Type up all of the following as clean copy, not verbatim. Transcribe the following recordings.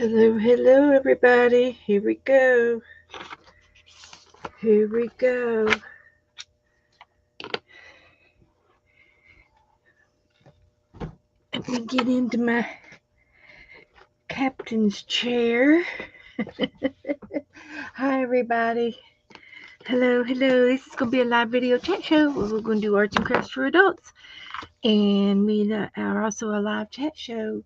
Hello, hello, everybody. Here we go. Here we go. Let me get into my captain's chair. Hi, everybody. Hello, hello. This is going to be a live video chat show where we're going to do arts and crafts for adults. And we are also a live chat show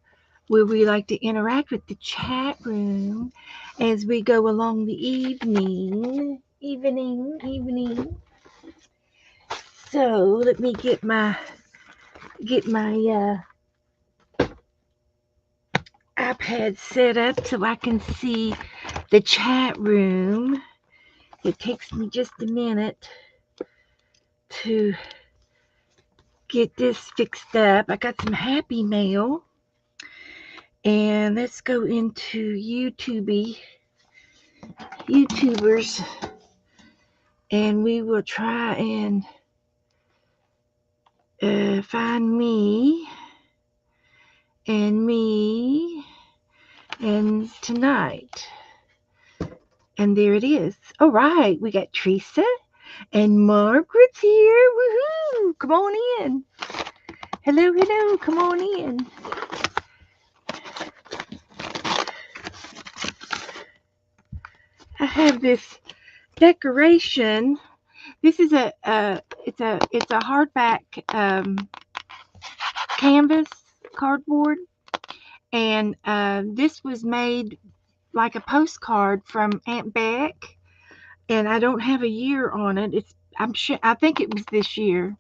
where we like to interact with the chat room as we go along the evening. So let me get my iPad set up so I can see the chat room. It takes me just a minute to get this fixed up. I got some Happy Mail. And let's go into YouTubers, and we will try and find me and tonight. And there it is. All right, we got Teresa and Margaret's here. Woohoo! Come on in. Hello, hello. Come on in. I have this decoration. This is it's a hardback canvas cardboard, and this was made like a postcard from Aunt Beck, and I don't have a year on it. I think it was this year,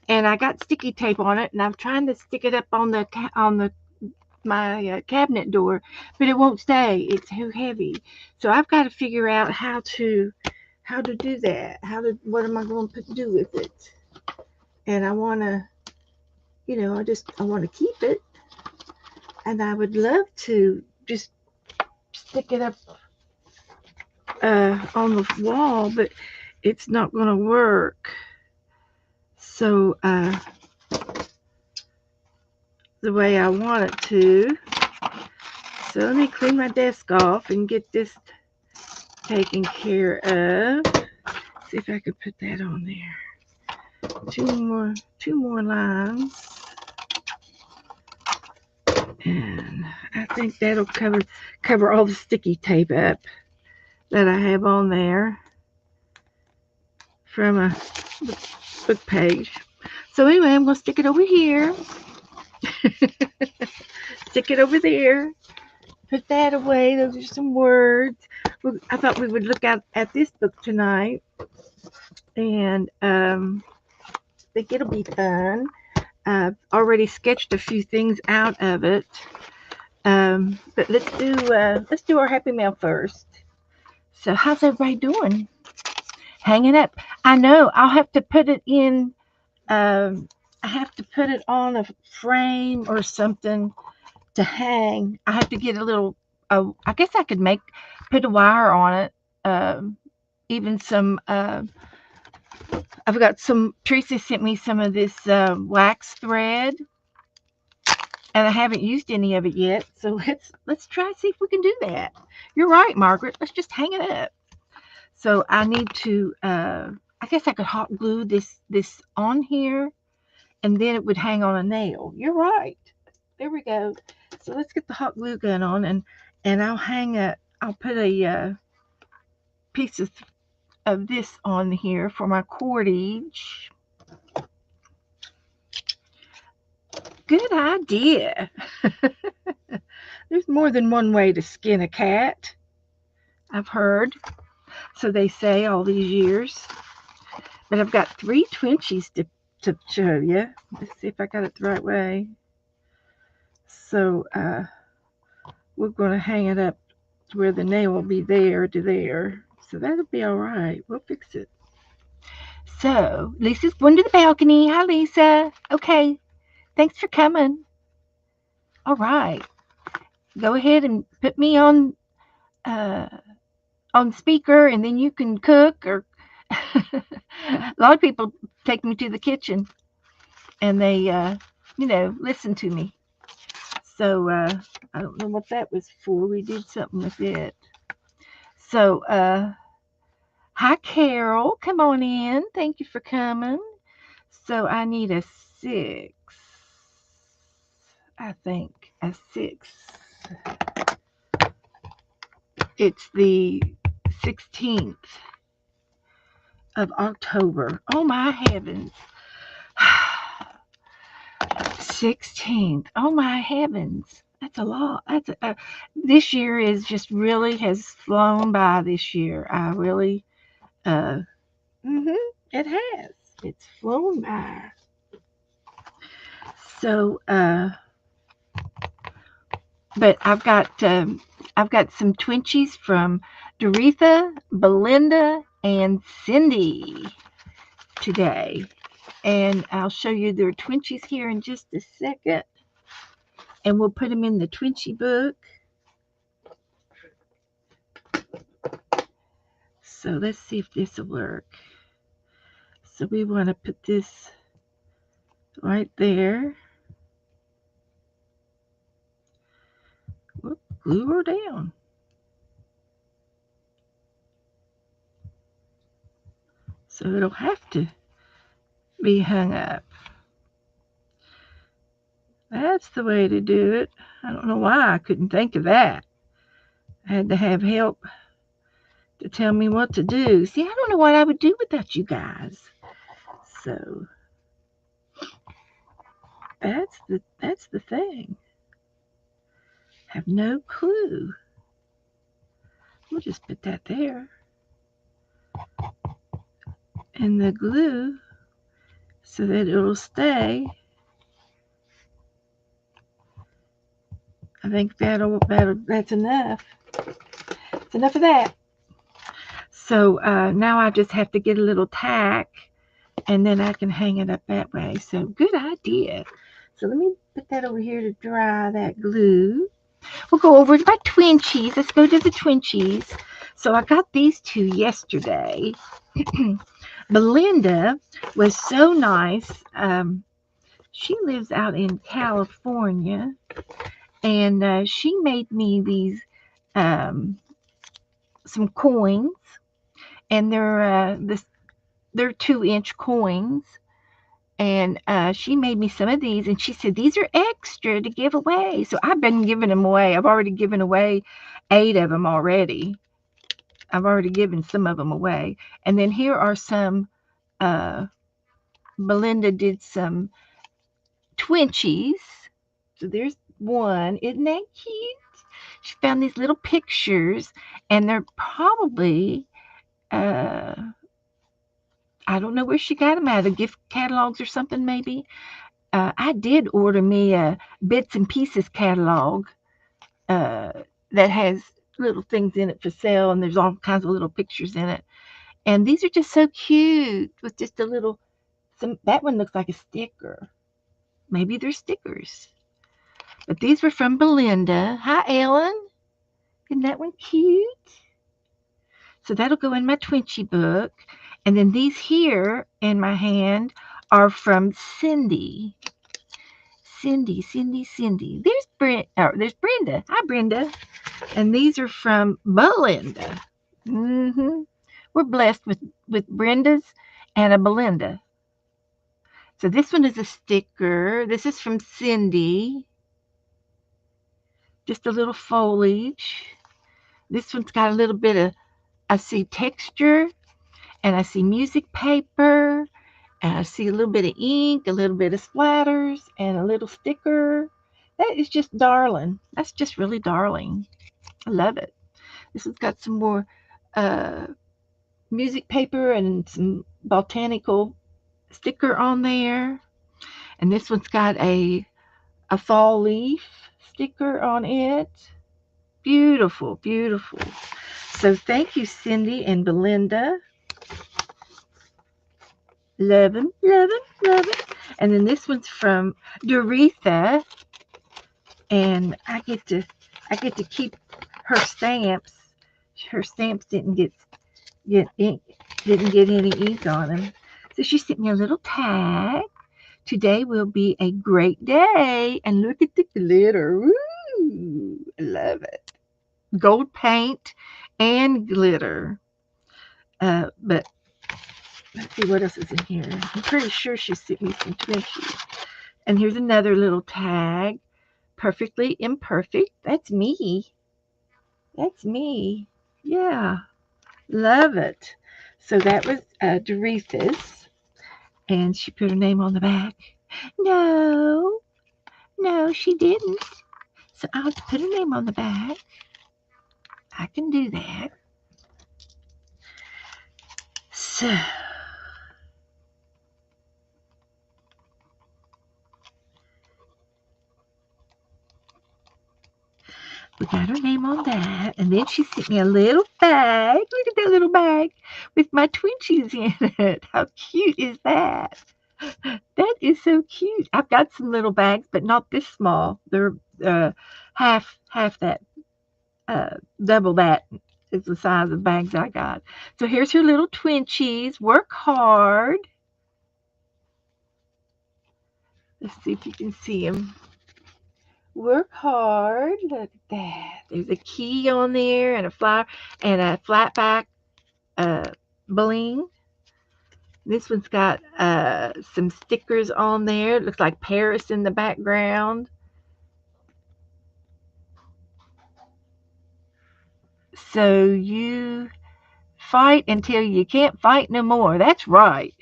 and I got sticky tape on it, and I'm trying to stick it up on my cabinet door, but it won't stay. It's too heavy. So I've got to figure out how to do that. What am I going to do with it? And I want to, I want to keep it, and I would love to just stick it up on the wall, but it's not going to work. So the way I want it to. So let me clean my desk off and get this taken care of. See if I can put that on there. Two more lines. And I think that'll cover all the sticky tape up that I have on there from a book page. So anyway, I'm going to stick it over here. Stick it over there. Put that away. Those are some words. I thought we would look at this book tonight. And I think it'll be fun. I've already sketched a few things out of it. But let's do our Happy Mail first. So how's everybody doing? Hanging up. I know I'll have to put it in. I have to put it on a frame or something to hang. I have to get a little. I guess I could put a wire on it. Even some. I've got some. Teresa sent me some of this wax thread, and I haven't used any of it yet. So let's try to see if we can do that. You're right, Margaret. Let's just hang it up. So I need to. I guess I could hot glue this on here, and then it would hang on a nail. You're right. There we go. So let's get the hot glue gun on, and I'll put a piece of this on here for my cordage. Good idea. There's more than one way to skin a cat, I've heard. So they say all these years. But I've got 3 twinchies to show you. Let's see if I got it the right way. So we're going to hang it up to where the nail will be there to there. So that'll be all right. We'll fix it. So Lisa's going to the balcony. Hi, Lisa. Okay. Thanks for coming. All right. Go ahead and put me on speaker, and then you can cook. Or a lot of people take me to the kitchen, and they listen to me. So I don't know what that was for. We did something with it. So hi Carol, come on in. Thank you for coming. So I need a 6. I think a 6. It's the 16th of October. Oh my heavens. 16th. Oh my heavens. That's a lot. This year is just really has flown by this year. I really uh it has. It's flown by. So but I've got some Twinchies from Doretha, Belinda, and Cindy today. And I'll show you their Twinchies here in just a second. And we'll put them in the Twinchie book. So let's see if this will work. So we want to put this right there. Whoop, glue her down. So it'll have to be hung up. That's the way to do it. I don't know why I couldn't think of that. I had to have help to tell me what to do. See, I don't know what I would do without you guys. So that's the thing. Have no clue. We'll just put that there. And the glue so that it'll stay. I think that's enough. It's enough of that. So now I just have to get a little tack, and then I can hang it up that way. So good idea. So let me put that over here to dry that glue. We'll go over to my Twinchies. Let's go to the Twinchies. So I got these 2 yesterday. Belinda was so nice. She lives out in California, and she made me these some coins, and they're 2-inch coins. And she made me some of these, and she said these are extra to give away. So I've been giving them away. I've already given away 8 of them already. I've already given some of them away. And then here are some. Belinda did some Twinchies. So there's one. Isn't that cute? She found these little pictures, and they're probably I don't know where she got them out of, gift catalogs or something maybe. I did order me a Bits and Pieces catalog that has little things in it for sale, and there's all kinds of little pictures in it. And these are just so cute with just a little, that one looks like a sticker. Maybe they're stickers. But these were from Belinda. Hi, Ellen. Isn't that one cute? So that'll go in my Twinchie book. And then these here in my hand are from Cindy. Cindy. There's Brenda. Hi, Brenda. And these are from Belinda. We're blessed with Brenda's and a Belinda. So this one is a sticker. This is from Cindy. Just a little foliage. This one's got a little bit of, I see texture, and I see music paper, and I see a little bit of ink, a little bit of splatters, and a little sticker. That is just darling. That's just really darling. I love it. This one's got some more music paper and some botanical sticker on there. And this one's got a fall leaf sticker on it. Beautiful, beautiful. So thank you, Cindy and Belinda. Love them. And then this one's from Doretha, and I get to keep her stamps. Her stamps didn't get ink, didn't get any ink on them. So she sent me a little tag Today will be a great day. And look at the glitter. Woo! I love it. Gold paint and glitter. But let's see what else is in here. I'm pretty sure she sent me some Twinkies. And here's another little tag. Perfectly imperfect. That's me. That's me. Yeah. Love it. So that was Doretha's. And she put her name on the back. No, she didn't. So I'll put her name on the back. I can do that. So we got her name on that. And then she sent me a little bag. Look at that little bag with my Twinkies in it. How cute is that? That is so cute. I've got some little bags, but not this small. They're half that, double that is the size of bags I got. So here's her little Twinkies. Work hard. Let's see if you can see them. Work hard. Look at that. There's a key on there and a flower and a flat back bling. This one's got some stickers on there. It looks like Paris in the background. So you fight until you can't fight no more. That's right.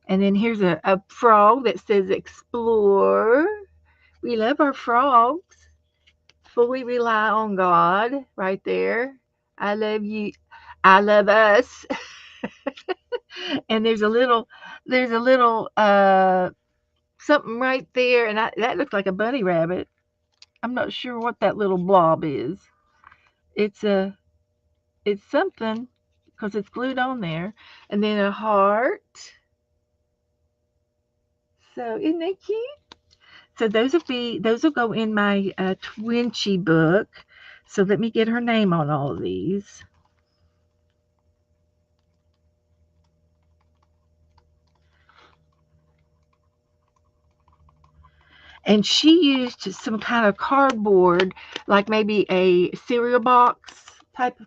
And then here's a frog that says explore. We love our frogs. Fully rely on God right there. I love you. I love us. And there's a little something right there, and that looks like a bunny rabbit. I'm not sure what that little blob is. It's a it's something because it's glued on there, and then a heart. So isn't that cute? So those will go in my Twinkie book. So let me get her name on all of these. And she used some kind of cardboard, like maybe a cereal box type,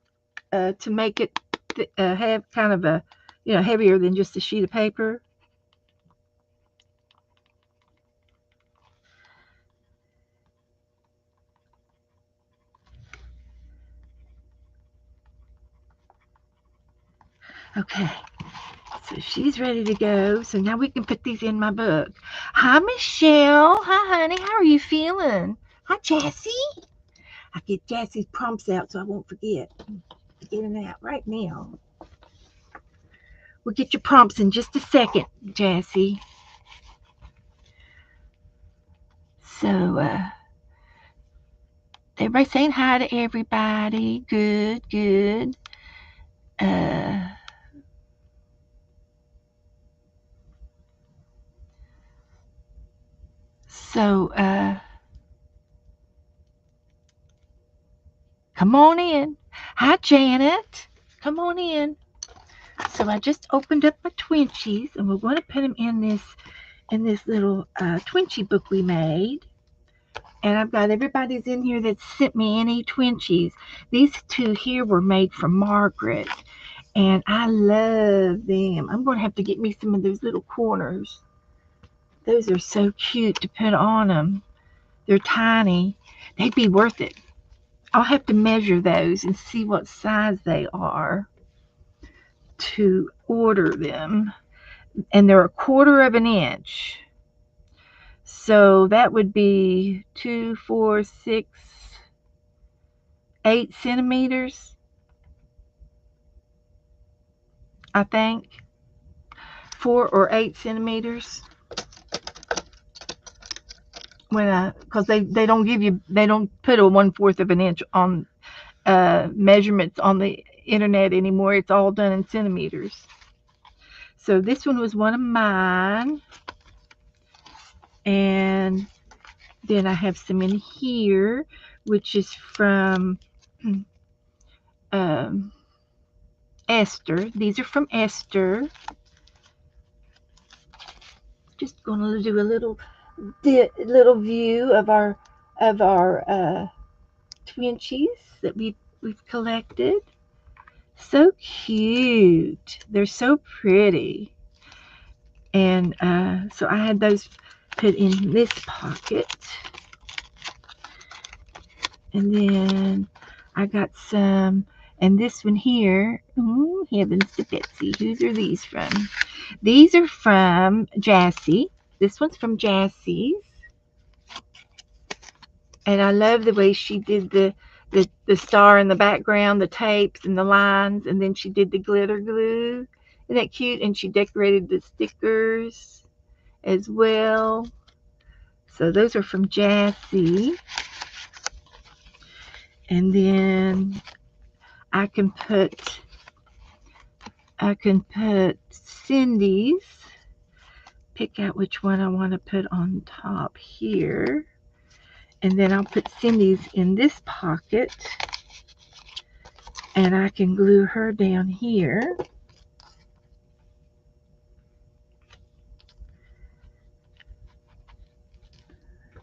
to make it have kind of a, heavier than just a sheet of paper. Okay, so she's ready to go. So now we can put these in my book. Hi, Michelle. Hi, honey. How are you feeling? Hi, Jessie. I get Jessie's prompts out so I won't forget. Get them out right now. We'll get your prompts in just a second, Jessie. So, everybody saying hi to everybody. Good, good. Uh, so, come on in. Hi, Janet. Come on in. So I just opened up my Twinkies, and we're going to put them in this little Twinkie book we made. And I've got everybody's in here that sent me any Twinkies. These two here were made for Margaret, and I love them. I'm going to have to get me some of those little corners. Those are so cute to put on them. They're tiny. They'd be worth it. I'll have to measure those and see what size they are to order them. And they're 1/4 of an inch. So that would be 2, 4, 6, 8 centimeters, I think. 4 or 8 centimeters. Because they don't put a 1/4 of an inch on measurements on the internet anymore. It's all done in centimeters. So this one was one of mine. And then I have some in here, which is from Esther. These are from Esther. Just gonna do a little view of our Twinchies that we've collected. So cute. They're so pretty. And so I had those put in this pocket. And then I got some, and this one here, heavens to Betsy. Whose are these from? These are from Jassy. This one's from Jassy's. And I love the way she did the star in the background, the tapes and the lines, and then she did the glitter glue. Isn't that cute? And she decorated the stickers as well. So those are from Jassy. And then I can put Cindy's. Pick out which one I want to put on top here. And then I'll put Cindy's in this pocket. And I can glue her down here.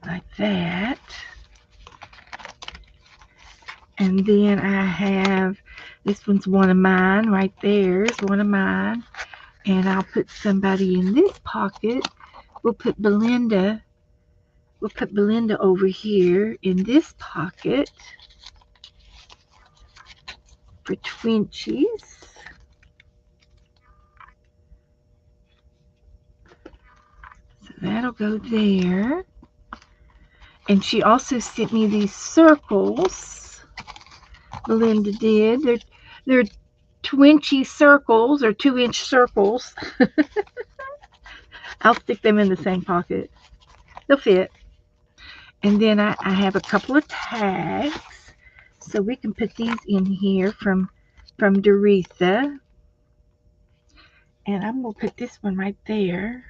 Like that. And then I have, this one's one of mine, right there's one of mine. And I'll put somebody in this pocket. We'll put Belinda over here in this pocket for Twinchies. So that'll go there. And she also sent me these circles. Belinda did. They're Twinchy circles, or 2-inch circles. I'll stick them in the same pocket. They'll fit. And then I have a couple of tags. So we can put these in here from Doretha. And I'm going to put this one right there.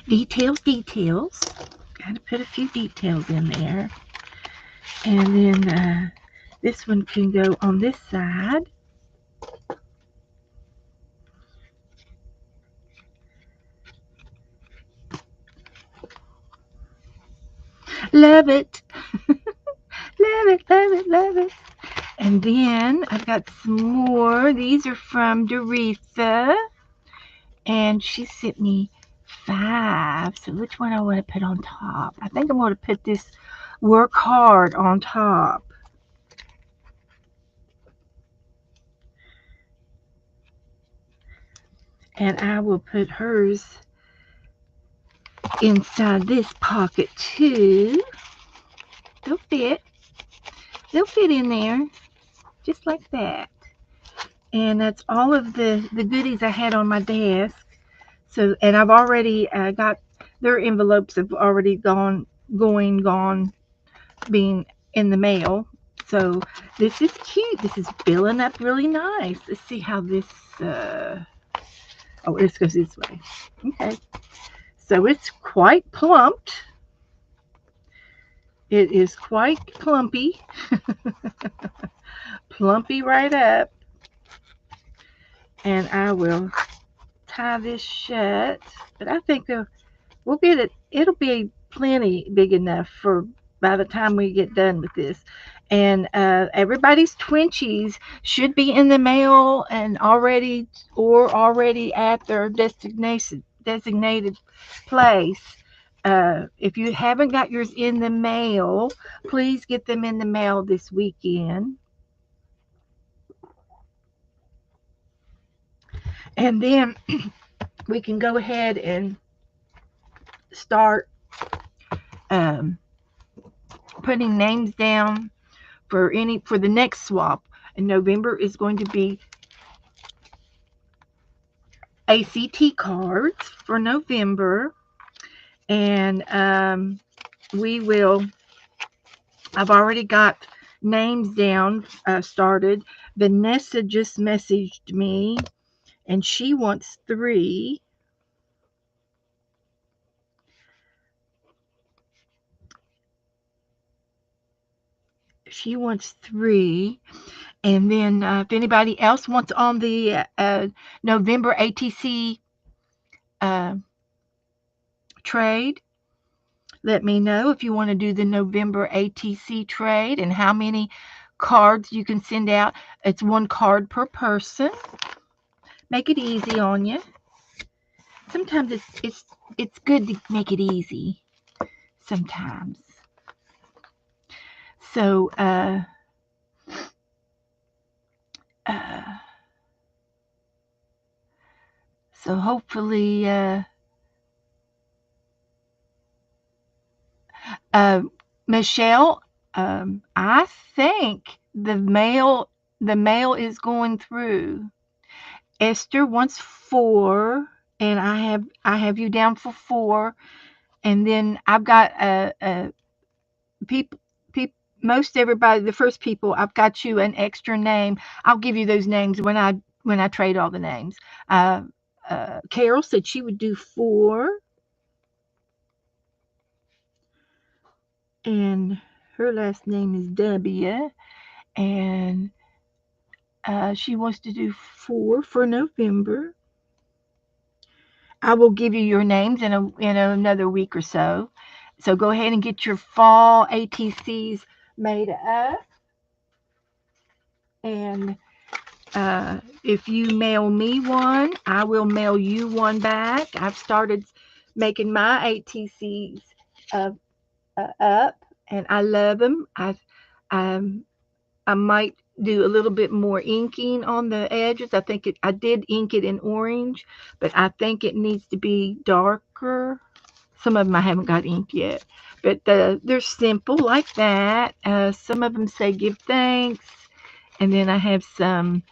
Details. Got to put a few details in there. And then this one can go on this side. Love it. Love it, love it, love it. And then I've got some more. These are from Doretha. And she sent me 5. So which one I want to put on top? I think I'm going to put this work hard on top. And I will put hers inside this pocket too. They'll fit. They'll fit in there. Just like that. And that's all of the goodies I had on my desk. So, and I've already got their envelopes have already being in the mail. So this is cute. This is filling up really nice. Let's see how this, oh, this goes this way. Okay. So it's quite plumped. It is quite plumpy. Plumpy right up. And I will tie this shut. But I think we'll get it. It'll be plenty big enough for by the time we get done with this. And everybody's Twinchies should be in the mail and already at their designated place. If you haven't got yours in the mail, please get them in the mail this weekend. And then we can go ahead and start putting names down for the next swap. And November is going to be ACT cards for November. And I've already got names down started. Vanessa just messaged me and she wants 3. She wants 3. And then if anybody else wants on the November ATC uh, trade, let me know if you want to do the November ATC trade and how many cards you can send out. It's 1 card per person. Make it easy on you. Sometimes it's good to make it easy. Sometimes. So uh, so hopefully Michelle, I think the mail is going through. Esther wants 4, and I have you down for 4, and then I've got people most everybody, the first people, I've got you an extra name. I'll give you those names when I trade all the names. Carol said she would do 4, and her last name is W, and she wants to do 4 for November. I will give you your names in another week or so. So go ahead and get your fall ATCs made up. And if you mail me one, I will mail you one back. I've started making my ATCs up, and I love them. I might do a little bit more inking on the edges. I did ink it in orange, but I think it needs to be darker. Some of them I haven't got inked yet, but they're simple like that. Some of them say give thanks, and then I have some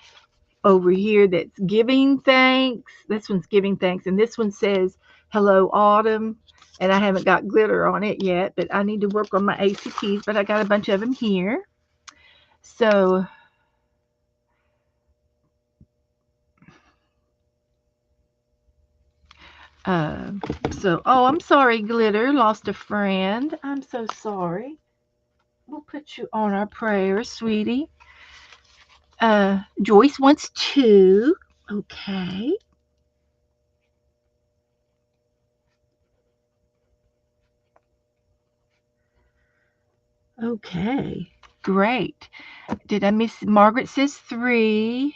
over here that's giving thanks. This one's giving thanks, and this one says hello autumn. And I haven't got glitter on it yet, but I need to work on my ACTs, but I got a bunch of them here. So Uh, oh, I'm sorry, Glitter lost a friend. I'm so sorry. We'll put you on our prayers, sweetie. Joyce wants 2. Okay. Okay. Great. Did I miss? Margaret says 3.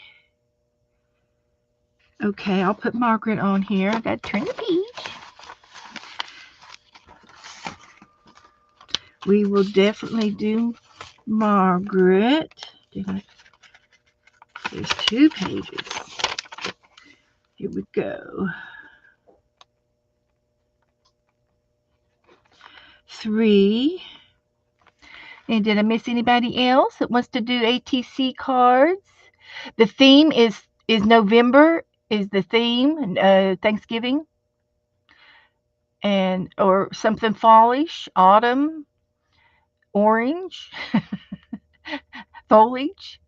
Okay, I'll put Margaret on here. I got to turn the page. We will definitely do Margaret. There's 2 pages. Here we go. 3. And did I miss anybody else that wants to do ATC cards? The theme is November is the theme, Thanksgiving, and or something fallish, autumn, orange, foliage.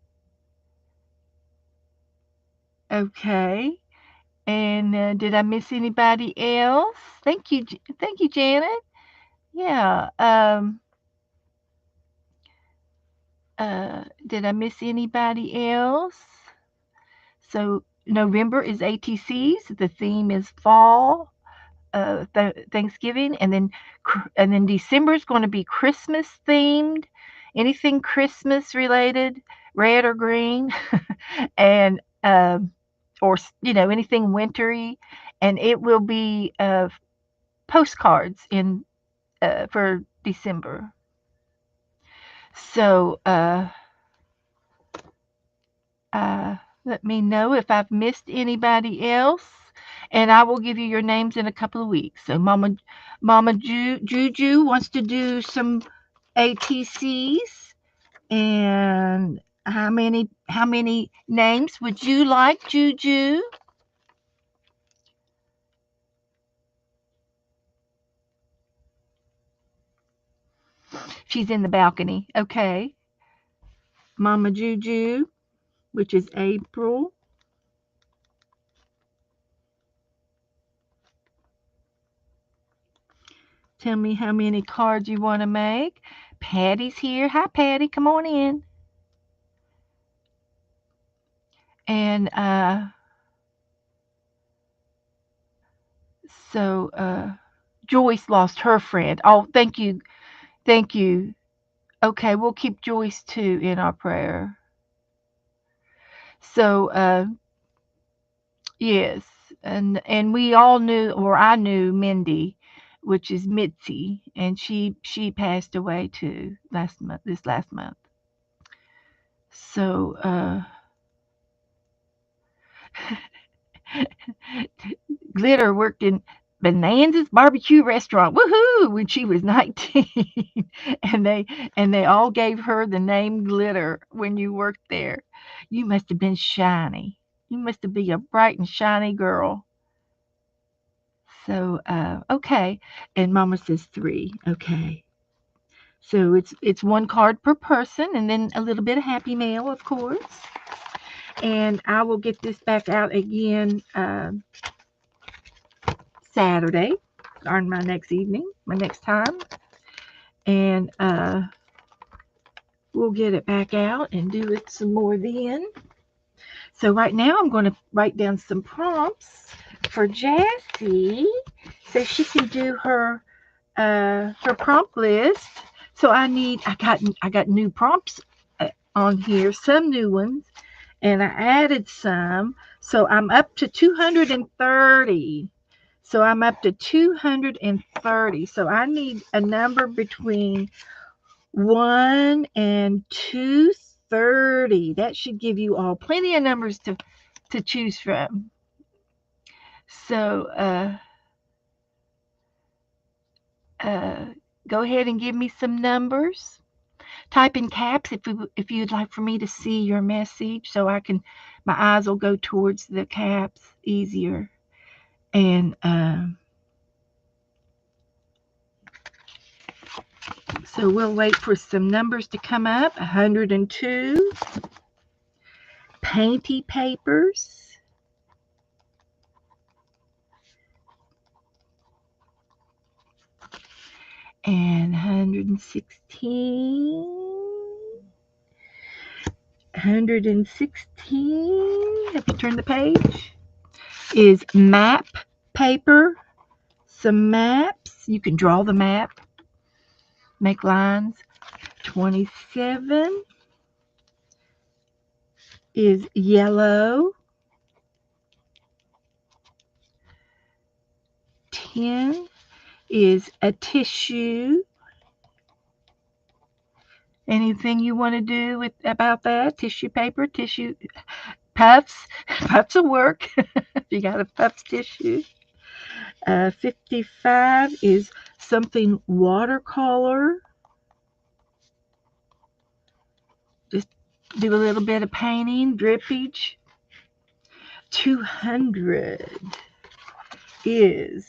Okay. And did I miss anybody else? Thank you, Janet. Yeah. Did I miss anybody else? So November is ATCs. The theme is fall, Thanksgiving, and then December is going to be Christmas themed. Anything Christmas related, red or green, and or anything wintry, and it will be postcards in for December. So let me know if I've missed anybody else, and I will give you your names in a couple of weeks. So Mama Juju wants to do some ATCs, and how many names would you like, Juju? She's in the balcony. Okay. Mama Juju, which is April. Tell me how many cards you want to make. Patty's here. Hi, Patty. Come on in. And so Joyce lost her friend. Oh, thank you. Thank you. Okay, we'll keep Joyce too in our prayer. So yes, and we all knew, or I knew Mindy, which is Mitzi, and she passed away too last month. This last month. So Glitter worked in Bonanza's barbecue restaurant. Woohoo! When she was 19, and they all gave her the name Glitter when you worked there. You must have been shiny. You must have been a bright and shiny girl. So okay, and Mama says 3. Okay. So it's one card per person, and then a little bit of Happy Mail, of course. And I will get this back out again Saturday, on my next evening, my next time, and we'll get it back out and do it some more then. So right now I'm going to write down some prompts for Jassy so she can do her prompt list. So I got new prompts on here, some new ones, and I added some. So I'm up to 230. So I'm up to 230. So I need a number between 1 and 230. That should give you all plenty of numbers to choose from. So go ahead and give me some numbers. Type in caps if you'd like for me to see your message, so my eyes will go towards the caps easier. And so we'll wait for some numbers to come up. 102. Painty papers. And 116. 116. Have you turned the page? Is map paper. Some maps. You can draw the map. Make lines. 27 is yellow. 10 is a tissue. Anything you want to do about that? Tissue paper, tissue puffs. Puffs will work. You got a puffs tissue. 55 is something watercolor. Just do a little bit of painting, drippage. 200 is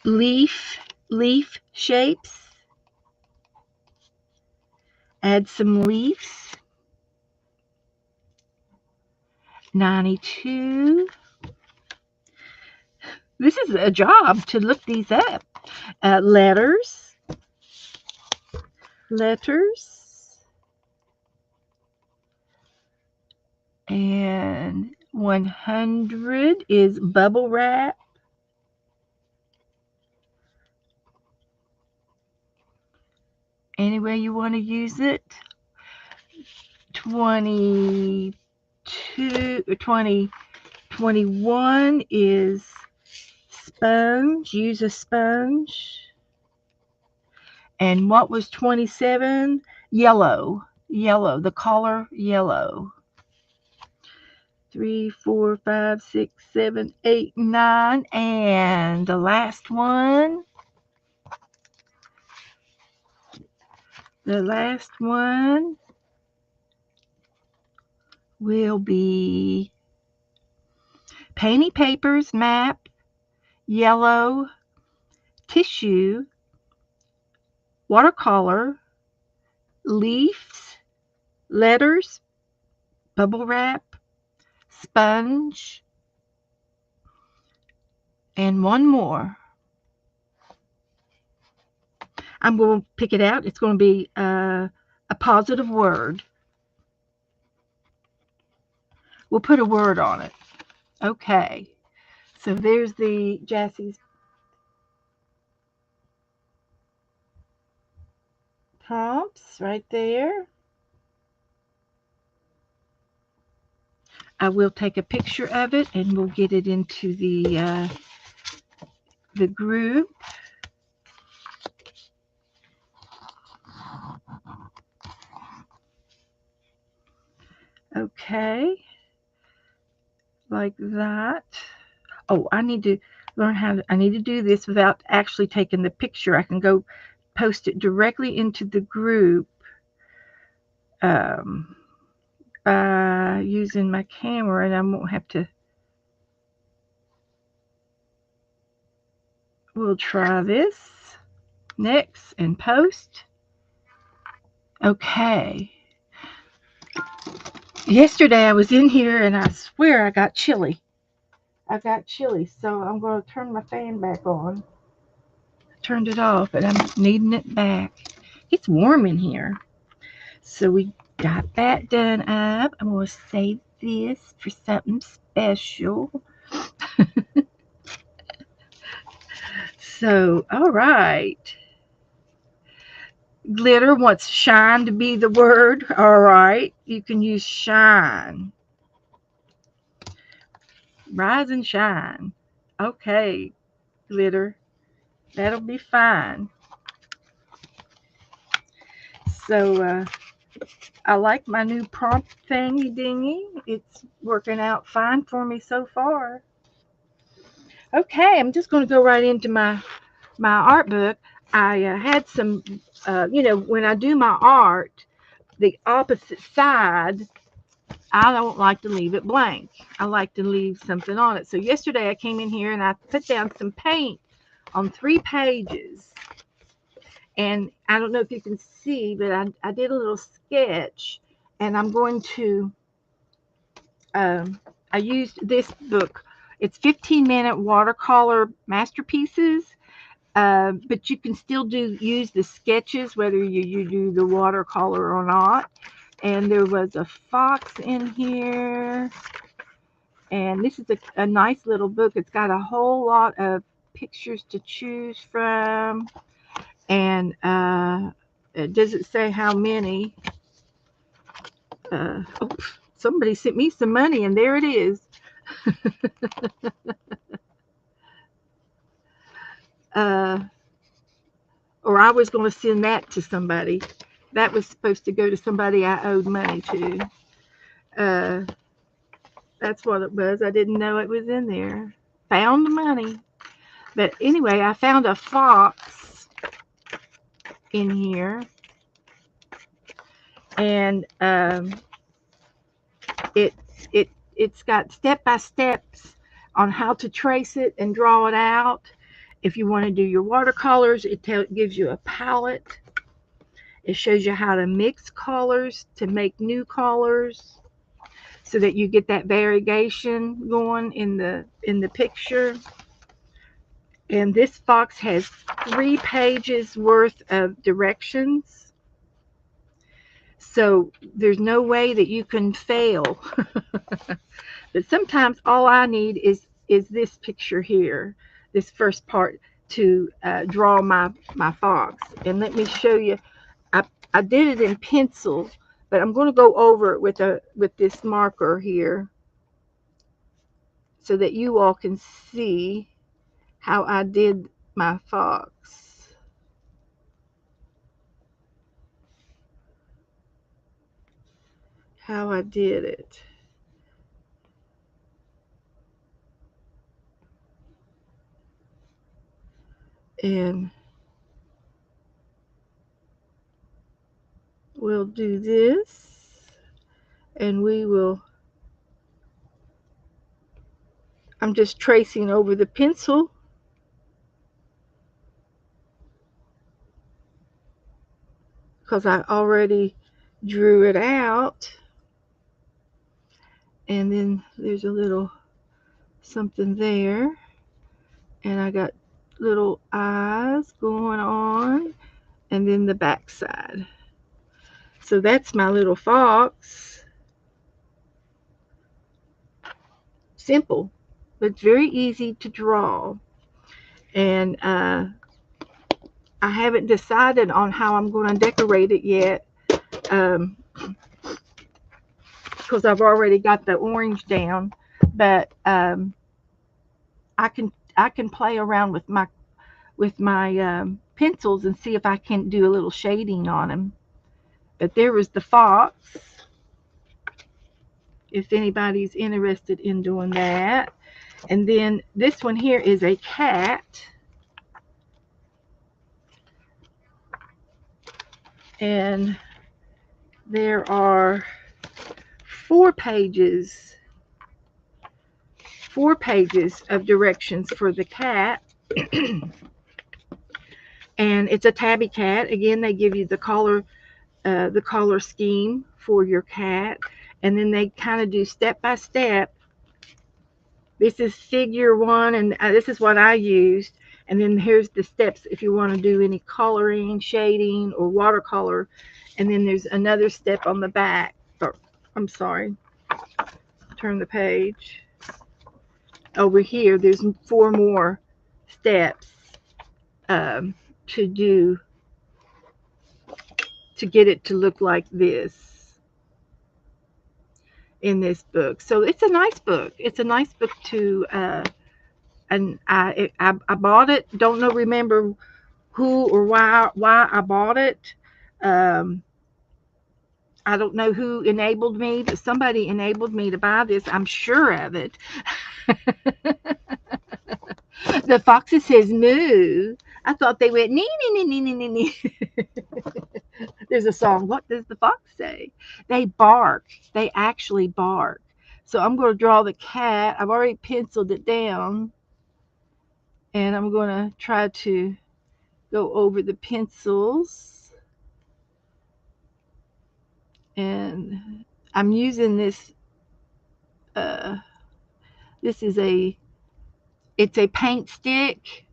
leaf shapes. Add some leaves. 92. This is a job to look these up. Letters. And 100 is bubble wrap. Any way you want to use it. 21 is sponge. Use a sponge. And what was 27? Yellow. The color yellow. 3, 4, 5, 6, 7, 8, 9. And the last one. Will be painty papers, map, yellow, tissue, watercolor, leaves, letters, bubble wrap, sponge, and one more. I'm going to pick it out. It's going to be a positive word. We'll put a word on it. Okay. So there's the Jassie's prompts right there. I will take a picture of it and we'll get it into the group. Okay. Like that. Oh, I need to learn I need to do this without actually taking the picture. I can go post it directly into the group by using my camera, and I won't have to. We'll try this next and post. Okay. Yesterday I was in here and I swear I got chilly. So I'm going to turn my fan back on. I turned it off, but I'm needing it back. It's warm in here. So we got that done up. I'm going to save this for something special. So, all right. Glitter wants shine to be the word. All right. You can use shine. Rise and shine. Okay, Glitter. That'll be fine. So, I like my new prompt thingy dingy. It's working out fine for me so far. Okay, I'm just going to go right into my art book. I had some, when I do my art, the opposite side, I don't like to leave it blank. I like to leave something on it. So yesterday I came in here and I put down some paint on 3 pages. And I don't know if you can see, but I did a little sketch. And I'm going to, I used this book. It's 15-minute watercolor masterpieces. But you can still use the sketches whether you do the watercolor or not. And there was a fox in here. And this is a nice little book. It's got a whole lot of pictures to choose from. And it doesn't say how many. Somebody sent me some money, and there it is. Or I was going to send that to somebody. That was supposed to go to somebody I owed money to. That's what it was. I didn't know it was in there. Found money. But anyway, I found a fox in here. And it's got step-by-steps on how to trace it and draw it out. If you want to do your watercolors, it gives you a palette. It shows you how to mix colors to make new colors so that you get that variegation going in the picture. And this fox has 3 pages worth of directions. So there's no way that you can fail. But sometimes all I need is this picture here, this first part, to draw my fox. And let me show you. I did it in pencil, but I'm going to go over it with this marker here so that you all can see how I did my fox. How I did it. And we'll do this, and I'm just tracing over the pencil. Because I already drew it out. And then there's a little something there. And I got little eyes going on, and then the back side. So that's my little fox. Simple, but it's very easy to draw. And I haven't decided on how I'm going to decorate it yet, because I've already got the orange down. But I can play around with my pencils and see if I can do a little shading on them. But there was the fox, if anybody's interested in doing that. And then this one here is a cat. And there are four pages, four pages of directions for the cat. And it's a tabby cat. Again, they give you the color scheme for your cat, and then they kind of do step by step. This is figure one, and this is what I used. And then here's the steps if you want to do any coloring, shading, or watercolor. And then there's another step on the back. Or, I'm sorry, turn the page. Over here, there's four more steps um, to do to get it to look like this in this book. So it's a nice book. It's a nice book to, and I bought it. Don't know, remember who or why I bought it. Um, I don't know who enabled me, but somebody enabled me to buy this. I'm sure of it. The foxes says moo. I thought they went nee nee nee nee nee nee. There's a song. What does the fox say? They bark. They actually bark. So I'm going to draw the cat. I've already penciled it down, and I'm going to try to go over the pencils. And I'm using this. Uh, this is it's a paint stick,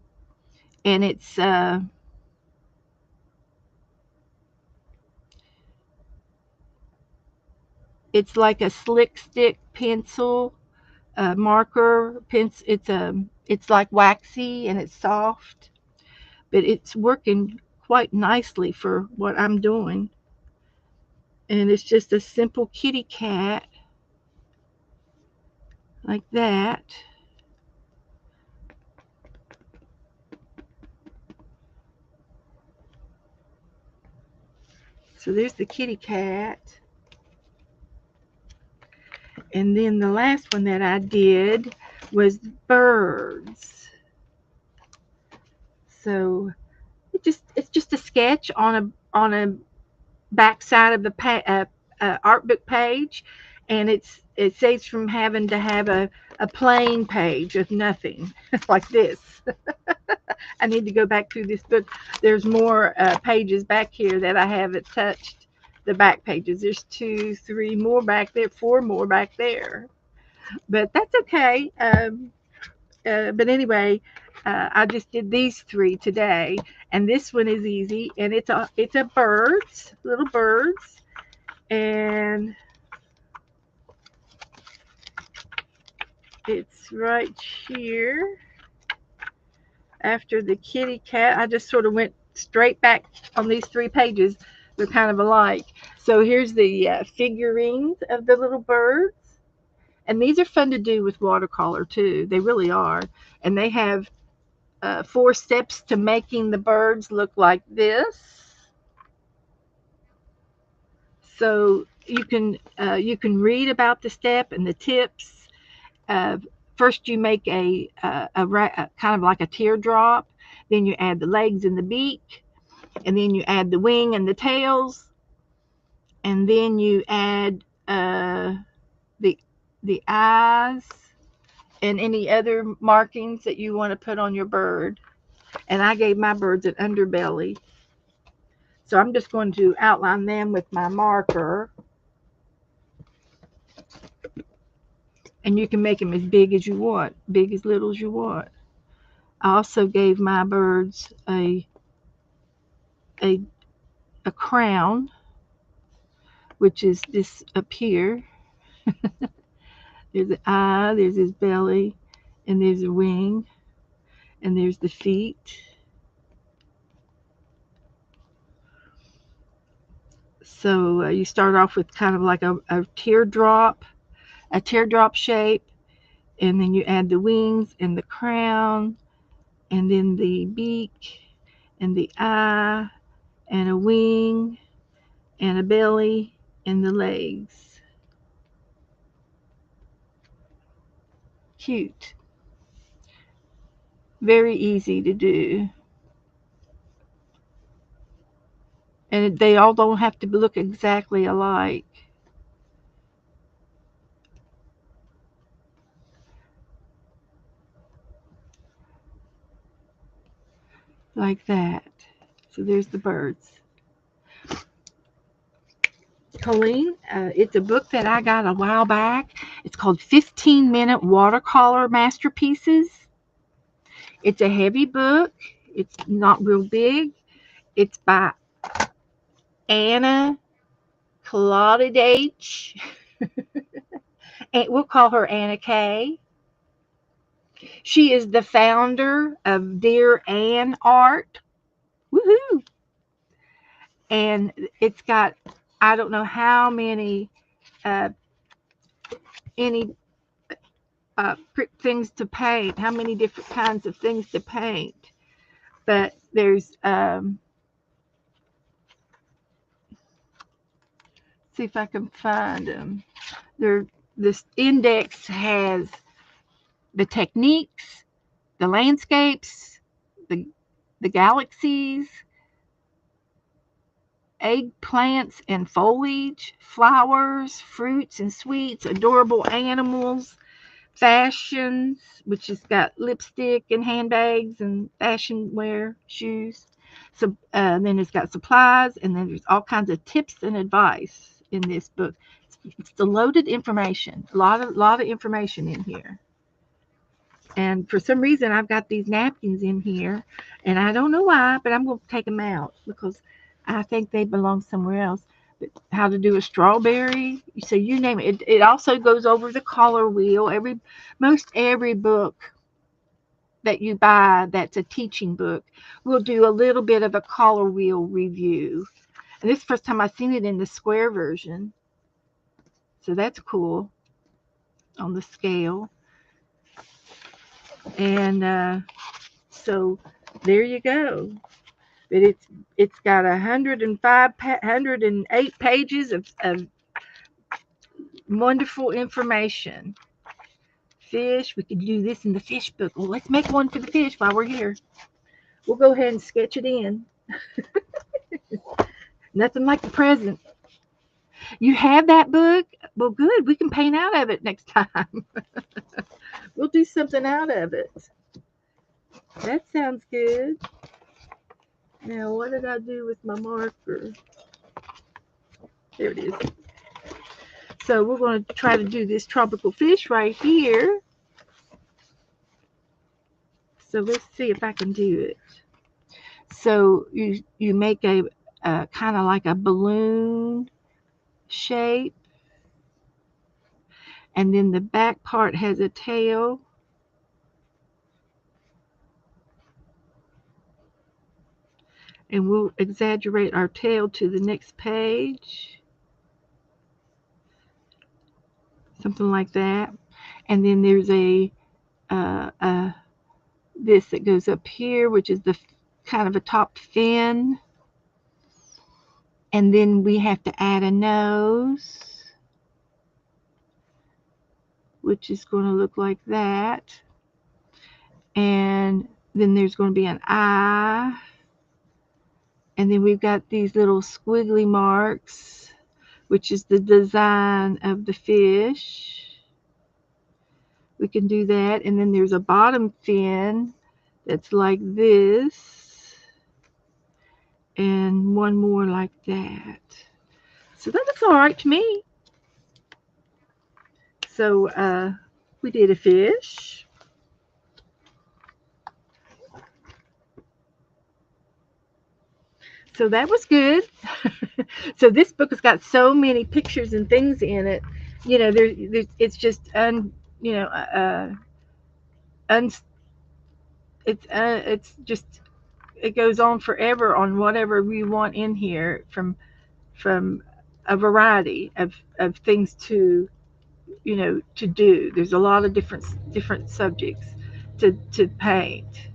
and it's like a slick stick pencil marker. It's like waxy and it's soft, but it's working quite nicely for what I'm doing. And it's just a simple kitty cat like that. So there's the kitty cat. And then the last one that I did was birds. So it's just a sketch on a back side of the art book page, and it saves from having to have a plain page of nothing like this. I need to go back through this book. There's more pages back here that I haven't touched. The back pages. There's two, three more back there, four more back there. But that's okay. But anyway, I just did these three today, and this one is easy, and it's a birds, little birds, and it's right here after the kitty cat. I just sort of went straight back on these three pages. They're kind of alike. So here's the figurines of the little birds, and these are fun to do with watercolor too. They really are, and they have four steps to making the birds look like this. So you can read about the step and the tips. Uh, First, you make a kind of like a teardrop. Then you add the legs and the beak, and then you add the wing and the tails, and then you add the the eyes and any other markings that you want to put on your bird. And I gave my birds an underbelly. So I'm just going to outline them with my marker. And you can make them as big as you want, big as little as you want. I also gave my birds a, a crown, which is this up here. There's an eye, there's his belly, and there's a wing, and there's the feet. So you start off with kind of like a teardrop shape, and then you add the wings and the crown, and then the beak, and the eye, and a wing, and a belly, and the legs. Cute. Very easy to do. And they all don't have to look exactly alike. Like that. So there's the birds. Colleen, it's a book that I got a while back. It's called 15-Minute Watercolor Masterpieces. It's a heavy book. It's not real big. It's by Anna Claudidage. And we'll call her Anna K. She is the founder of Dear Ann Art. Woohoo! And it's got, I don't know how many uh, any things to paint, how many different kinds of things to paint. But there's, see if I can find them. This index has the techniques, the landscapes, the galaxies, eggplants and foliage, flowers, fruits and sweets, adorable animals, fashions, which has got lipstick and handbags and fashion wear, shoes. So then it's got supplies, and then there's all kinds of tips and advice in this book. It's the loaded information, a lot of information in here. And for some reason, I've got these napkins in here, and I don't know why, but I'm going to take them out because I think they belong somewhere else. But how to do a strawberry, so you name it. It also goes over the color wheel. Most every book that you buy that's a teaching book will do a little bit of a color wheel review. And this is the first time I've seen it in the square version, so that's cool on the scale. And so there you go. But it's got 108 pages of wonderful information. Fish, we could do this in the fish book. Well, let's make one for the fish while we're here. We'll go ahead and sketch it in. Nothing like the present. You have that book? Well, good. We can paint out of it next time. We'll do something out of it. That sounds good. Now, what did I do with my marker? There it is. So we're going to try to do this tropical fish right here. So let's see if I can do it. So you make a kind of like a balloon shape, and then the back part has a tail. And we'll exaggerate our tail to the next page. Something like that. And then there's this that goes up here, which is the kind of a top fin. And then we have to add a nose, which is going to look like that. And then there's going to be an eye. And then we've got these little squiggly marks, which is the design of the fish. We can do that. And then there's a bottom fin that's like this. And one more like that. So that looks all right to me. So we did a fish. So that was good. So this book has got so many pictures and things in it. It's just you know, un, it's just it goes on forever on whatever we want in here from a variety of things to do. There's a lot of different subjects to paint,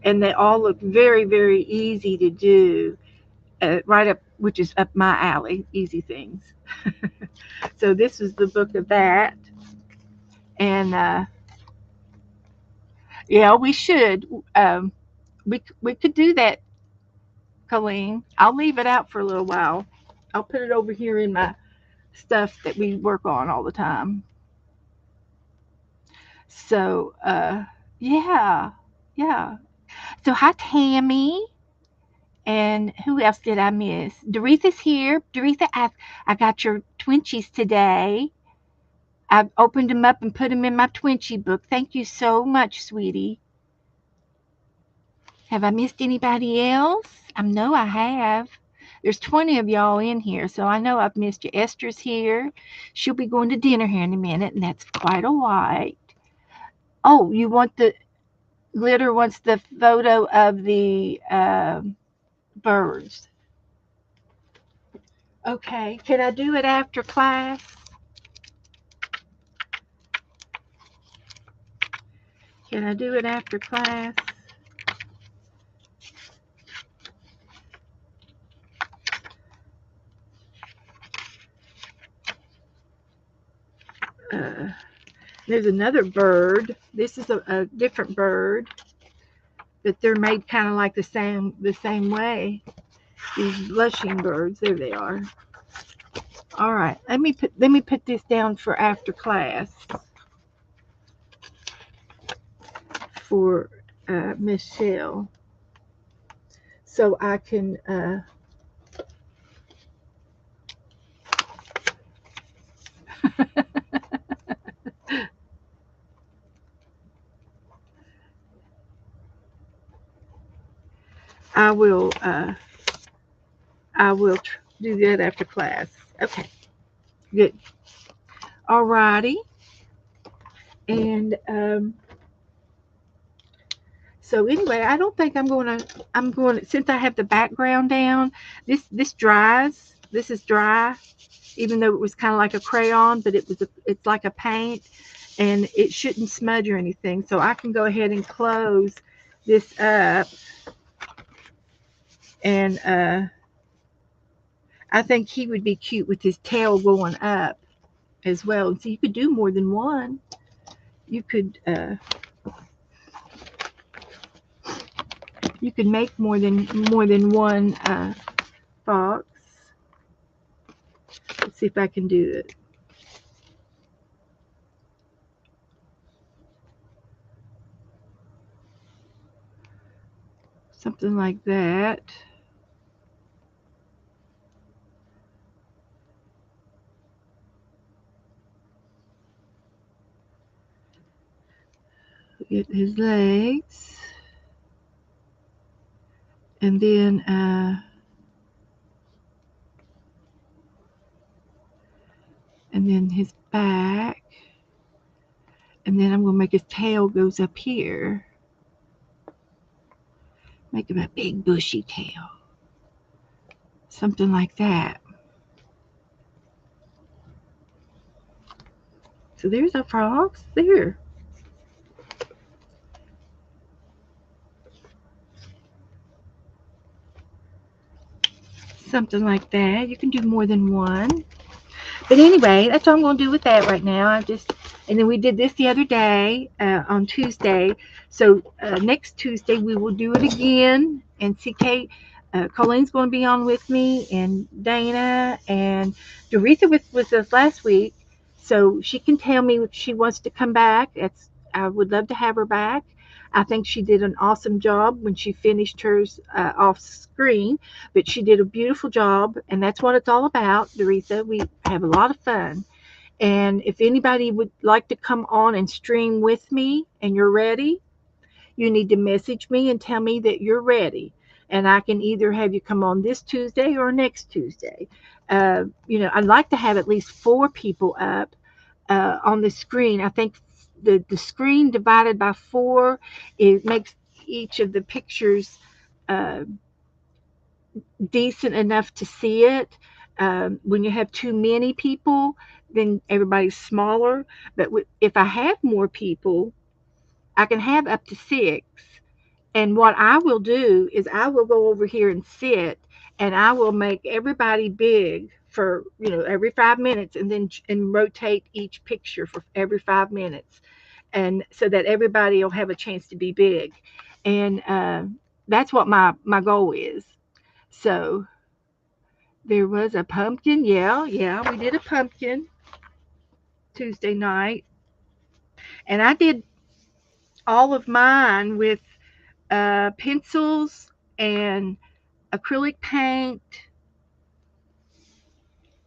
and they all look very very easy to do. Right up, which is up my alley, easy things. So this is the book of that, and yeah, we should. We could do that, Colleen. I'll leave it out for a little while. I'll put it over here in my stuff that we work on all the time. So yeah, yeah. So hi Tammy, and who else did I miss? Doretha's here. Doretha, I got your Twinchies today. I've opened them up and put them in my Twinchie book. Thank you so much, sweetie. Have I missed anybody else? I know I have. There's 20 of y'all in here, so I know I've missed you. Esther's here. She'll be going to dinner here in a minute, and that's quite all right. Oh, you want the Glitter wants the photo of the birds. Okay, can I do it after class? Can I do it after class? Uh, there's another bird. This is a different bird, but they're made kind of like the same way. These blushing birds. There they are. All right. Let me put this down for after class for Michelle, so I can. I will. Do that after class. Okay. Good. All righty. And so anyway, I don't think I'm going to since I have the background down. This dries. This is dry, even though it was kind of like a crayon, but it's like a paint, and it shouldn't smudge or anything. So I can go ahead and close this up, and I think he would be cute with his tail going up as well. And so you could do more than one. You could make more than one fox. Let's see if I can do it. Something like that. Get his legs, and then his back, and then I'm going to make his tail goes up here. Make him a big bushy tail. Something like that. So there's our frogs. There. Something like that. You can do more than one. But anyway, that's all I'm going to do with that right now. And then we did this the other day on Tuesday. So next Tuesday we will do it again. And CK, Colleen's going to be on with me, and Dana, and Doretha was us last week. So she can tell me if she wants to come back. I would love to have her back. I think she did an awesome job when she finished hers off screen, but she did a beautiful job, and that's what it's all about, Doretha. We have a lot of fun. And if anybody would like to come on and stream with me and you're ready, you need to message me and tell me that you're ready. and I can either have you come on this Tuesday or next Tuesday. I'd like to have at least 4 people up on the screen. I think the screen divided by 4, it makes each of the pictures uh, decent enough to see it. When you have too many people, then everybody's smaller. But if I have more people, I can have up to 6. And what I will do is I will go over here and sit, and I will make everybody big for every 5 minutes, and then rotate each picture for every 5 minutes, and so that everybody will have a chance to be big. And that's what my goal is. So there was a pumpkin. Yeah, we did a pumpkin Tuesday night, and I did all of mine with pencils and acrylic paint,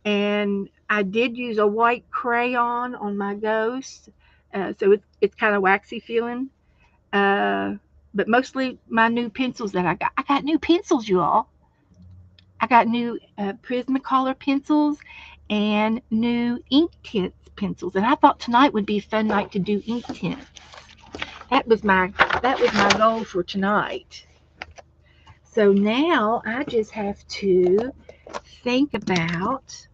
and I did use a white crayon on my ghost, so it's kind of waxy feeling. Uh, but mostly my new pencils that I got. I got new pencils, you all. I got new Prismacolor pencils and new ink tints pencils, and I thought tonight would be a fun night to do ink tints. That was my goal for tonight. So now I just have to think about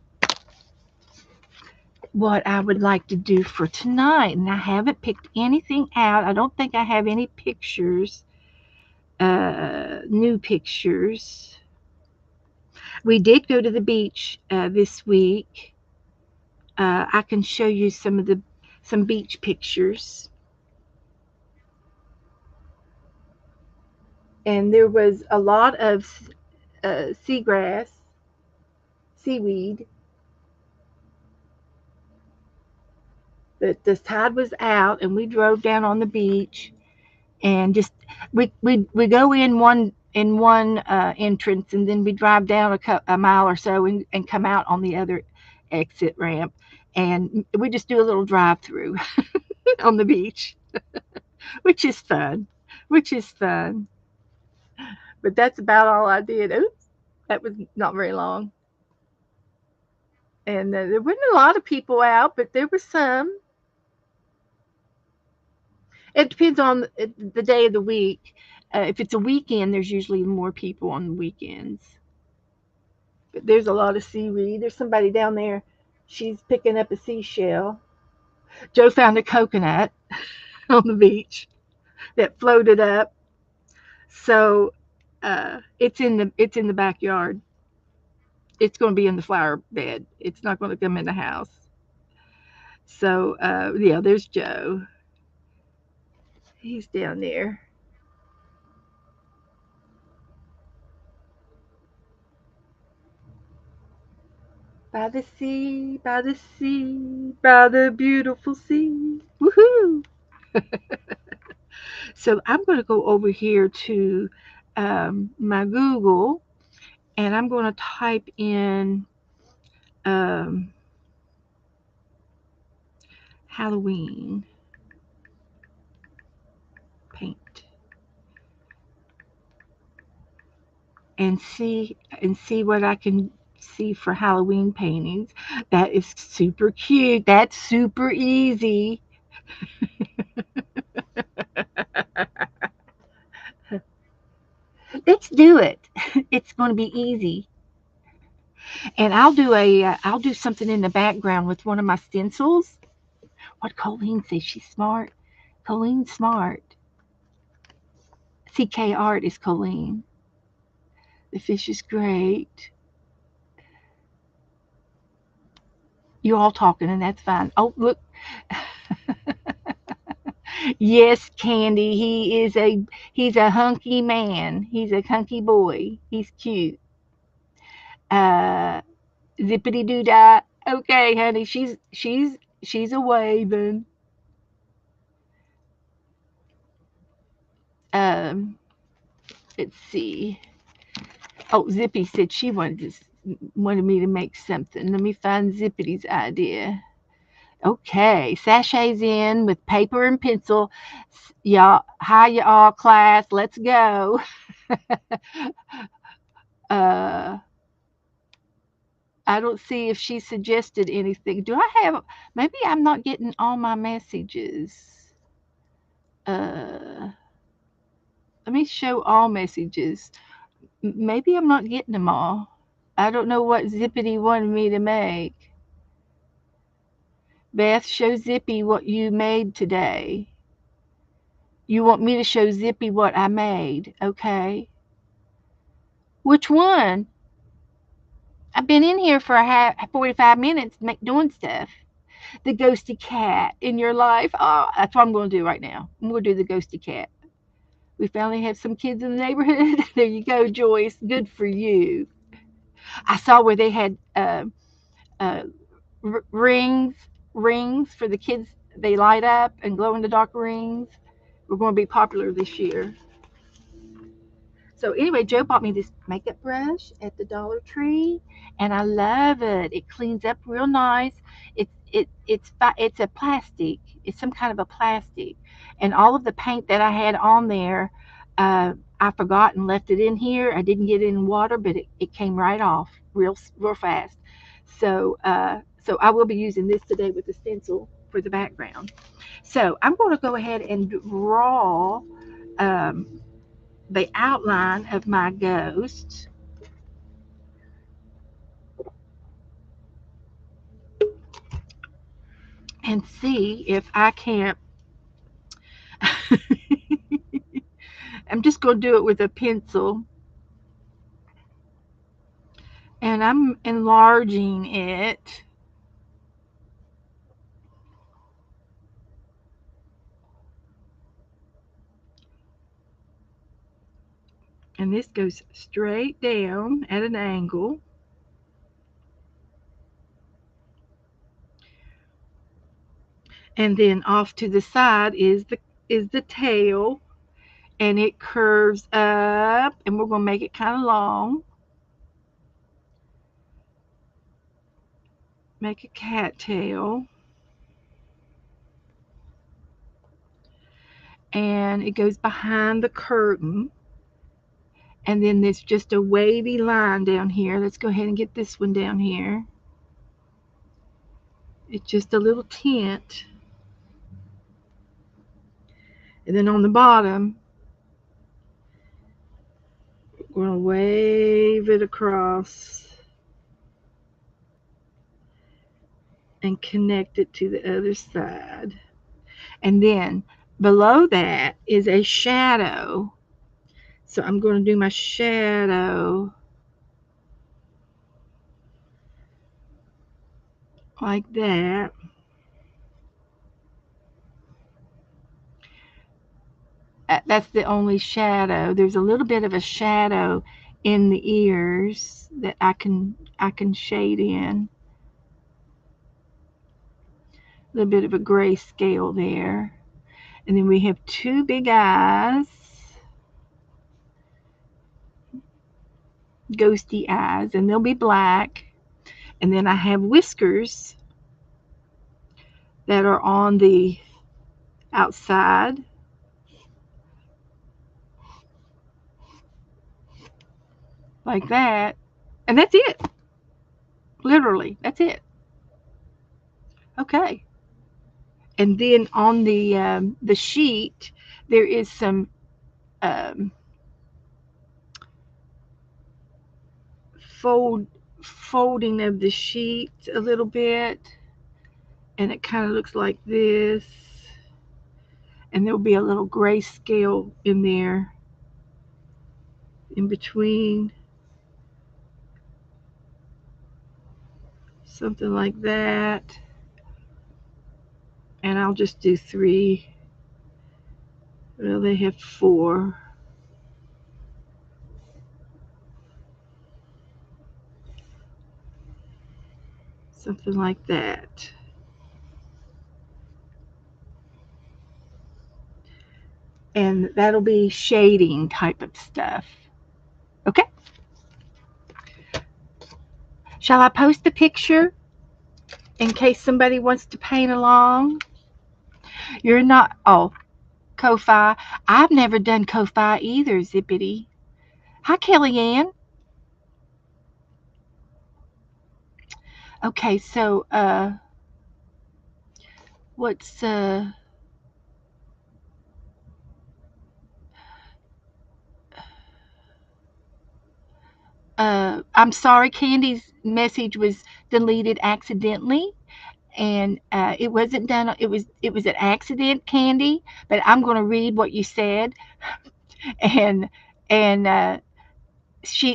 what I would like to do for tonight, and I haven't picked anything out. I don't think I have any pictures, new pictures. We did go to the beach this week. I can show you some beach pictures. And there was a lot of seagrass, seaweed. But the tide was out, and we drove down on the beach, and just we go in one entrance, and then we drive down a mile or so, and come out on the other exit ramp, and we just do a little drive through on the beach, which is fun. Which is fun. But that's about all I did. Oops, that was not very long. And there weren't a lot of people out, but there were some. It depends on the day of the week. If it's a weekend, there's usually more people on the weekends. But there's a lot of seaweed. There's somebody down there. She's picking up a seashell. Joe found a coconut on the beach that floated up. So it's in the backyard. It's going to be in the flower bed. It's not going to come in the house. So yeah, there's Joe. He's down there. By the sea, by the sea, by the beautiful sea. Woohoo! So I'm going to go over here to my Google, and I'm going to type in um, Halloween paint, and see what I can see for Halloween paintings. That is super cute. That's super easy. Let's do it. It's going to be easy. And I'll do something in the background with one of my stencils. What Colleen says, she's smart. Colleen's smart. CK Art is Colleen. The fish is great. You all talking, and that's fine. Oh, look. Yes, Candy. He's a hunky man. He's a hunky boy. He's cute. Uh, Zippity doo dah. Okay, honey. She's a waving. Um, let's see. Oh, Zippy said she wanted me to make something. Let me find Zippity's idea. Okay, sachets in with paper and pencil. Y'all, hi y'all class. Let's go. uh, I don't see if she suggested anything. Do I have, maybe I'm not getting all my messages. Uh, Let me show all messages. Maybe I'm not getting them all. I don't know what Zippity wanted me to make. Beth, show Zippy what you made today. You want me to show Zippy what I made, okay? Which one? I've been in here for 45 minutes doing stuff. The ghosty cat in your life. Oh, that's what I'm going to do right now. I'm going to do the ghosty cat. We finally have some kids in the neighborhood. There you go, Joyce. Good for you. I saw where they had uh, rings, rings for the kids. They light up and glow in the dark rings. We're going to be popular this year. So anyway, Joe bought me this makeup brush at the Dollar Tree, and I love it. It cleans up real nice. It's a plastic. It's some kind of a plastic, and all of the paint that I had on there, I forgot and left it in here. I didn't get it in water, but it came right off real fast. So I will be using this today with the stencil for the background. So I'm going to go ahead and draw. Um, the outline of my ghost. And see if I can't. I'm just going to do it with a pencil. And I'm enlarging it. And this goes straight down at an angle. And then off to the side is the tail. And it curves up. And we're going to make it kind of long. Make a cattail. And it goes behind the curtain. And then there's just a wavy line down here. Let's go ahead and get this one down here. It's just a little tint. And then on the bottom, we're going to wave it across and connect it to the other side. And then below that is a shadow. So I'm going to do my shadow like that. That's the only shadow. There's a little bit of a shadow in the ears that I can shade in. A little bit of a gray scale there. And then we have two big eyes, ghosty eyes, and they'll be black. And then I have whiskers that are on the outside. Like that. And that's it. Literally, that's it. Okay. And then on the sheet, there is some um, folding of the sheet a little bit, and it kind of looks like this. And there'll be a little grayscale in there, in between, something like that. And I'll just do 3. Well, they have 4. Something like that. And that'll be shading type of stuff. Okay? Shall I post the picture in case somebody wants to paint along? You're not, oh, Ko-Fi. I've never done Ko-Fi either, Zippity. Hi, Kellyanne. Okay, so what's I'm sorry, Candy's message was deleted accidentally, and it wasn't done. It was an accident, Candy. But I'm going to read what you said, and and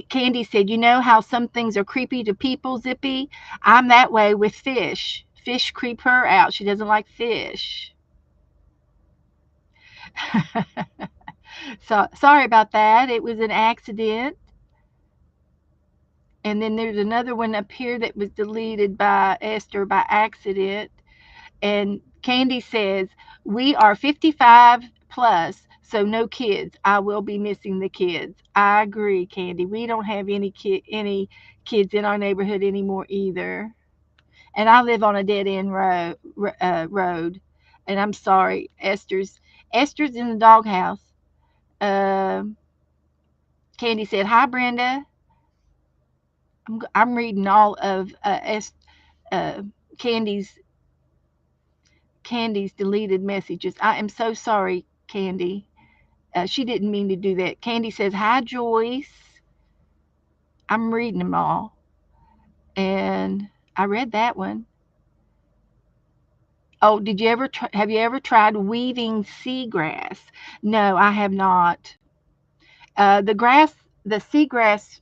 Candy said, you know how some things are creepy to people, Zippy. I'm that way with fish. Fish creep her out. She doesn't like fish. So sorry about that. It was an accident. And then there's another one up here that was deleted by Esther by accident. And Candy says, we are 55 plus, so no kids. I will be missing the kids. I agree, Candy. We don't have any kids in our neighborhood anymore either. And I live on a dead end road. And I'm sorry, Esther's in the doghouse. Um, Candy said, "Hi, Brenda. I'm reading all of uh, Candy's Candy's deleted messages. I am so sorry, Candy. She didn't mean to do that." Candy says, "Hi, Joyce." I'm reading them all, and I read that one. Oh, have you ever tried weaving seagrass? No, I have not. The seagrass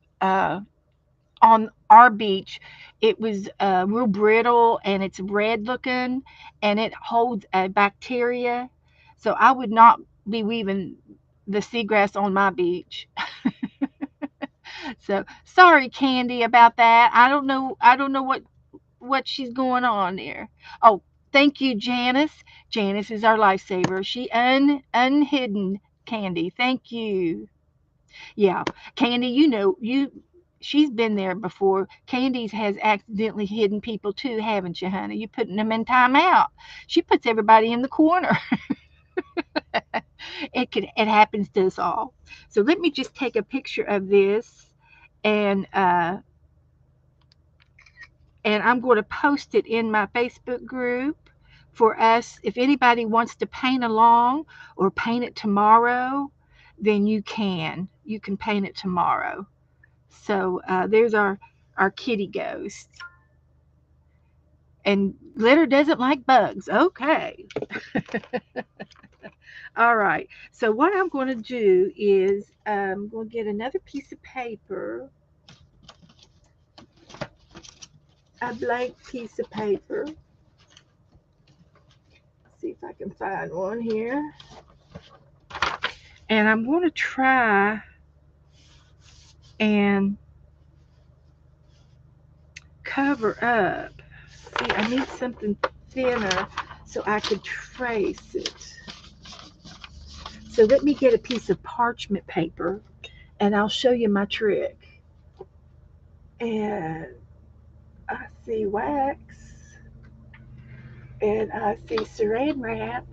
on our beach, it was real brittle and it's red looking and it holds a bacteria. So I would not be weaving the seagrass on my beach. So sorry, Candy, about that. I don't know. I don't know what she's going on there. Oh, thank you, Janice. Janice is our lifesaver. She unhidden Candy. Thank you. Yeah, Candy, she's been there before. Candy's has accidentally hidden people too, haven't you, honey? You putting them in timeout. She puts everybody in the corner. It happens to us all. So let me just take a picture of this, and I'm going to post it in my Facebook group for us. If anybody wants to paint along or paint it tomorrow, then you can paint it tomorrow. So there's our kitty ghost. And glitter doesn't like bugs. Okay. All right. So what I'm going to do is I'm going to get another piece of paper, a blank piece of paper. See if I can find one here. And I'm going to try and cover up. See, I need something thinner so I could trace it. So let me get a piece of parchment paper and I'll show you my trick. And I see wax and I see saran wrap.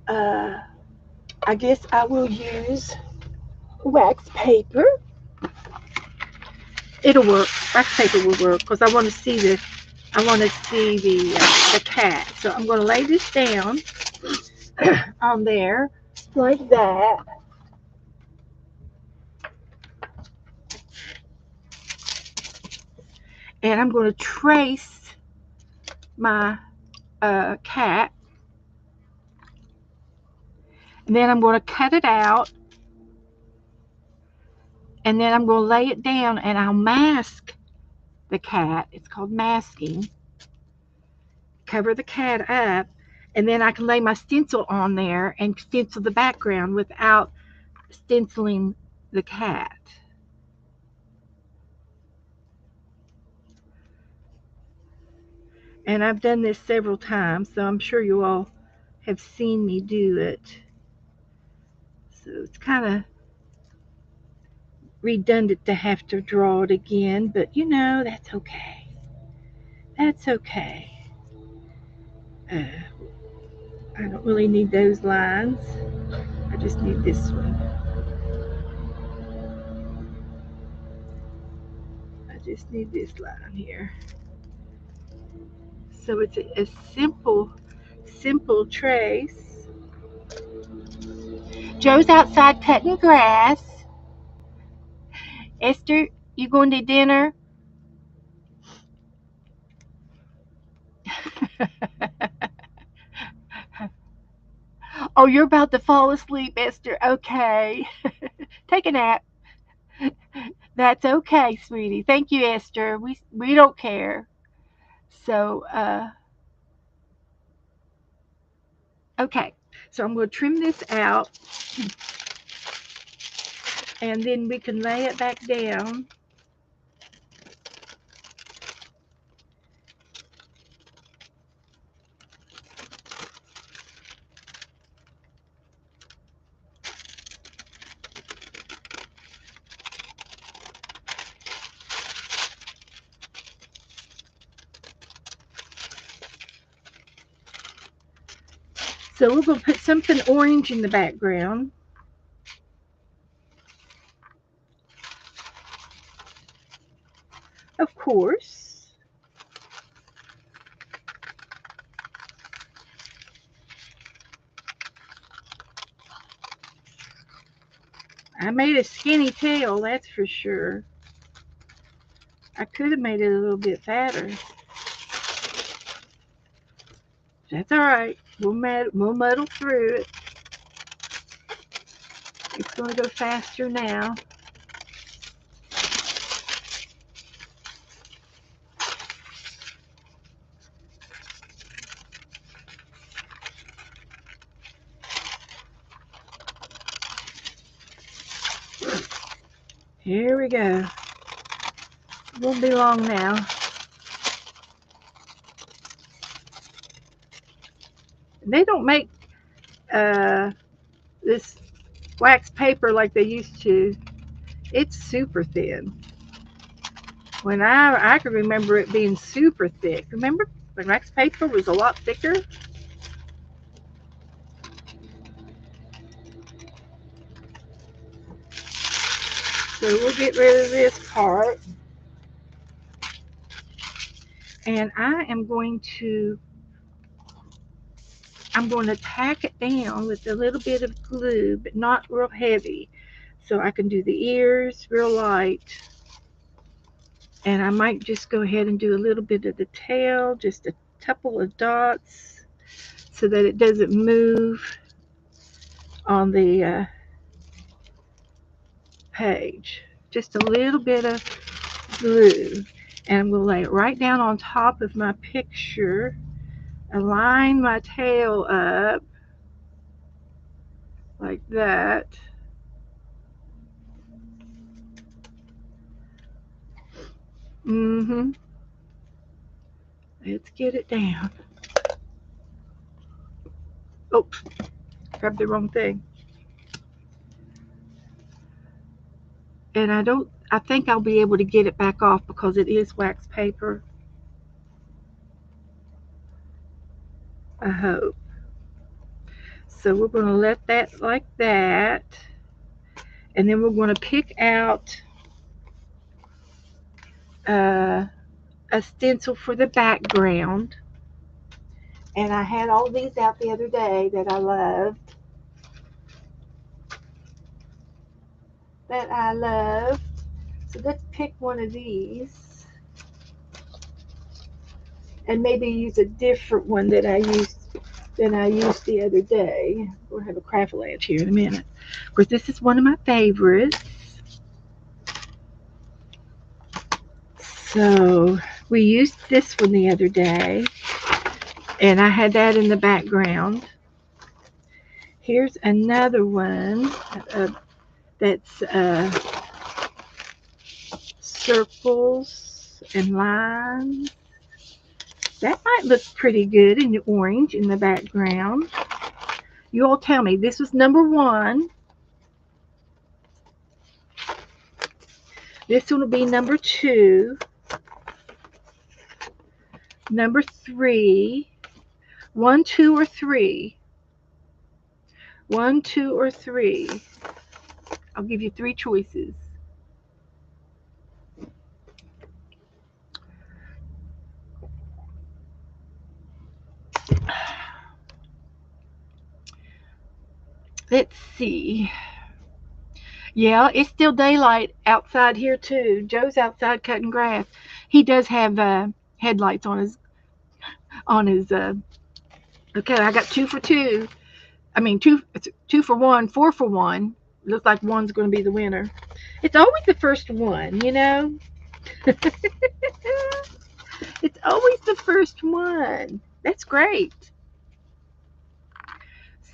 Uh, I guess I will use wax paper. It'll work. Wax paper will work because I want to see the cat. So I'm going to lay this down on there like that. And I'm going to trace my cat. And then I'm going to cut it out. And then I'm going to lay it down and I'll mask the cat. It's called masking. Cover the cat up. And then I can lay my stencil on there and stencil the background without stenciling the cat. And I've done this several times, so I'm sure you all have seen me do it. So it's kind of redundant to have to draw it again, but that's okay. That's okay. Uh, I don't really need those lines. I just need this one. just need this line here. So it's a simple trace. Joe's outside cutting grass. Esther, you going to dinner? Oh, you're about to fall asleep, Esther. Okay. Take a nap. That's okay, sweetie. Thank you, Esther. We don't care. So, okay. So I'm going to trim this out, and then we can lay it back down. So we're going to put something orange in the background. Of course. I made a skinny tail, that's for sure. I could have made it a little bit fatter. That's all right. We'll muddle through it. It's going to go faster now. Here we go. Won't be long now. They don't make this wax paper like they used to. It's super thin. When I can remember it being super thick. Remember when wax paper was a lot thicker? So we'll get rid of this part. And I'm going to tack it down with a little bit of glue, but not real heavy. So I can do the ears real light. And I might just go ahead and do a little bit of the tail, just a couple of dots, so that it doesn't move on the page. Just a little bit of glue. And we'll lay it right down on top of my picture. Align my tail up like that. Let's get it down. Oh, grabbed the wrong thing. And I think I'll be able to get it back off because it is wax paper. I hope. So we're going to let that like that. And then we're going to pick out a stencil for the background. And I had all these out the other day that I loved. So let's pick one of these. And maybe use a different one that I used the other day. We'll have a Craft-A-Latch here in a minute. Of course, this is one of my favorites. So we used this one the other day, and I had that in the background. Here's another one that's circles and lines. That might look pretty good in the orange in the background. You all tell me. This was number 1. This one will be number 2. Number 3. 1, 2, or 3. 1, 2, or 3. I'll give you 3 choices. Let's see. Yeah, it's still daylight outside here too. Joe's outside cutting grass. He does have headlights on his. Okay, I got 2 for 2. I mean, it's 2 for 1, 4 for 1. Looks like one's going to be the winner. It's always the first one, you know. It's always the first one. That's great.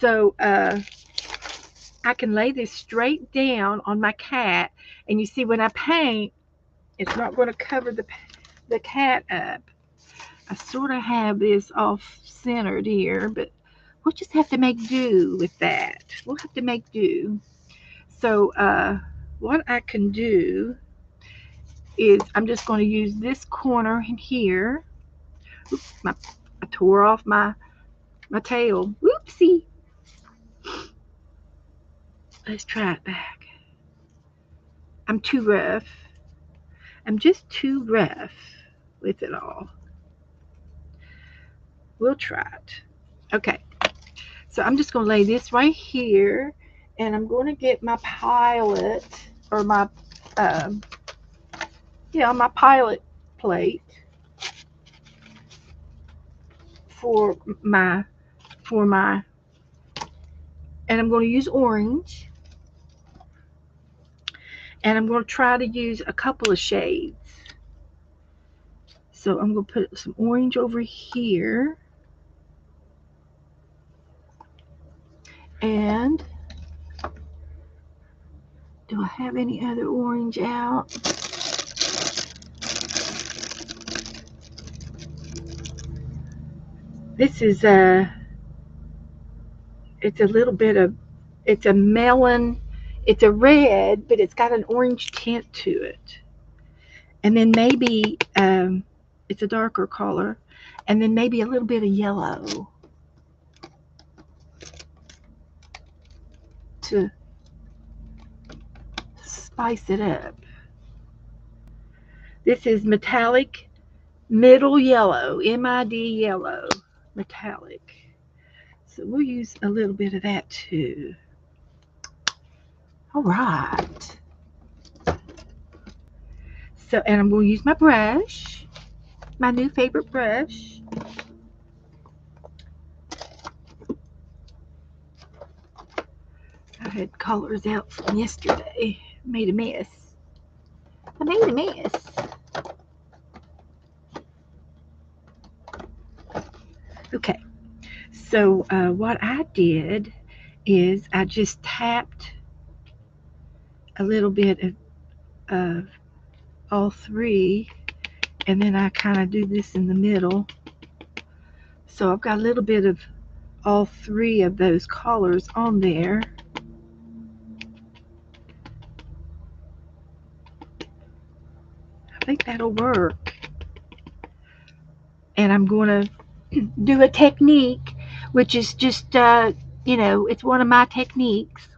So I can lay this straight down on my cat, and you see when I paint, it's not going to cover the cat up. I sort of have this off centered here, but we'll just have to make do with that. We'll have to make do. So what I can do is I'm just going to use this corner in here. Oops, I tore off my tail. Whoopsie. Let's try it back. I'm too rough. I'm just too rough with it all. We'll try it. Okay. So I'm just going to lay this right here, and I'm going to get my pilot, or um, my pilot plate for my for my, and I'm going to use orange, and I'm going to try to use a couple of shades. So I'm going to put some orange over here, and do I have any other orange out? This is it's a little bit of, it's a melon, it's a red, but it's got an orange tint to it. And then maybe it's a darker color, and then maybe a little bit of yellow to spice it up. This is metallic middle yellow, MID yellow, metallic. So we'll use a little bit of that too. All right. So, and I'm going to use my brush, my new favorite brush. I had colors out from yesterday. Made a mess. I made a mess. Okay. So what I did is I just tapped a little bit of all three, and then I kind of do this in the middle. So I've got a little bit of all three of those colors on there. I think that'll work. And I'm going to do a technique, which is just, it's one of my techniques.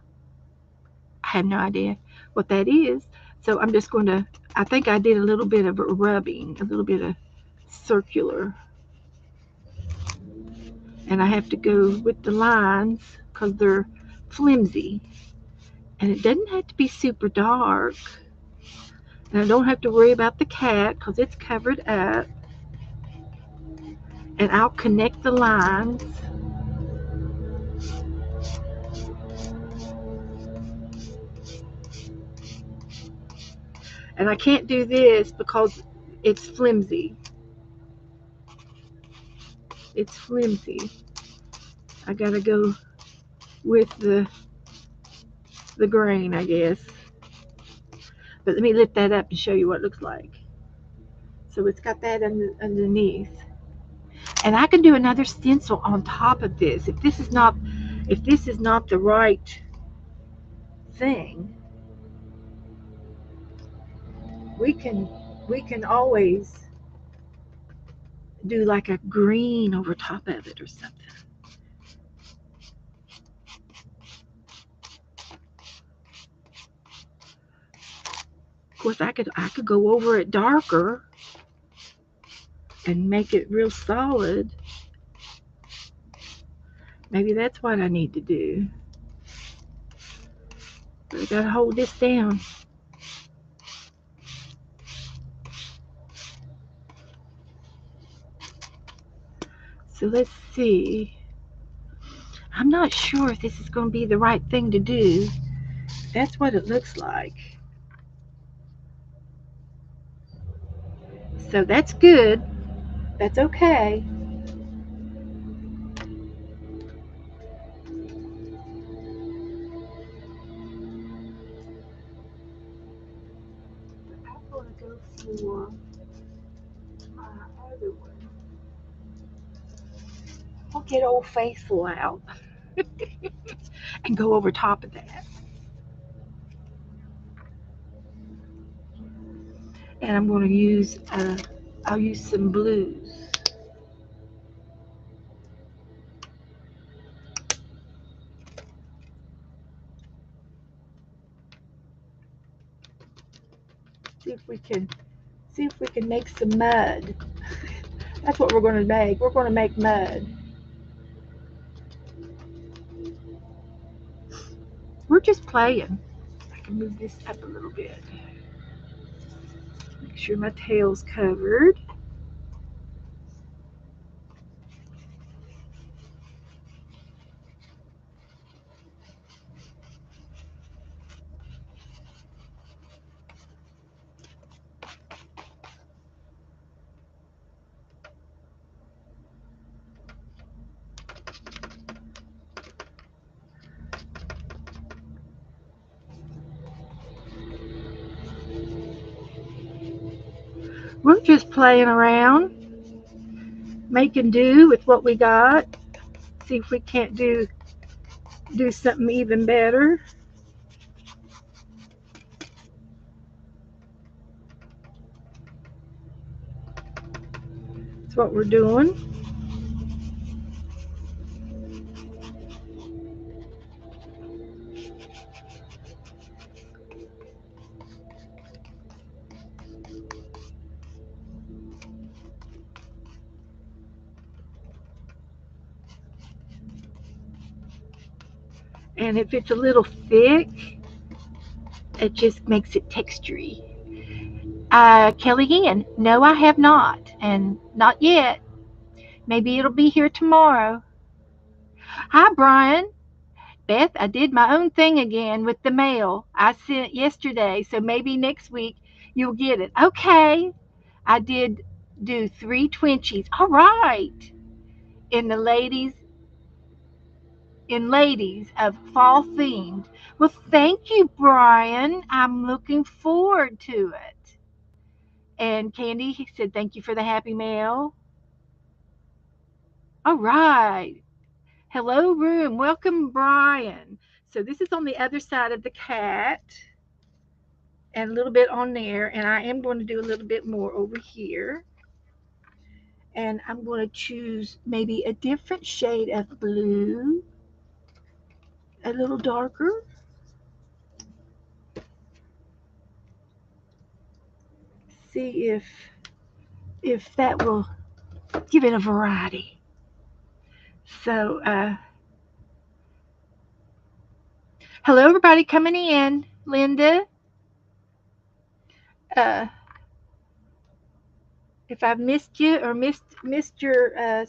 I have no idea what that is. So I'm just going to, I think I did a little bit of rubbing, a little bit of circular. And I have to go with the lines because they're flimsy. And it doesn't have to be super dark. And I don't have to worry about the cat because it's covered up. And I'll connect the lines. And I can't do this because it's flimsy. It's flimsy. I gotta go with the grain, I guess. But let me lift that up and show you what it looks like. So it's got that underneath. And I can do another stencil on top of this. If this is not the right thing, we can always do like a green over top of it or something. Of course, I could go over it darker and make it real solid. Maybe that's what I need to do. But I gotta hold this down. So let's see. I'm not sure if this is going to be the right thing to do. That's what it looks like. So that's good. That's okay. I'm going to go for my other one. We'll get Old Faithful out and go over top of that. And I'm going to use, I'll use some blues. See if we can make some mud. That's what we're going to make. We're going to make mud. We're just playing. I can move this up a little bit. Make sure my tail's covered. We're just playing around, making do with what we got. See if we can't do something even better. That's what we're doing. And if it's a little thick, it just makes it textury. Kelly Ann, no, I have not, and not yet. Maybe it'll be here tomorrow. Hi, Brian. Beth, I did my own thing again with the mail I sent yesterday, so maybe next week you'll get it. Okay. I did do 3 Twinchies. All right. In the ladies of fall themed. Well, thank you, Brian. I'm looking forward to it. And Candy said, thank you for the happy mail. All right. Hello, room. Welcome, Brian. So this is on the other side of the cat and a little bit on there. And I am going to do a little bit more over here. And I'm going to choose maybe a different shade of blue, a little darker. See if that will give it a variety. So, hello everybody coming in. Linda, uh, if I've missed you or missed your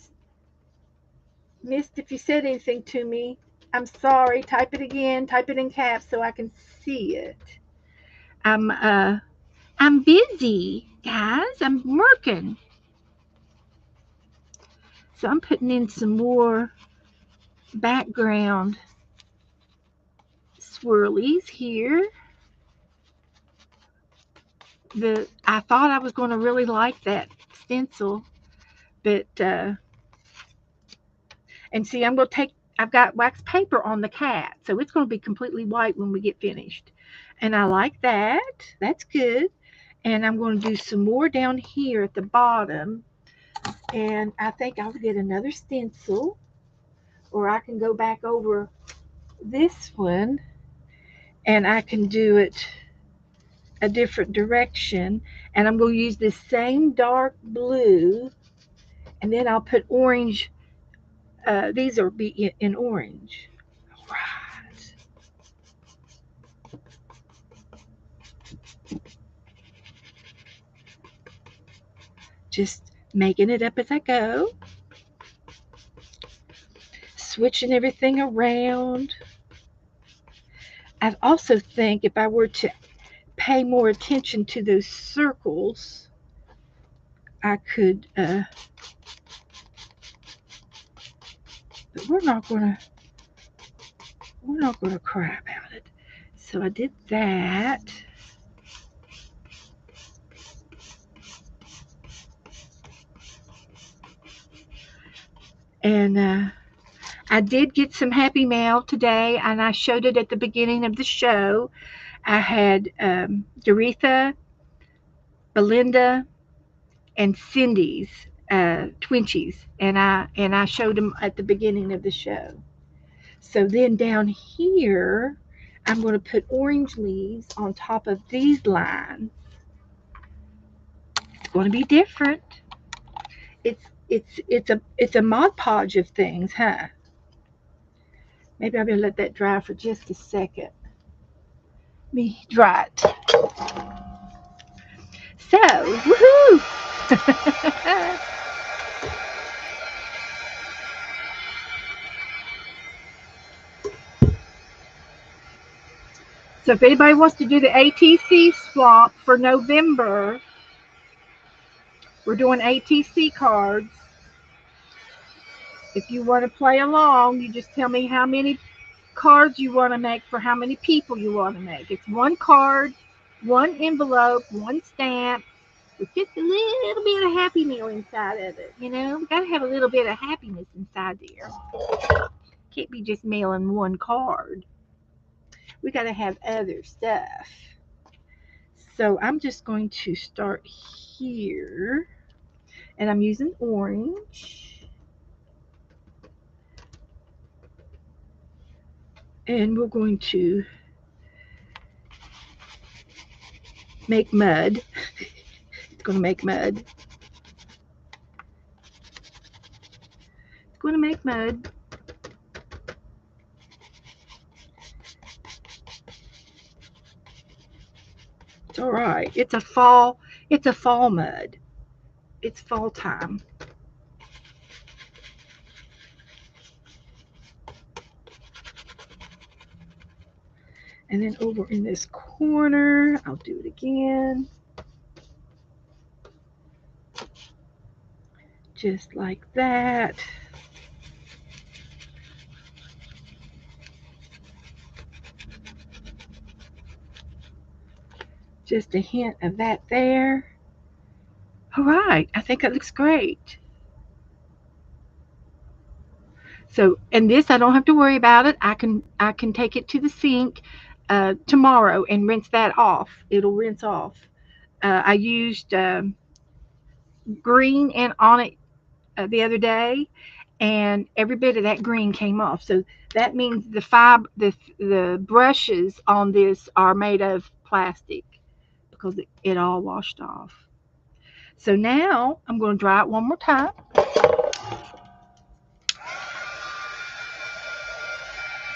missed if you said anything to me, I'm sorry. Type it again. Type it in caps so I can see it. I'm busy, guys. I'm working. So I'm putting in some more background swirlies here. I thought I was going to really like that stencil, but and see, I've got wax paper on the cat, so it's going to be completely white when we get finished. And I like that. That's good. And I'm going to do some more down here at the bottom. And I think I'll get another stencil, or I can go back over this one and I can do it a different direction. And I'm going to use this same dark blue, and then I'll put orange. These are be in orange. Right. Just making it up as I go, switching everything around. I also think if I were to pay more attention to those circles, I could, but we're not gonna cry about it. So I did that. And I did get some happy mail today, and I showed it at the beginning of the show. I had Doretha, Belinda, and Cindy's Twinchies, and I showed them at the beginning of the show. So then down here, I'm going to put orange leaves on top of these lines. It's going to be different. It's a Mod Podge of things, huh? Maybe I better let that dry for just a second. Let me dry it. So, woohoo! So if anybody wants to do the ATC swap for November, we're doing ATC cards. If you want to play along, you just tell me how many cards you want to make for how many people you want to make. It's one card, one envelope, one stamp, with just a little bit of Happy Meal inside of it. You know, we got to have a little bit of happiness inside there. Can't be just mailing one card. We got to have other stuff. So I'm just going to start here, and I'm using orange. And we're going to make mud. It's going to make mud. It's going to make mud. It's all right. It's a fall mud. It's fall time. And then over in this corner, I'll do it again. Just like that. Just a hint of that there. All right, I think that looks great. So, and this I don't have to worry about it. I can take it to the sink tomorrow and rinse that off. It'll rinse off. I used green and on it the other day, and every bit of that green came off. So that means the brushes on this are made of plastic because it all washed off. So now I'm going to dry it one more time.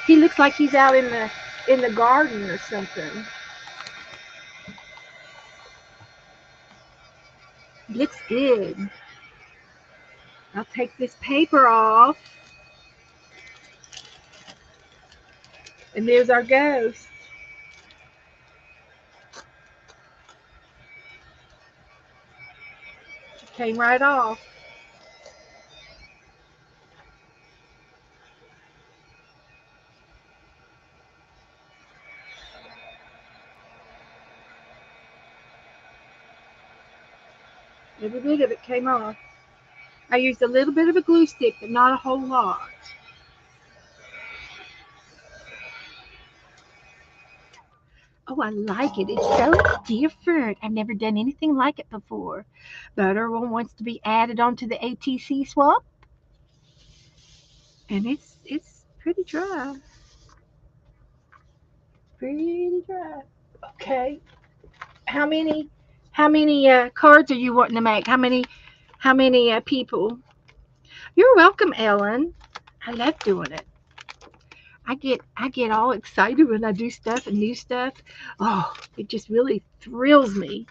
He looks like he's out in the garden or something. He looks good. I'll take this paper off. And there's our ghost. It came right off. Every bit of it came off. I used a little bit of a glue stick, but not a whole lot. Oh, I like it. It's so different. I've never done anything like it before. But everyone wants to be added onto the ATC swap. And it's pretty dry. Pretty dry. Okay. How many cards are you wanting to make? How many people? You're welcome, Ellen. I love doing it. I get all excited when I do stuff and new stuff. Oh, it just really thrills me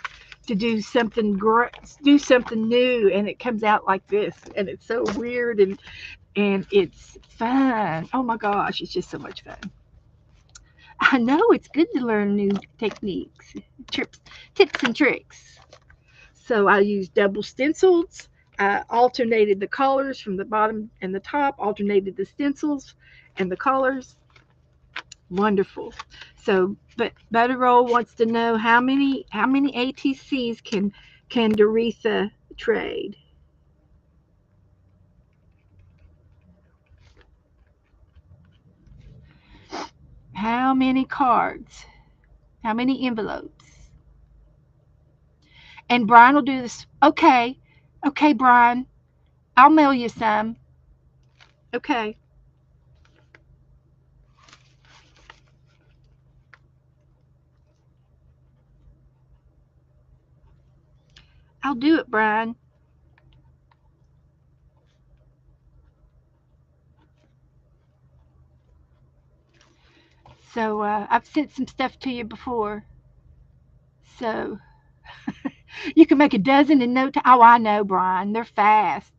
to do something new, and it comes out like this, and it's so weird, and it's fun. Oh my gosh, it's just so much fun. I know it's good to learn new techniques, trips, tips and tricks. So I used double stencils. I alternated the colors from the bottom and the top, alternated the stencils and the colors. Wonderful. So, but Butterroll wants to know how many ATCs can Doretha trade? How many cards? How many envelopes? And Brian will do this. Okay, okay, Brian, I'll mail you some. Okay, I'll do it, Brian. So I've sent some stuff to you before. So you can make a dozen in no time. Oh, I know, Brian. They're fast.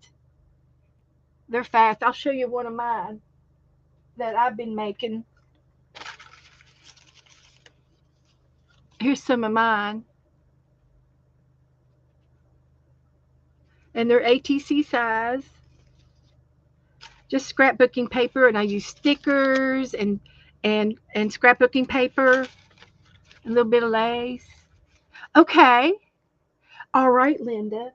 They're fast. I'll show you one of mine that I've been making. Here's some of mine, and they're ATC size. Just scrapbooking paper, and I use stickers and scrapbooking paper, a little bit of lace. Okay, all right, Linda,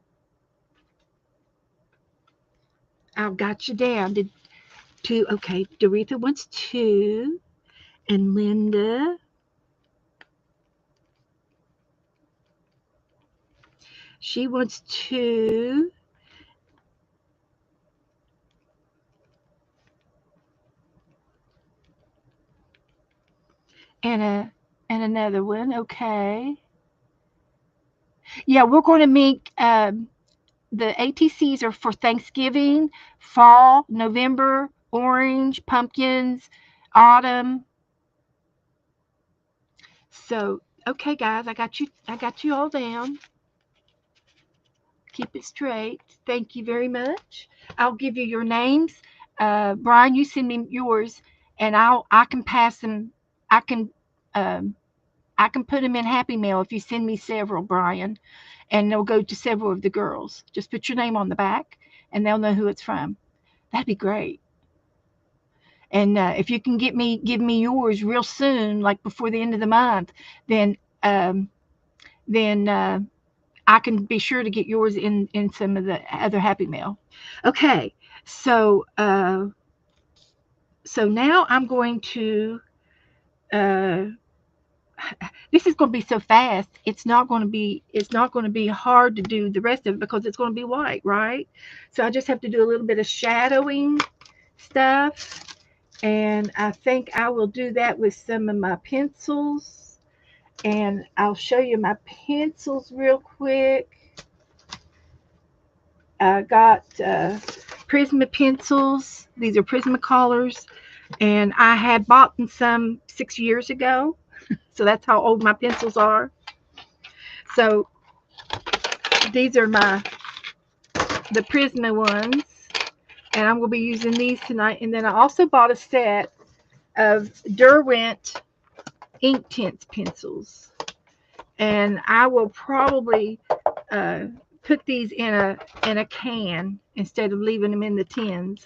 I've got you down. Did two? Okay, Doretha wants two, and Linda, she wants two, and another one. Okay, yeah, we're going to make the ATCs are for Thanksgiving, fall, November, orange, pumpkins, autumn. So, okay, guys, I got you. I got you all down. Keep it straight. Thank you very much. I'll give you your names. Brian, you send me yours, and I can pass them. I can um, I can put them in Happy Mail if you send me several, Brian, and they'll go to several of the girls. Just put your name on the back, and they'll know who it's from. That'd be great. And if you can give me yours real soon, like before the end of the month, then um, then I can be sure to get yours in some of the other Happy Mail. Okay, so so now I'm going to. Uh, this is going to be so fast. It's not going to be hard to do the rest of it because it's going to be white, right? So I just have to do a little bit of shadowing stuff, and I think I will do that with some of my pencils. And I'll show you my pencils real quick. I got Prisma pencils. These are Prismacolors, and I had bought them some 6 years ago. So that's how old my pencils are. So these are the Prisma ones, and I'm going to be using these tonight. And then I also bought a set of Derwent Inktense pencils, and I will probably uh, put these in a can instead of leaving them in the tins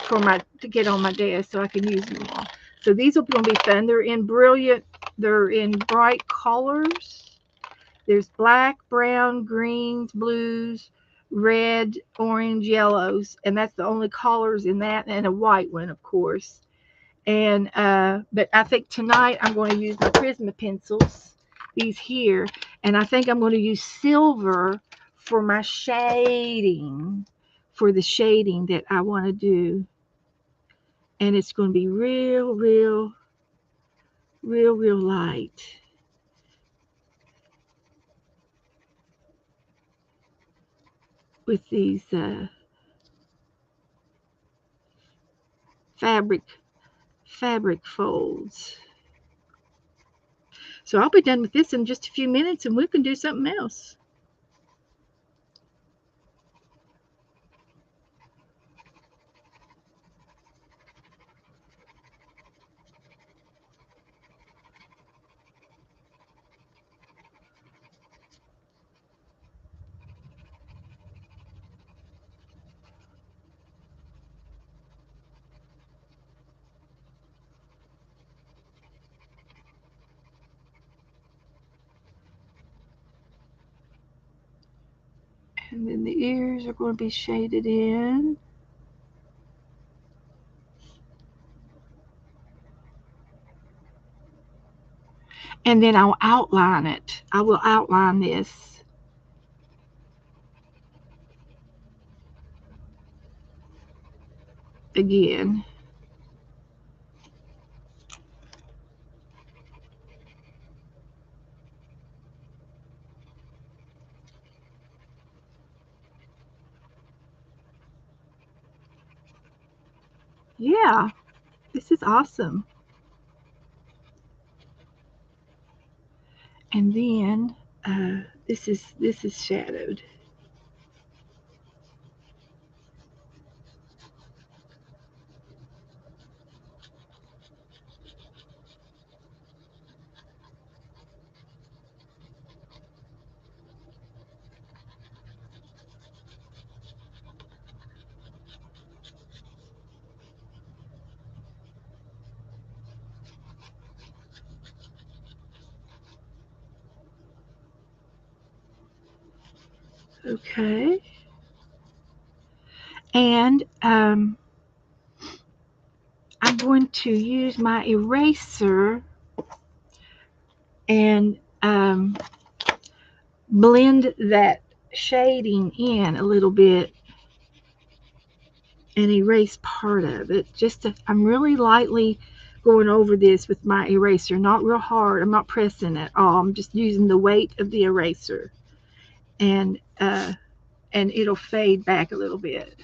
for my to get on my desk so I can use them all. So these are going to be fun. They're in bright colors. There's black, brown, greens, blues, red, orange, yellows, and that's the only colors in that, and a white one, of course. And but I think tonight I'm going to use my Prisma pencils, these here, and I think I'm going to use silver for my shading, for the shading that I want to do. And it's going to be real light. With these fabric folds. So I'll be done with this in just a few minutes and we can do something else. And then the ears are going to be shaded in. And then I'll outline it. I will outline this again. Yeah, this is awesome. And then this is shadowed. Okay. And I'm going to use my eraser and blend that shading in a little bit and erase part of it. I'm really lightly going over this with my eraser, not real hard. I'm not pressing at all. I'm just using the weight of the eraser, and it'll fade back a little bit.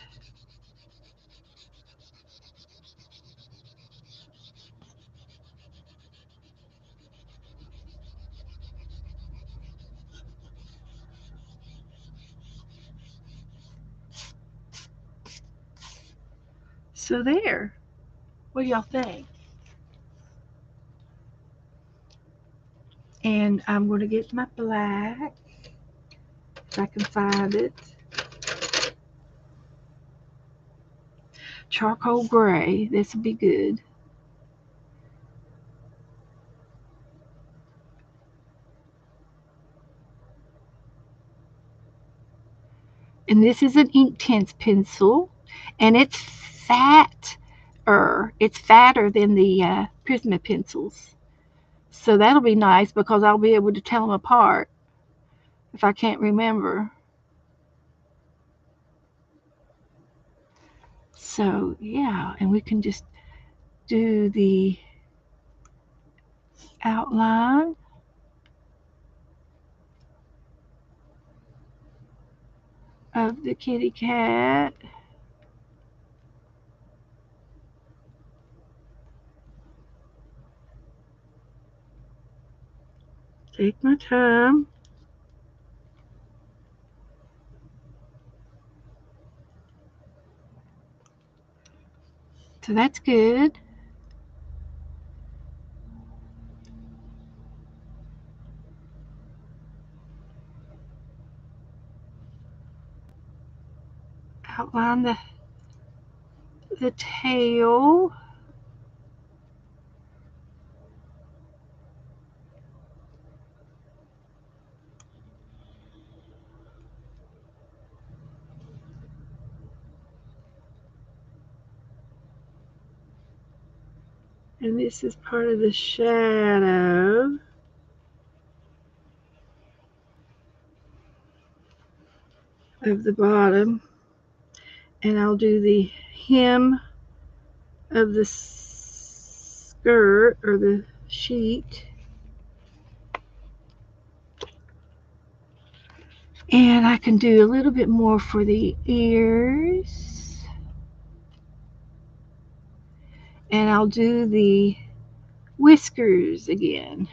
So there. What do y'all think? And I'm going to get my black, if I can find it. Charcoal gray. This will be good. And this is an Inktense pencil, and it's fatter. It's fatter than the Prisma pencils. So that'll be nice because I'll be able to tell them apart if I can't remember. So yeah, and we can just do the outline of the kitty cat. Take my time. So that's good. Outline the tail. And this is part of the shadow of the bottom. And I'll do the hem of the skirt or the sheet. And I can do a little bit more for the ears. And I'll do the whiskers again.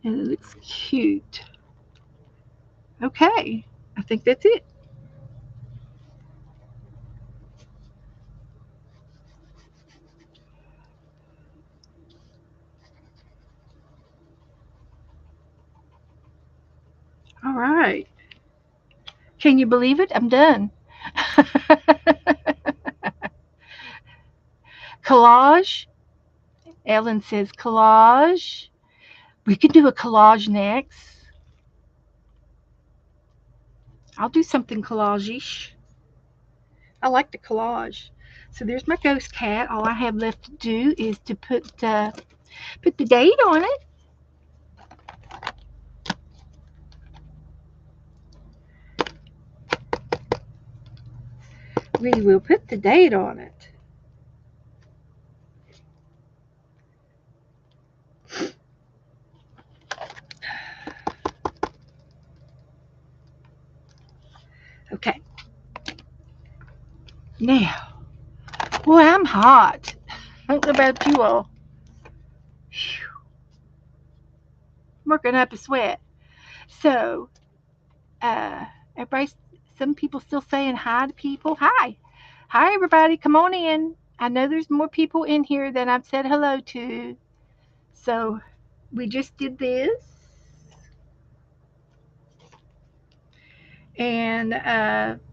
And it looks cute. Okay, I think that's it. All right. Can you believe it? I'm done. Collage. Ellen says collage. We could do a collage next. I'll do something collage-ish. I like the collage. So there's my ghost cat. All I have left to do is to put the date on it. We will put the date on it. Okay. Now, boy, I'm hot. I don't know about you all. Whew, I'm working up a sweat. So, uh, everybody, some people still saying hi to people. Hi. Hi, everybody. Come on in. I know there's more people in here than I've said hello to. So, we just did this. And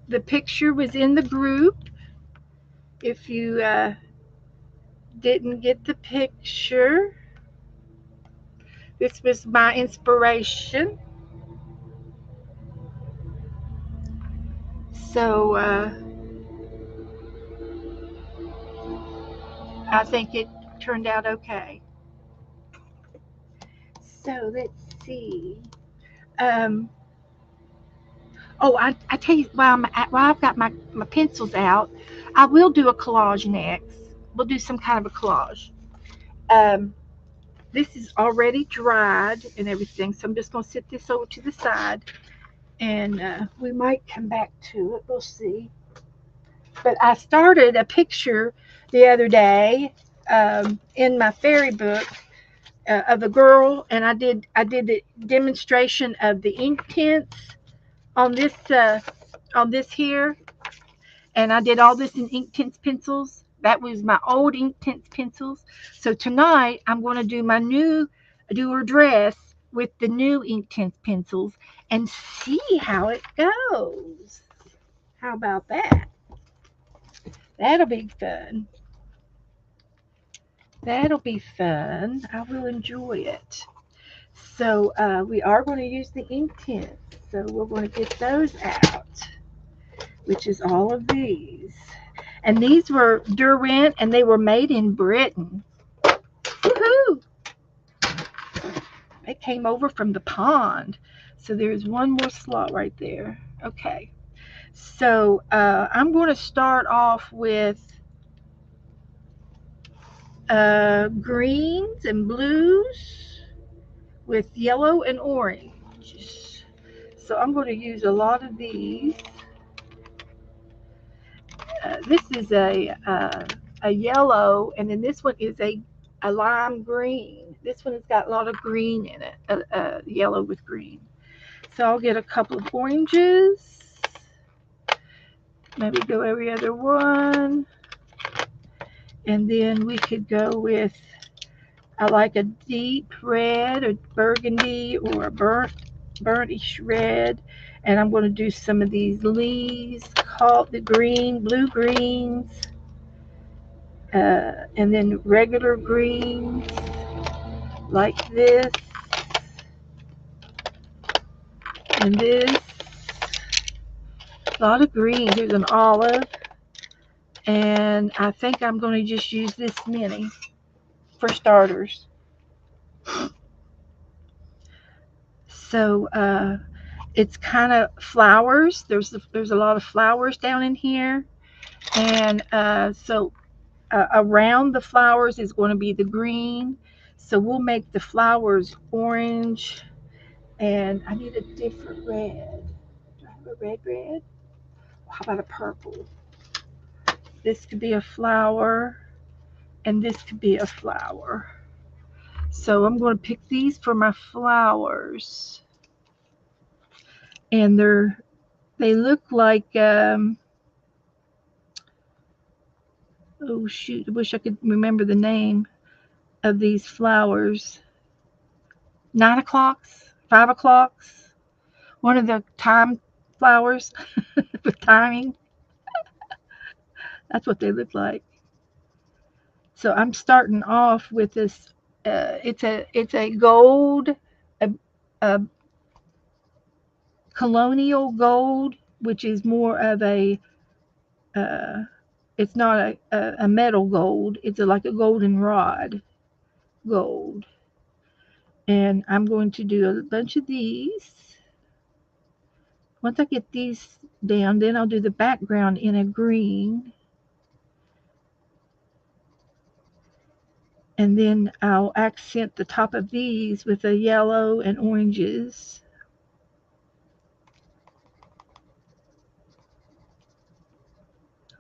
the picture was in the group. If you didn't get the picture, this was my inspiration. So I think it turned out okay. So let's see. Um, oh, I tell you, while I've got my pencils out, I will do a collage next. We'll do some kind of a collage. Um, this is already dried and everything, so I'm just going to set this over to the side, and we might come back to it. We'll see. But I started a picture the other day in my fairy book of a girl, and I did the demonstration of the ink tints on this here, and I did all this in ink tints pencils. That was my old ink tints pencils. So tonight I'm going to do her dress with the new ink tints pencils and see how it goes. How about that? That'll be fun. That'll be fun. I will enjoy it. So we are going to use the ink tints. So we're going to get those out, which is all of these. And these were Derwent, and they were made in Britain. Woohoo! They came over from the pond. So there's one more slot right there. Okay. So I'm going to start off with greens and blues with yellow and orange. So I'm going to use a lot of these. This is a yellow, and then this one is a lime green. This one has got a lot of green in it, yellow with green. So I'll get a couple of oranges, maybe go every other one, and then we could go with, I like a deep red or burgundy or a burnish red, and I'm going to do some of these leaves called the blue greens, and then regular greens like this, and this. A lot of greens. There's an olive, and I think I'm going to just use this many for starters. So it's kind of flowers. There's a lot of flowers down in here, and so around the flowers is going to be the green. So we'll make the flowers orange, and I need a different red. Do I have a red? How about a purple? This could be a flower, and this could be a flower. So I'm going to pick these for my flowers. And they look like, oh shoot, I wish I could remember the name of these flowers. 9 o'clocks, 5 o'clocks, one of the time flowers with timing. That's what they look like. So I'm starting off with this. It's a gold, a, a colonial gold, which is more of a. Uh, it's not a metal gold. It's like a goldenrod gold, and I'm going to do a bunch of these. Once I get these down, then I'll do the background in a green. And then I'll accent the top of these with a yellow and oranges.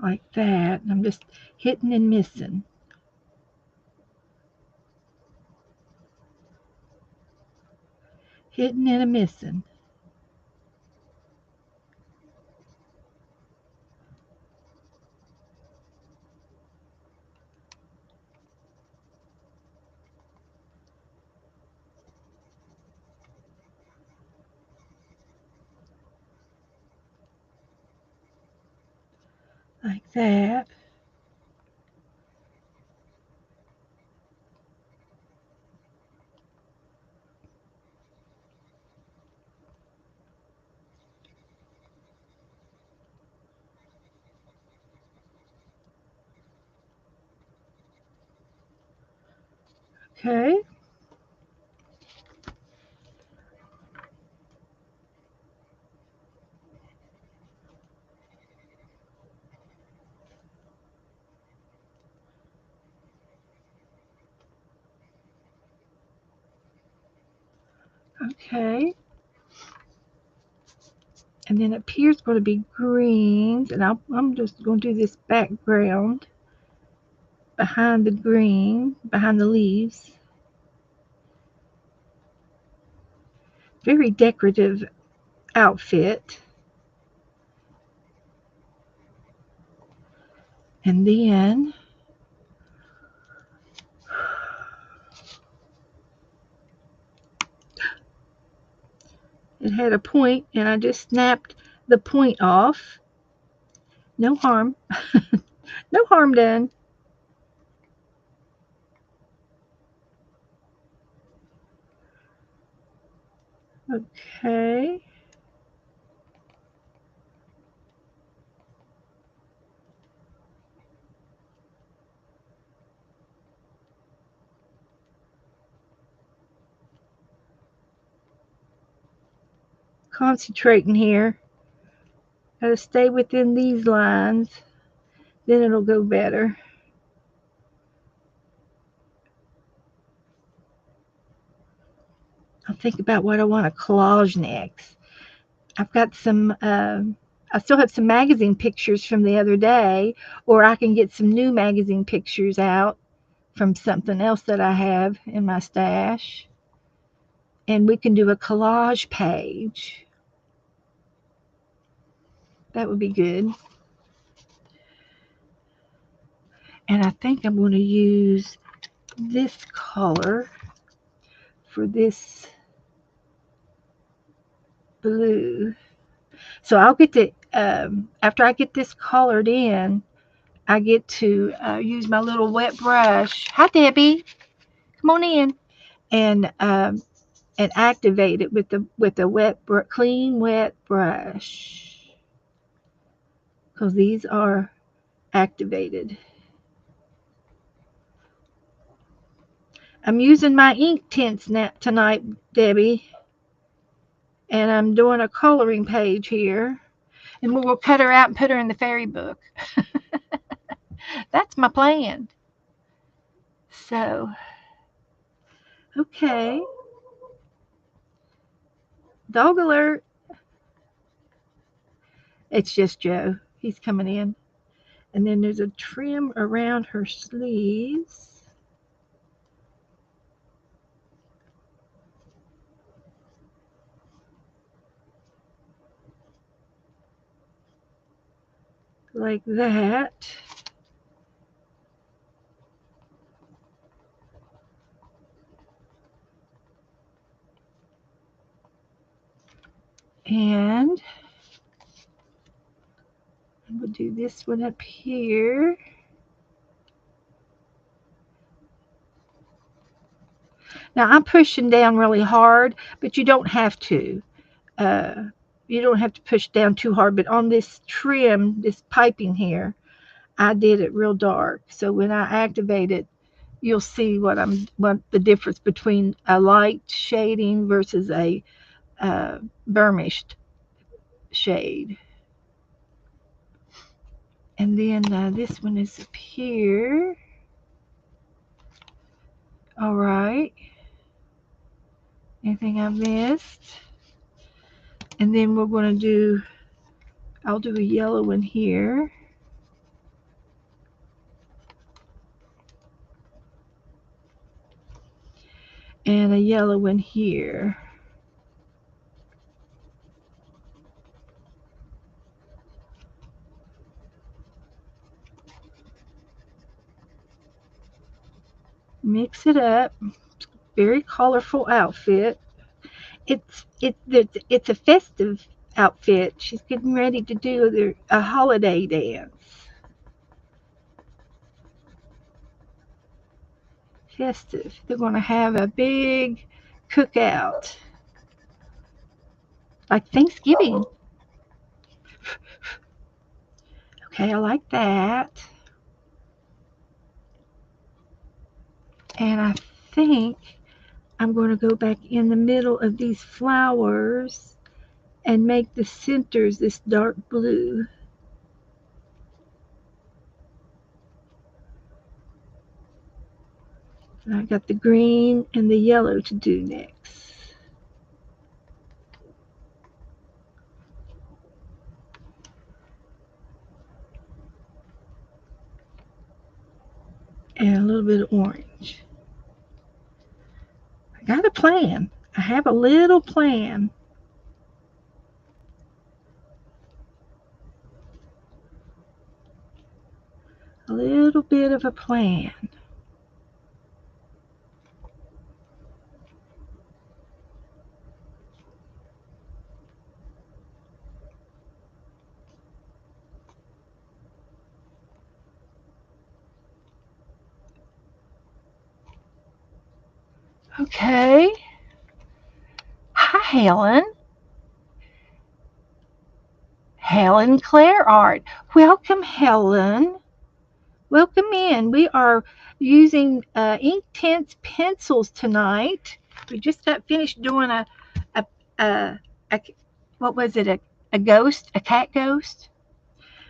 Like that. And I'm just hitting and missing. Hitting and a missing. Like that. Okay. Okay. And then up here's going to be greens. And I'm just going to do this background behind the green, behind the leaves. Very decorative outfit. And then it had a point, and I just snapped the point off. No harm. No harm done. Okay. Concentrating here. Gotta stay within these lines. Then it'll go better. I'll think about what I want to collage next. I've got some, I still have some magazine pictures from the other day, or I can get some new magazine pictures out from something else that I have in my stash. And we can do a collage page. That would be good. And I think I'm going to use this color for this blue. So I'll get to, after I get this colored in, I get to use my little wet brush. Hi, Debbie. Come on in. And activate it with the clean wet brush, because these are activated. I'm using my ink tints tonight, Debbie, and I'm doing a coloring page here, and we'll cut her out and put her in the fairy book. That's my plan. So, okay. Dog alert. It's just Joe. He's coming in. And then there's a trim around her sleeves. like that. And we'll do this one up here. Now I'm pushing down really hard, but you don't have to. Uh, you don't have to push down too hard. But on this trim, this piping here, I did it real dark. So when I activate it, you'll see what the difference between a light shading versus a burnished shade. And then this one is up here. All right. Anything I missed? And then we're going to do, I'll do a yellow one here. And a yellow one here. Mix it up. Very colorful outfit. It's a festive outfit. She's getting ready to do a holiday dance. Festive. They're going to have a big cookout, like Thanksgiving. Okay, I like that. And I think I'm going to go back in the middle of these flowers and make the centers this dark blue. And I got the green and the yellow to do next. And a little bit of orange. I got a plan. I have a little plan. A little bit of a plan. Okay. Hi, Helen. Helen Claire Art. Welcome, Helen. Welcome in. We are using Inktense pencils tonight. We just got finished doing a what was it? A ghost, a cat ghost.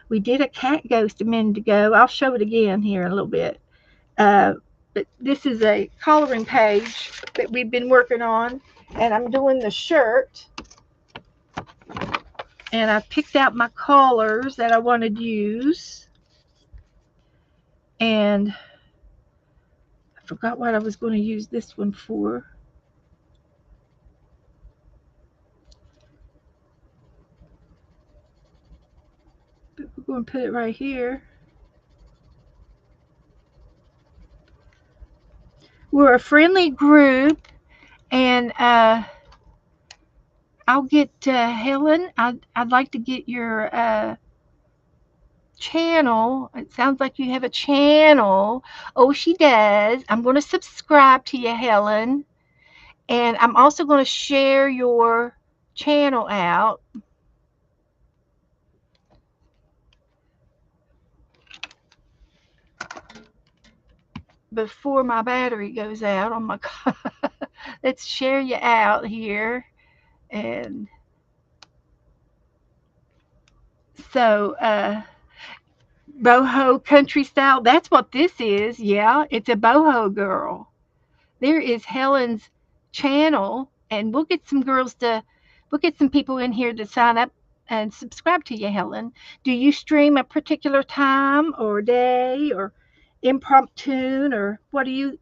We did a cat ghost a minute ago. I'll show it again here in a little bit. But this is a coloring page that we've been working on, and I'm doing the shirt. And I picked out my colors that I wanted to use. And I forgot what I was going to use this one for. But we're going to put it right here. We're a friendly group, and I'll get Helen. I'd like to get your channel. It sounds like you have a channel. Oh, she does. I'm going to subscribe to you, Helen. And I'm also going to share your channel out. Before my battery goes out on my car. Let's share you out here. And so, boho country style, that's what this is. Yeah, it's a boho girl. There is Helen's channel, and we'll get some people in here to sign up and subscribe to you, Helen. Do you stream a particular time or day or impromptu, or what do you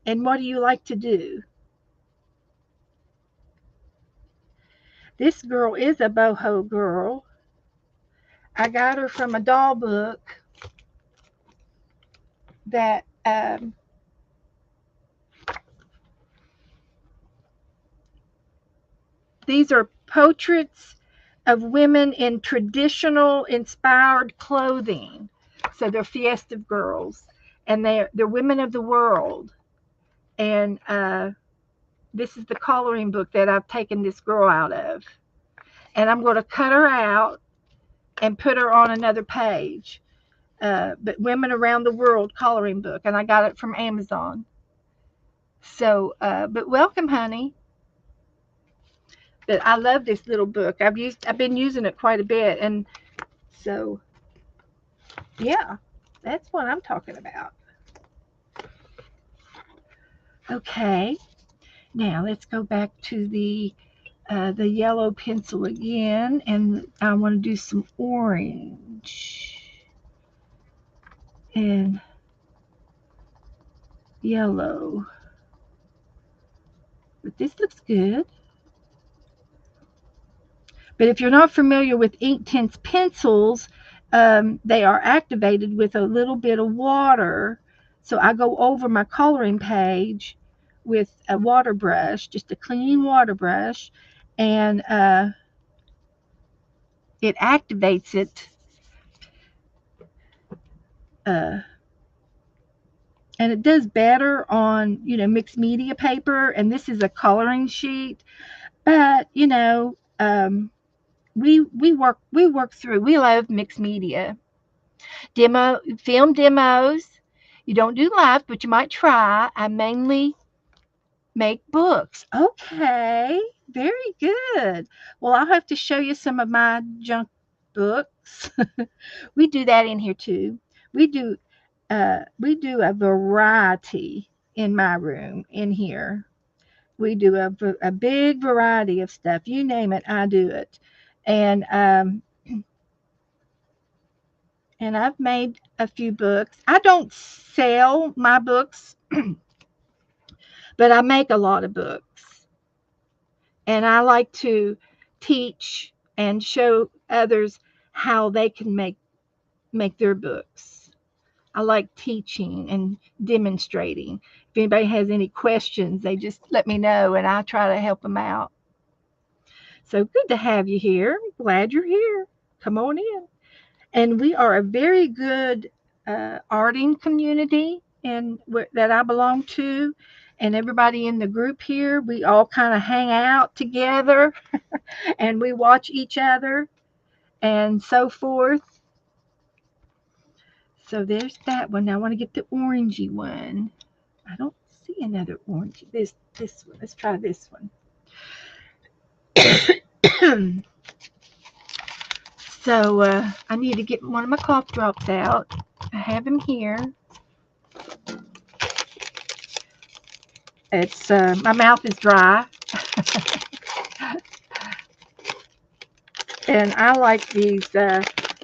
like to do? This girl is a boho girl. I got her from a doll book that these are portraits of women in traditional inspired clothing. So they're festive girls, and they're women of the world. And this is the coloring book that I've taken this girl out of, and I'm going to cut her out and put her on another page. But Women Around the World coloring book, and I got it from Amazon. So, but welcome, honey. But I love this little book. I've been using it quite a bit, and so yeah, that's what I'm talking about. Okay, now let's go back to the yellow pencil again, and I want to do some orange and yellow. But this looks good. But if you're not familiar with Inktense pencils, they are activated with a little bit of water. So I go over my coloring page with a water brush, just a clean water brush, and it activates it. Uh, and it does better on, mixed media paper. And this is a coloring sheet. But, we work through. We love mixed media. Film demos. You don't do live, but you might try. I mainly make books. Okay, very good. Well, I'll have to show you some of my junk books. We do that in here too. We do we do a variety in my room in here. We do a big variety of stuff. You name it, I do it. And and I've made a few books. I don't sell my books, but I make a lot of books. And I like to teach and show others how they can make their books. I like teaching and demonstrating. If anybody has any questions, they just let me know and I try to help them out. So good to have you here. Glad you're here. Come on in. And we are a very good arting community that I belong to. And everybody in the group here, we all kind of hang out together and we watch each other and so forth. So there's that one. Now I want to get the orangey one. I don't see another orangey. This one. Let's try this one. So I need to get one of my cough drops out. I have him here. It's my mouth is dry, and I like these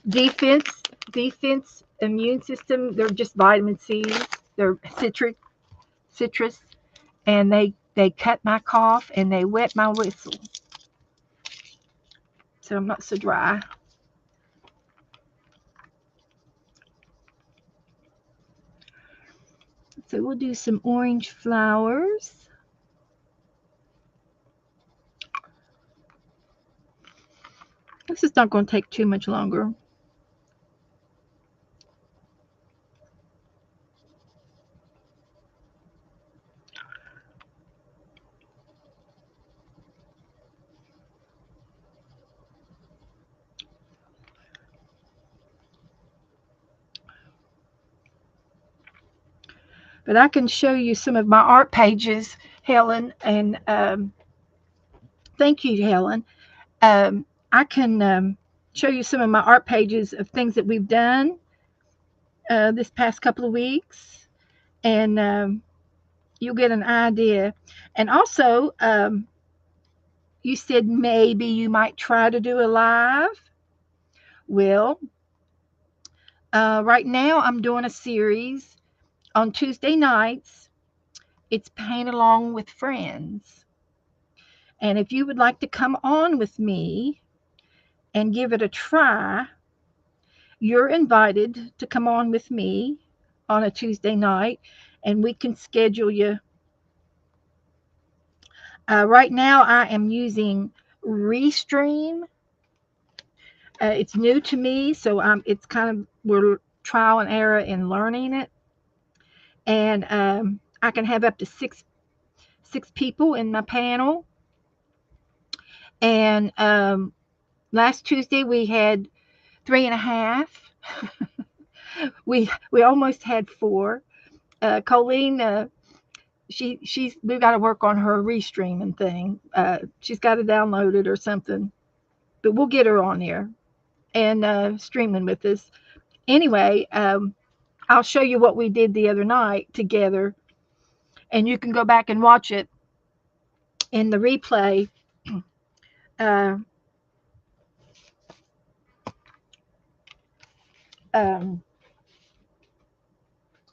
defense immune system. They're just vitamin C's. They're citrus, and they cut my cough and they wet my whistle, so I'm not so dry. So we'll do some orange flowers. This is not going to take too much longer. But I can show you some of my art pages, Helen, and thank you, Helen. I can show you some of my art pages of things that we've done this past couple of weeks, and you'll get an idea. And also, you said maybe you might try to do a live. Well, right now I'm doing a series on Tuesday nights. It's Paint Along with Friends. And if you would like to come on with me and give it a try, you're invited to come on with me on a Tuesday night, and we can schedule you. Right now, I am using Restream. It's new to me, so it's kind of we're trial and error in learning it, and I can have up to six people in my panel. And last Tuesday we had 3.5. we almost had 4. Colleen, we've got to work on her restreaming thing. She's got to download it or something, but we'll get her on there and streaming with us. Anyway, I'll show you what we did the other night together, and you can go back and watch it in the replay. Uh, um,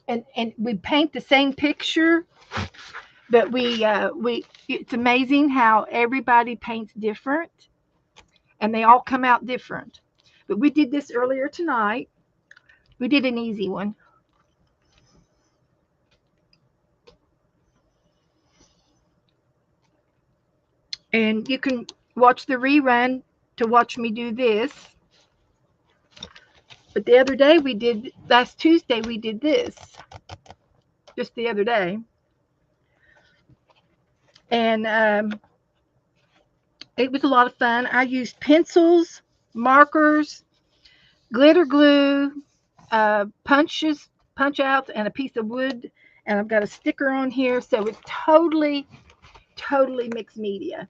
and we paint the same picture, but we it's amazing how everybody paints different, and they all come out different. But we did this earlier tonight. We did an easy one. And you can watch the rerun to watch me do this. But the other day last Tuesday, we did this. Just the other day. And it was a lot of fun. I used pencils, markers, glitter glue, punch outs, and a piece of wood. And I've got a sticker on here. So it's totally mixed media.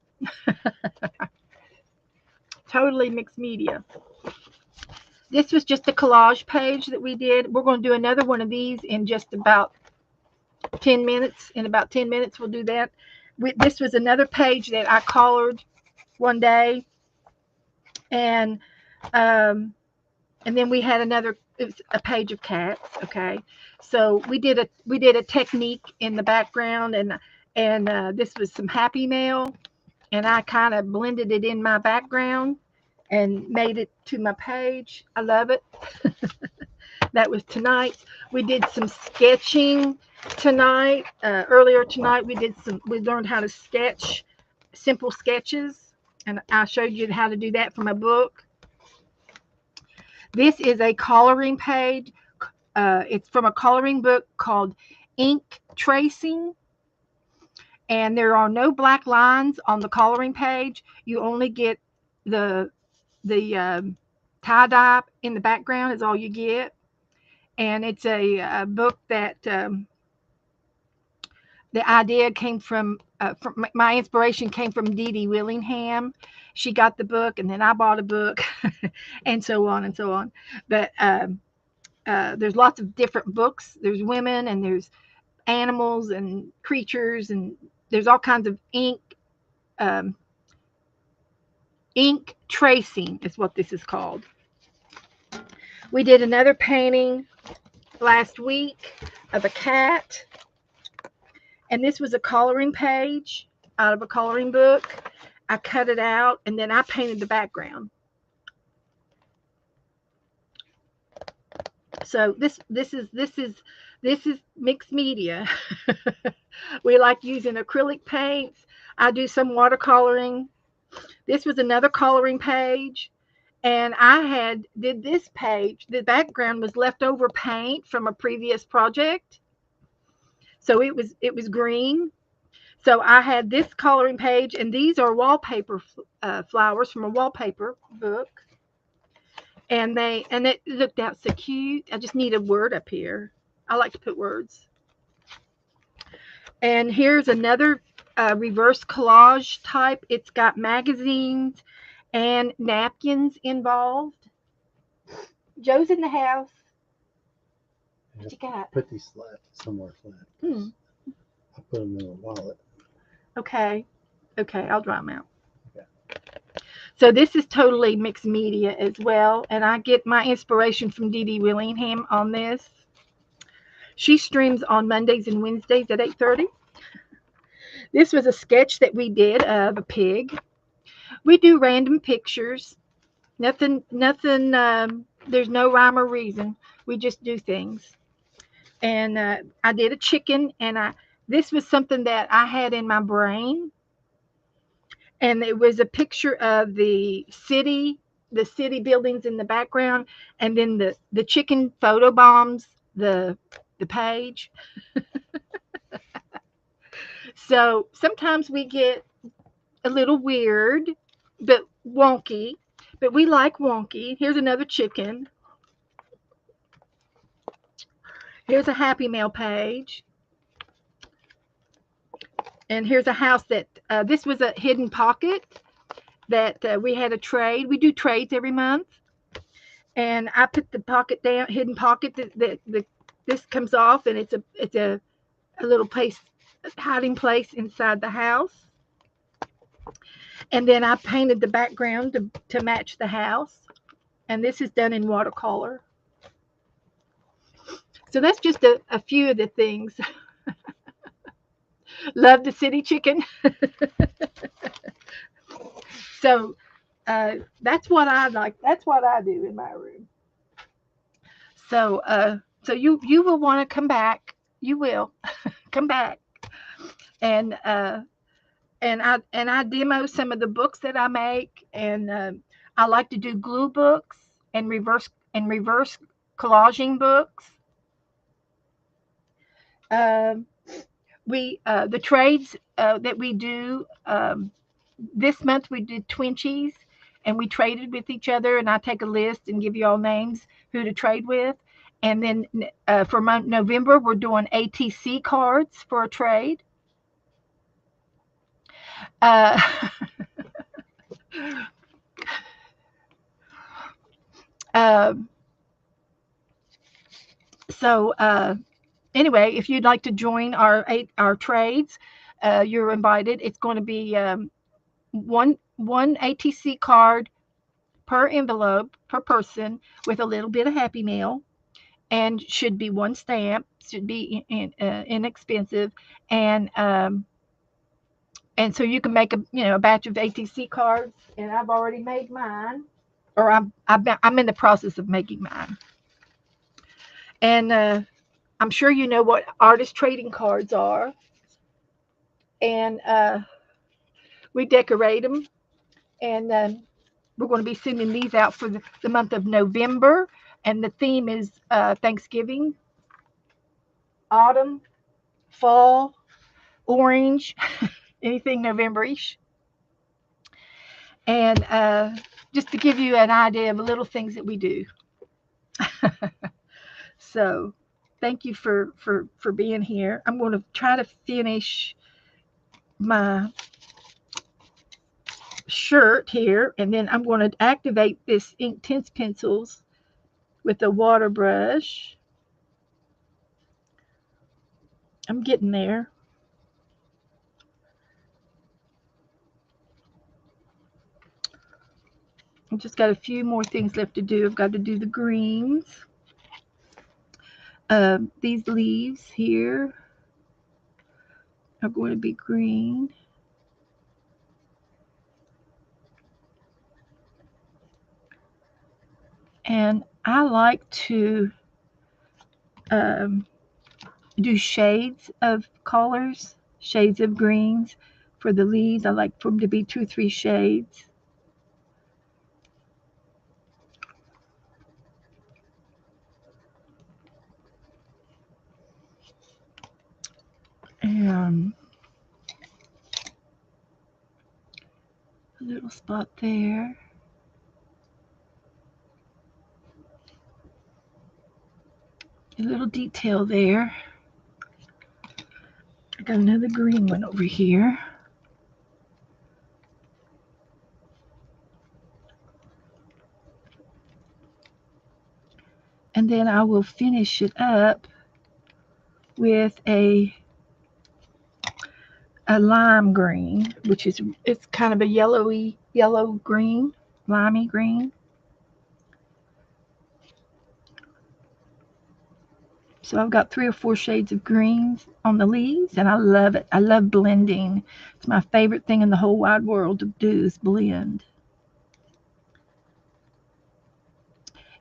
Totally mixed media. This was just a collage page that we did. We're going to do another one of these in just about 10 minutes. In about 10 minutes, we'll do that. This was another page that I colored one day. And then we had a page of cats. Okay. So we did a technique in the background, and this was some Happy Mail, and I kind of blended it in my background and made it to my page. I love it. That was tonight. We did some sketching tonight. Earlier tonight, we learned how to sketch simple sketches, and I showed you how to do that from a book. This is a coloring page. It's from a coloring book called Ink Tracing. And there are no black lines on the coloring page. You only get the tie-dye in the background is all you get. And it's a book that the idea came from my inspiration came from Dee Dee Willingham. She got the book, and then I bought a book, and so on and so on. But there's lots of different books. There's women, and there's animals and creatures, and there's all kinds of ink. Ink tracing is what this is called. We did another painting last week of a cat, and this was a coloring page out of a coloring book. I cut it out, and then I painted the background. So this is mixed media. We like using acrylic paints. I do some watercoloring. This was another coloring page, and I did this page. The background was leftover paint from a previous project, so it was green. So I had this coloring page, and these are wallpaper flowers from a wallpaper book, and it looked out so cute. I just need a word up here. I like to put words. And here's another reverse collage type. It's got magazines and napkins involved. Joe's in the house. What you got? Put these somewhere flat. I put them in a wallet. Okay, I'll draw them out. Okay. So this is totally mixed media as well, and I get my inspiration from Dee Dee Willingham on this. She streams on Mondays and Wednesdays at 8:30. This was a sketch that we did of a pig. We do random pictures. Nothing, there's no rhyme or reason. We just do things. And I did a chicken, and this was something that I had in my brain, and it was a picture of the city buildings in the background, and then the chicken photo bombs the page. So sometimes we get a little weird, but wonky. But we like wonky. Here's another chicken. Here's a Happy Mail page. And here's a house that this was a hidden pocket that we had a trade. We do trades every month. And I put the pocket down, hidden pocket. This comes off, and it's a little place, hiding place inside the house. And then I painted the background to match the house. And this is done in watercolor. So that's just a few of the things. Love the city chicken. So that's what I like. That's what I do in my room. So you will want to come back. You will come back, and I demo some of the books that I make, and I like to do glue books and reverse collaging books. Um, we the trades that we do this month we did Twinchies, and we traded with each other, and I take a list and give you all names who to trade with. And then for November we're doing ATC cards for a trade. uh, um, so anyway, if you'd like to join our trades, you're invited. It's going to be one ATC card per envelope per person with a little bit of Happy Meal, and should be one stamp. Should be inexpensive, and and so you can make a batch of ATC cards. And I've already made mine, or I'm in the process of making mine. And I'm sure you know what artist trading cards are, and we decorate them, and we're going to be sending these out for the month of November, and the theme is Thanksgiving, autumn, fall, orange, anything November-ish. And just to give you an idea of the little things that we do. So thank you for being here. I'm going to try to finish my shirt here, and then I'm going to activate this Inktense pencils with a water brush. I'm getting there. I've just got a few more things left to do. I've got to do the greens. These leaves here are going to be green. And I like to do shades of colors, shades of greens for the leaves. I like for them to be 2-3 shades. And a little spot there. A little detail there. I got another green one over here. And then I will finish it up with a lime green, which is, it's kind of a yellow green, limey green. So I've got 3 or 4 shades of greens on the leaves, and I love it. I love blending. It's my favorite thing in the whole wide world to do is blend.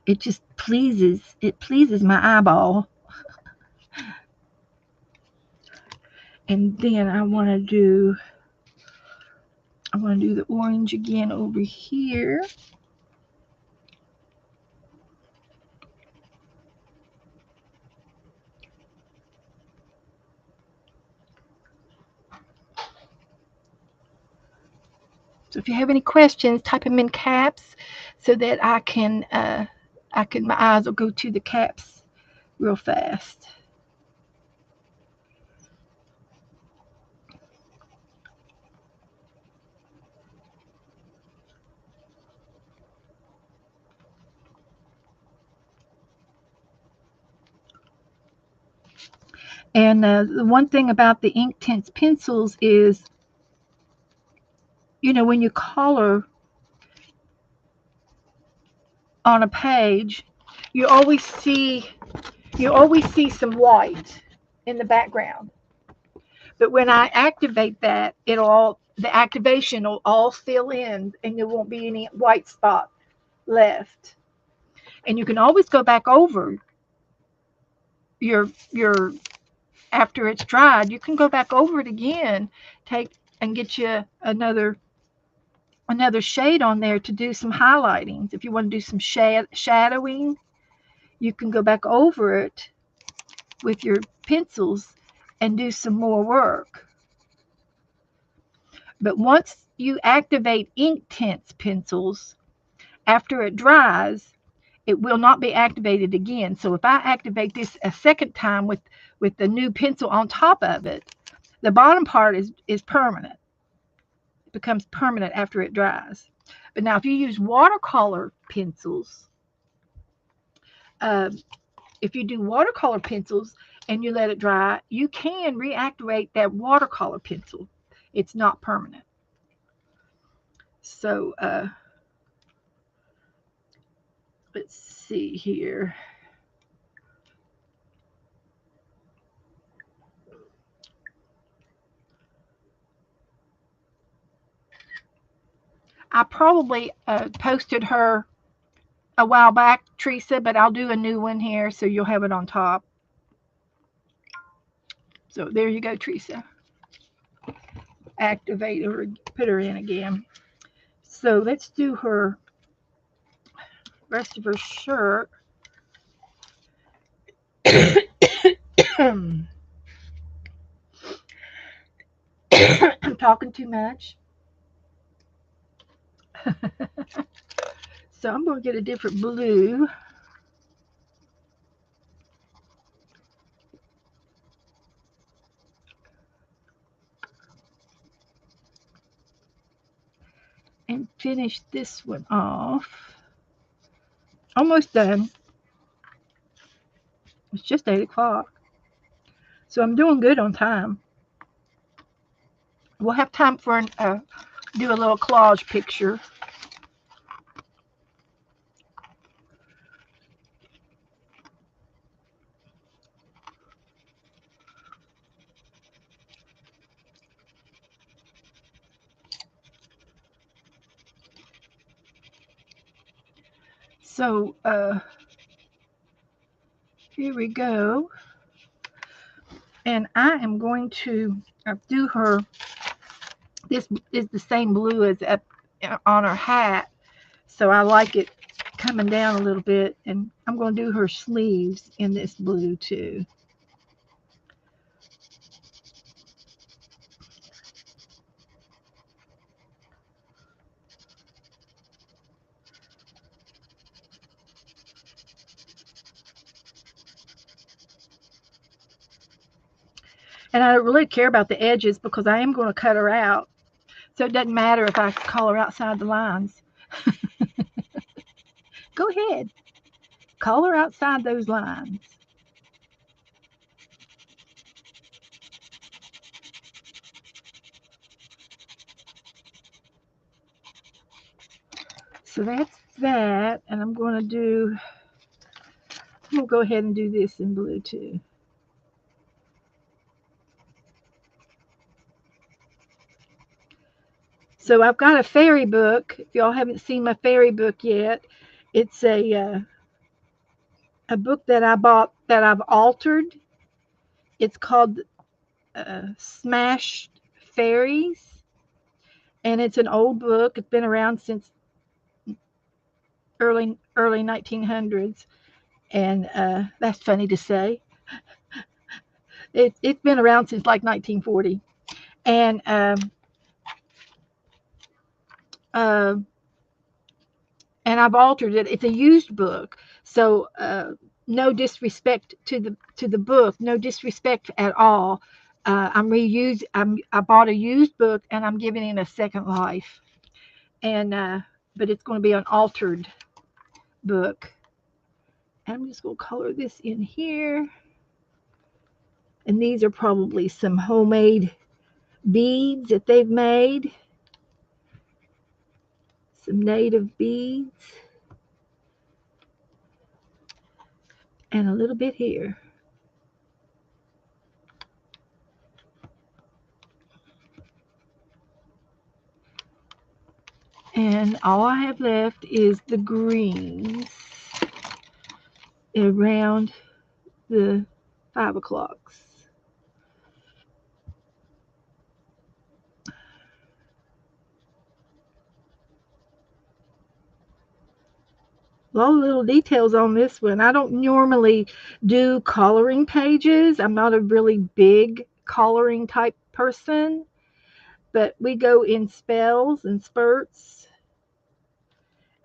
It just pleases my eyeball. And then I want to do the orange again over here. So if you have any questions, type them in caps so that my eyes will go to the caps real fast. And the one thing about the Inktense pencils is, when you color on a page, you always see some white in the background. But when I activate that, the activation will all fill in, and there won't be any white spot left. And you can always go back over your after it's dried. You can go back over it again, take and get you another shade on there to do some highlighting. If you want to do some shadowing, you can go back over it with your pencils and do some more work. But once you activate Inktense pencils, after it dries, it will not be activated again. So if I activate this a second time with the new pencil on top of it, the bottom part is permanent. It becomes permanent after it dries. But now if you use watercolor pencils, if you do watercolor pencils and you let it dry, you can reactivate that watercolor pencil. It's not permanent. So let's see here. I probably posted her a while back, Teresa, but I'll do a new one here so you'll have it on top. So there you go, Teresa. Activate her, put her in again. So let's do her rest of her shirt. I'm talking too much. So I'm going to get a different blue. And finish this one off. Almost done. It's just 8 o'clock. So I'm doing good on time. We'll have time for do a little collage picture. So here we go. And I am going to do her. This is the same blue as up on her hat. So I like it coming down a little bit. And I'm going to do her sleeves in this blue too. And I don't really care about the edges because I am going to cut her out. So it doesn't matter if I color outside the lines. Go ahead. Color outside those lines. So that's that. And I'm going to go ahead and do this in blue too. So I've got a fairy book. If y'all haven't seen my fairy book yet, it's a book that I bought that I've altered. It's called Smashed Fairies, and it's an old book. It's been around since early 1900s, and that's funny to say. It's been around since like 1940, and uh, I've altered it. It's a used book, so no disrespect to the book, no disrespect at all. I bought a used book and I'm giving it a second life, and but it's going to be an altered book. I'm just going to color this in here, and these are probably some homemade beads that they've made, some native beads, and a little bit here. And all I have left is the greens around the 5 o'clocks. A lot of little details on this one. I don't normally do coloring pages. I'm not a really big coloring type person, but we go in spells and spurts.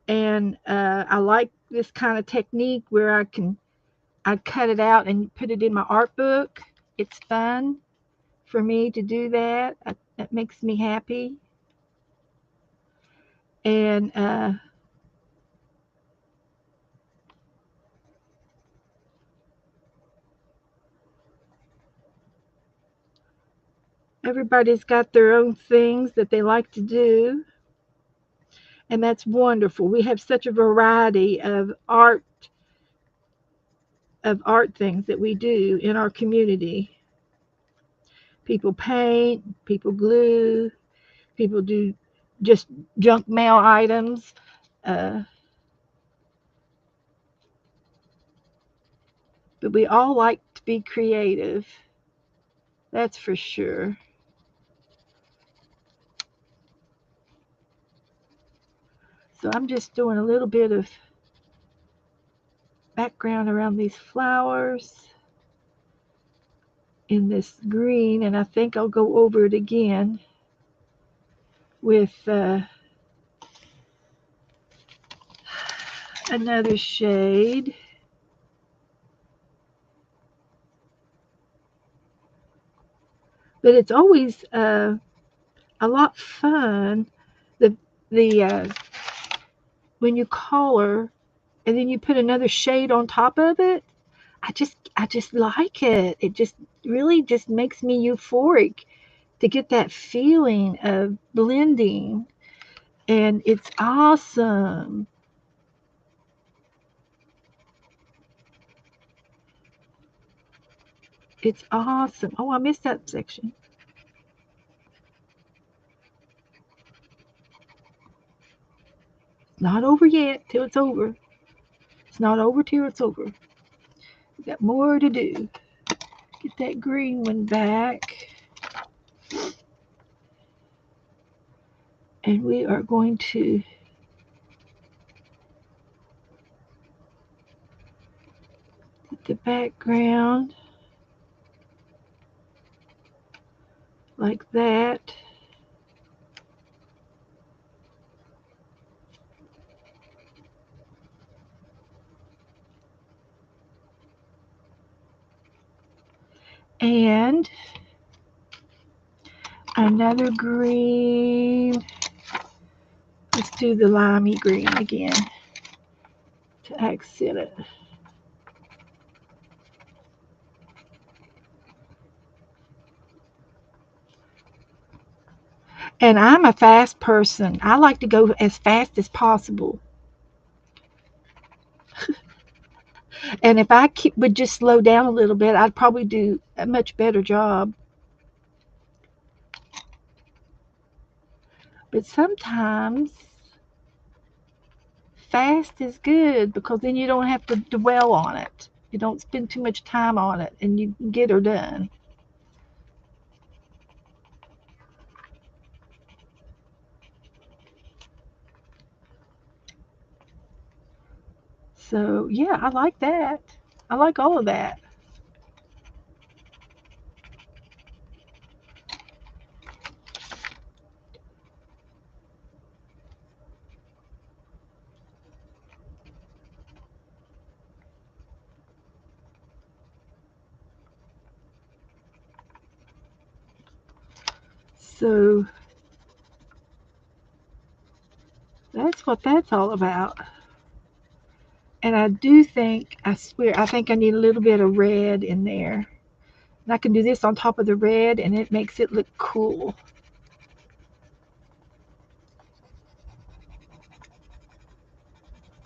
And I like this kind of technique where I cut it out and put it in my art book. It's fun for me to do that. That makes me happy. And everybody's got their own things that they like to do, and that's wonderful. We have such a variety of art things that we do in our community. People paint, people glue, people do just junk mail items. Uh, but we all like to be creative. That's for sure. So I'm just doing a little bit of background around these flowers in this green, and I think I'll go over it again with another shade. But it's always a lot fun the when you color and then you put another shade on top of it. I just like it. It just really just makes me euphoric to get that feeling of blending, and it's awesome. It's awesome. Oh, I missed that section. It's not over yet till it's over. It's not over till it's over. We got more to do. Get that green one back. And we are going to get the background like that. And another green. Let's do the limey green again to accent it. And I'm a fast person. I like to go as fast as possible. And if would just slow down a little bit, I'd probably do a much better job. But sometimes fast is good because then you don't have to dwell on it. You don't spend too much time on it and you can get her done. So yeah, I like that. I like all of that. So that's what that's all about. And I do think, I swear, I think I need a little bit of red in there. And I can do this on top of the red and it makes it look cool.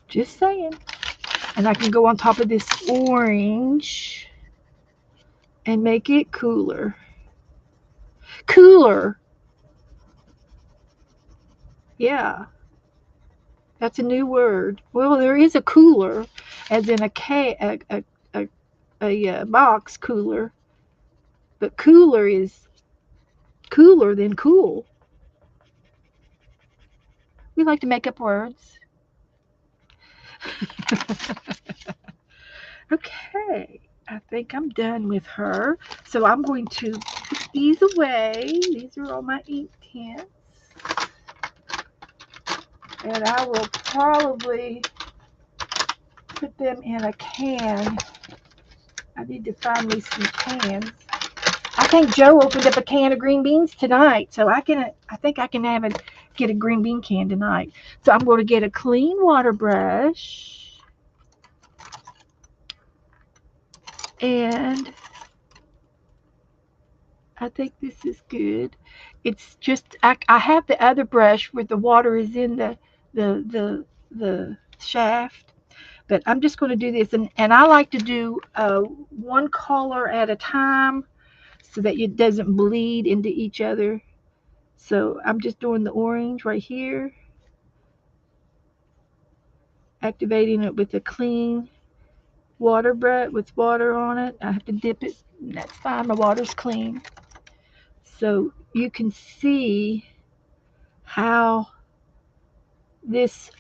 Just saying. And I can go on top of this orange and make it cooler. Cooler. Yeah, that's a new word. Well, there is a cooler, as in a box cooler, but cooler is cooler than cool. We like to make up words. Okay, I think I'm done with her. So I'm going to put these away. These are all my ink tints. And I will probably put them in a can. I need to find me some cans. I think Joe opened up a can of green beans tonight, so I think I can get a green bean can tonight. So I'm going to get a clean water brush and I think this is good. It's just I have the other brush where the water is in the shaft, but I'm just going to do this and I like to do one color at a time so that it doesn't bleed into each other. So I'm just doing the orange right here, activating it with a clean water brush with water on it. I have to dip it. That's fine. My water's clean. So you can see how this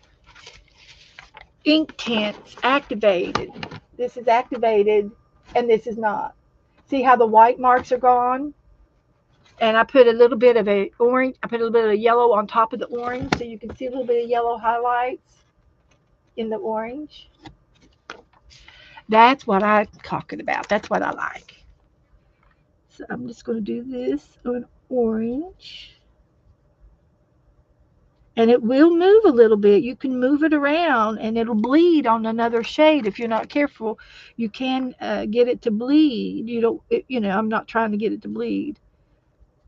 ink tint's activated. This is activated and this is not. See how the white marks are gone? And I put a little bit of a orange, I put a little bit of yellow on top of the orange so you can see a little bit of yellow highlights in the orange. That's what I'm talking about. That's what I like. So I'm just going to do this on orange. And it will move a little bit. You can move it around and it'll bleed on another shade if you're not careful. You can get it to bleed. You don't, I'm not trying to get it to bleed.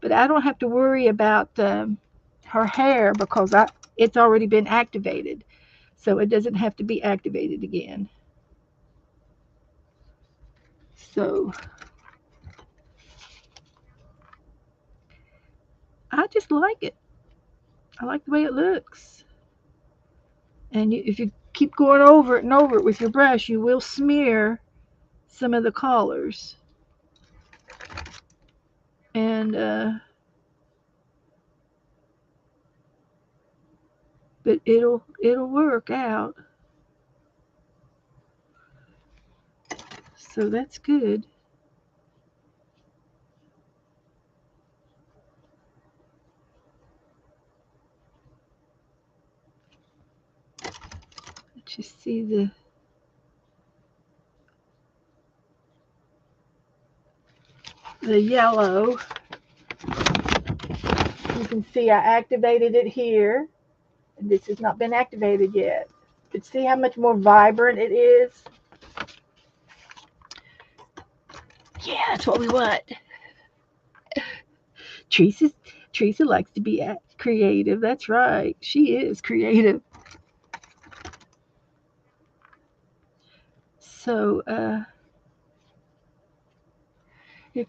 But I don't have to worry about her hair because it's already been activated. So it doesn't have to be activated again. So I just like it. I like the way it looks. And if you keep going over it and over it with your brush, you will smear some of the colors. And but it'll work out. So that's good. Let's just see the yellow. You can see I activated it here. And this has not been activated yet. But see how much more vibrant it is? Yeah, that's what we want. Teresa likes to be creative. That's right. She is creative. So if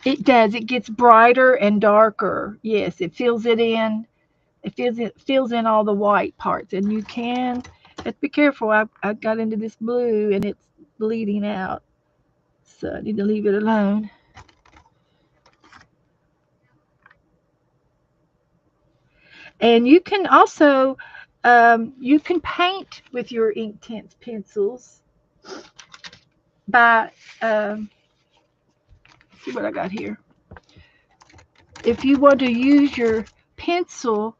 it does, it gets brighter and darker. Yes, it fills it in. It fills in all the white parts, and you can. Let's be careful. I got into this blue and it's bleeding out, so I need to leave it alone. And you can also You can paint with your Inktense pencils by, see what I got here. If you want to use your pencil,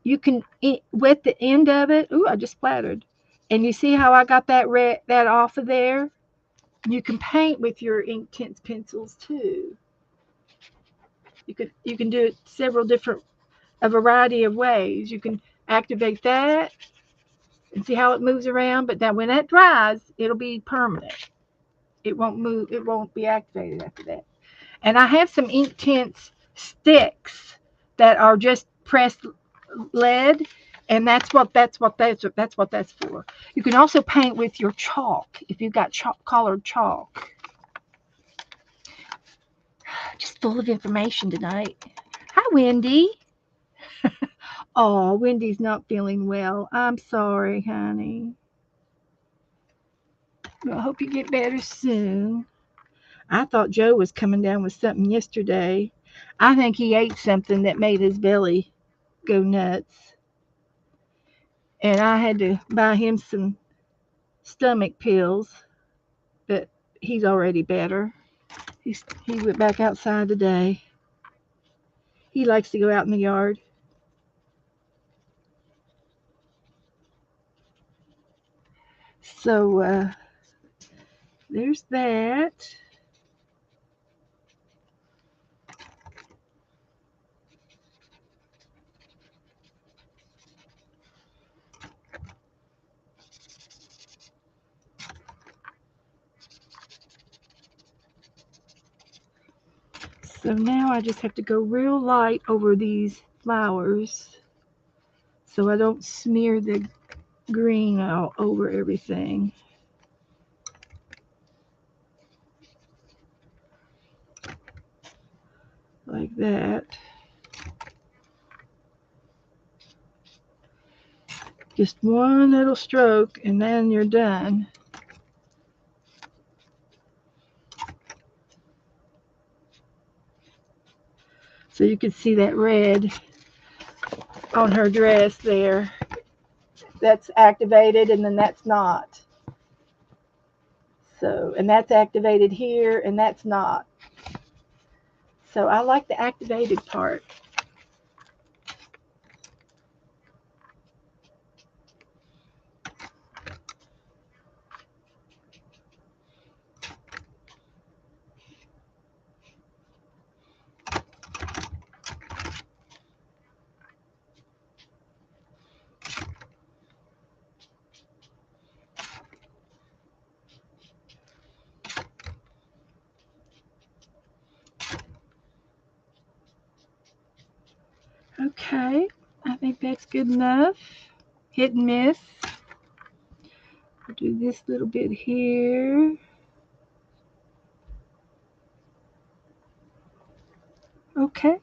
you can wet the end of it. Ooh, I just splattered. And you see how I got that off of there? You can paint with your Inktense pencils too. You can do it a variety of ways. You can activate that and see how it moves around, but then when that dries, it'll be permanent. It won't move, it won't be activated after that. And I have some Inktense sticks that are just pressed lead, and that's what that's for. You can also paint with your chalk if you've got colored chalk. Just full of information tonight. Hi, Wendy. Oh, Wendy's not feeling well. I'm sorry, honey. I hope you get better soon. I thought Joe was coming down with something yesterday. I think he ate something that made his belly go nuts. And I had to buy him some stomach pills, but he's already better. He went back outside today. He likes to go out in the yard. So there's that. So now I just have to go real light over these flowers so I don't smear the green all over everything. Like that. Just one little stroke and then you're done. So you can see that red on her dress there. That's activated and then that's not. So, and that's activated here and that's not. So I like the activated part. Okay, I think that's good enough. Hit and miss. I'll do this little bit here. Okay,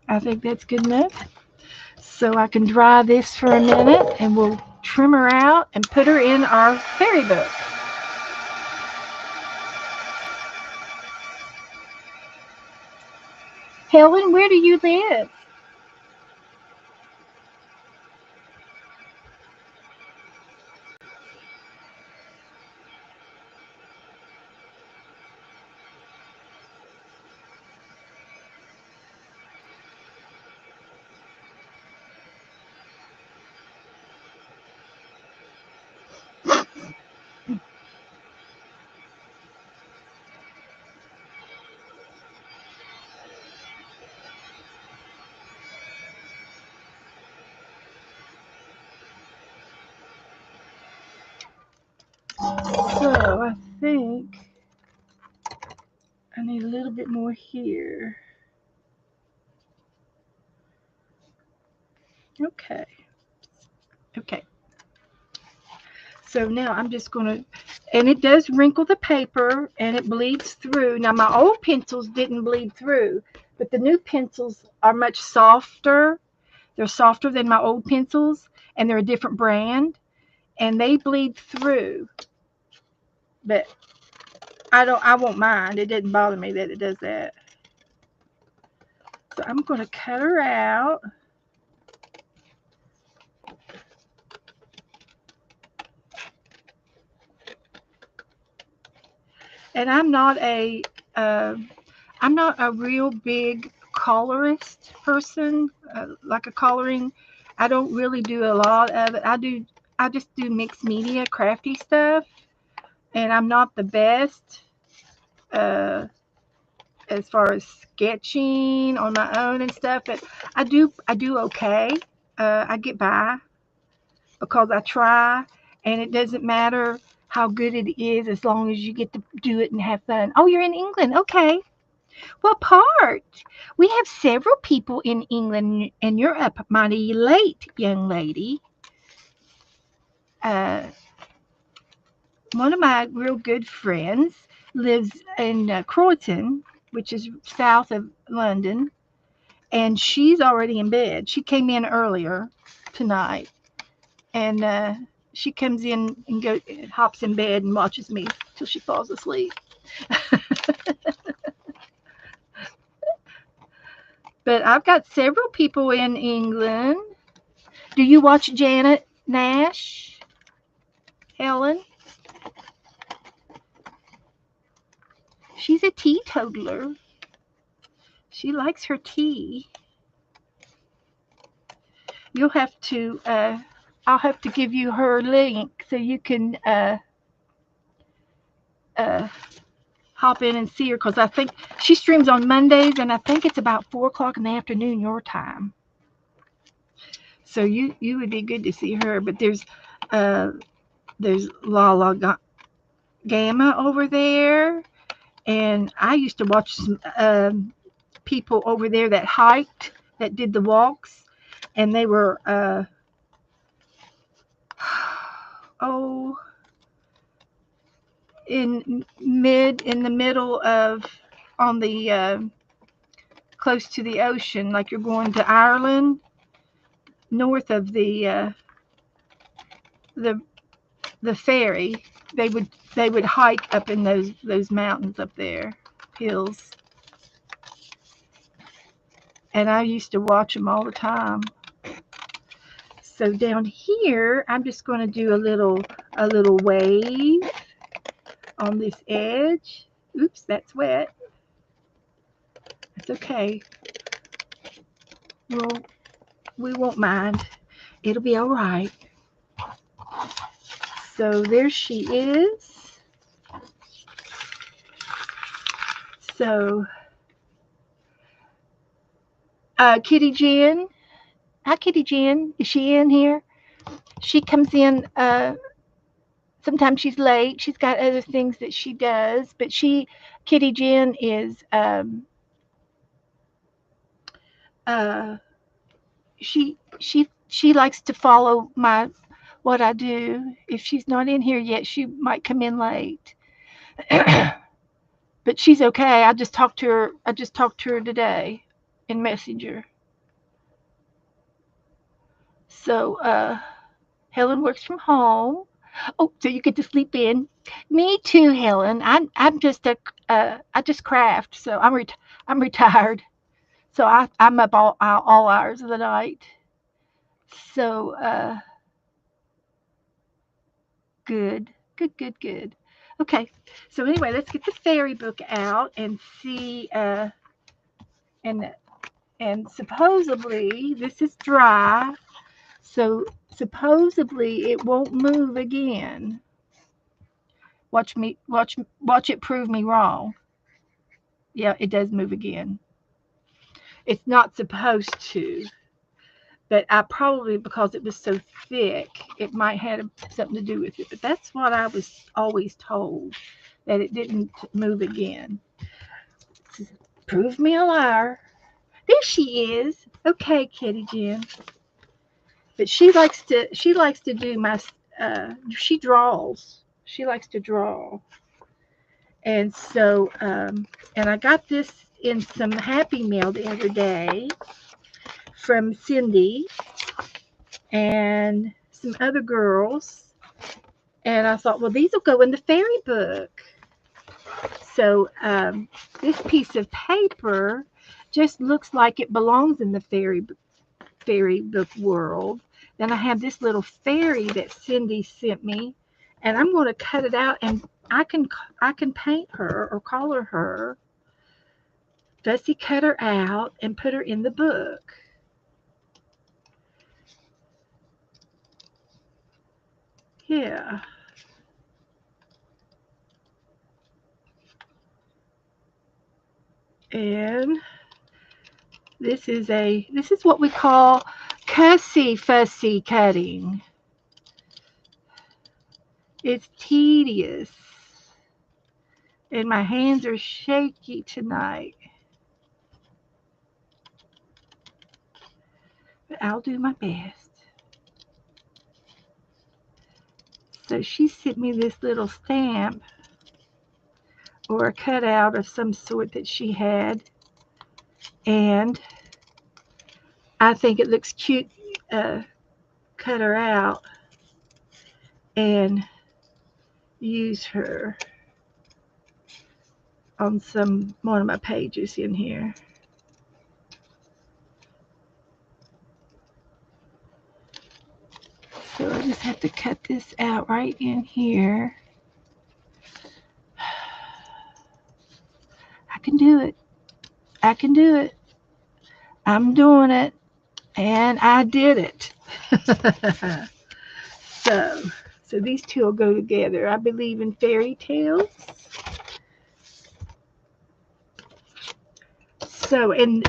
I think that's good enough. So I can dry this for a minute and we'll trim her out and put her in our fairy book. Helen, where do you live? So I think I need a little bit more here. Okay. Okay. So now I'm just going to, and it does wrinkle the paper and it bleeds through. Now my old pencils didn't bleed through, but the new pencils are much softer. They're softer than my old pencils and they're a different brand and they bleed through. But I won't mind. It didn't bother me that it does that. So I'm going to cut her out. and I'm not a real big colorist person, like a coloring. I don't really do a lot of it. I just do mixed media, crafty stuff, and I'm not the best uh, as far as sketching on my own and stuff. But I do okay. I get by because I try, and it doesn't matter how good it is as long as you get to do it and have fun. Oh, you're in England, okay. What part? We have several people in England, and you're up mighty late, young lady. Uh, One of my real good friends lives in Croydon, which is south of London, and she's already in bed. She came in earlier tonight, and she comes in and hops in bed and watches me till she falls asleep. But I've got several people in England. Do you watch Janet Nash, Helen? She's a teetotaler. She likes her tea. You'll have to, I'll have to give you her link so you can uh, hop in and see her because I think she streams on Mondays and I think it's about 4 o'clock in the afternoon your time. So you would be good to see her. But there's Lala Gamma over there, and I used to watch some people over there that hiked, that did the walks, and they were oh in the middle of on the close to the ocean, like you're going to Ireland, north of the the ferry. They would hike up in those mountains up there, hills, and I used to watch them all the time. So down here, I'm just going to do a little wave on this edge. Oops, that's wet. It's okay. We'll, we won't mind. It'll be all right. So there she is. So, Kitty Jen. Hi, Kitty Jen. Is she in here? She comes in. Sometimes she's late. She's got other things that she does, but Kitty Jen is uh, she likes to follow what I do. If she's not in here yet, she might come in late. But she's okay. I just talked to her. I just talked to her today in Messenger. So Helen works from home. Oh, so you get to sleep in. Me too, Helen. I'm just I just craft. So I'm retired. So I'm up all hours of the night. So good, good. Okay. So anyway, let's get the fairy book out and see. And supposedly this is dry. So supposedly it won't move again. Watch it prove me wrong. Yeah, it does move again. It's not supposed to, but I probably, because it was so thick, it might have something to do with it. But that's what I was always told, that it didn't move again. Prove me a liar. There she is. Okay, Kitty Jen. But she likes to do my she draws. She likes to draw. And so and I got this in some Happy Mail the other day from Cindy and some other girls. And I thought, well, these will go in the fairy book. So this piece of paper just looks like it belongs in the fairy book world. Then I have this little fairy that Cindy sent me, and I'm going to cut it out and I can paint her or color her, fussy cut her out, and put her in the book. Yeah. And this is what we call cussy fussy cutting. It's tedious. And my hands are shaky tonight. But I'll do my best. So she sent me this little stamp or a cutout of some sort that she had. And I think it looks cute. Cut her out and use her on one of my pages in here. So I just have to cut this out right in here. I can do it. I can do it. I'm doing it. And I did it. so, so these two will go together. I believe in fairy tales. So, and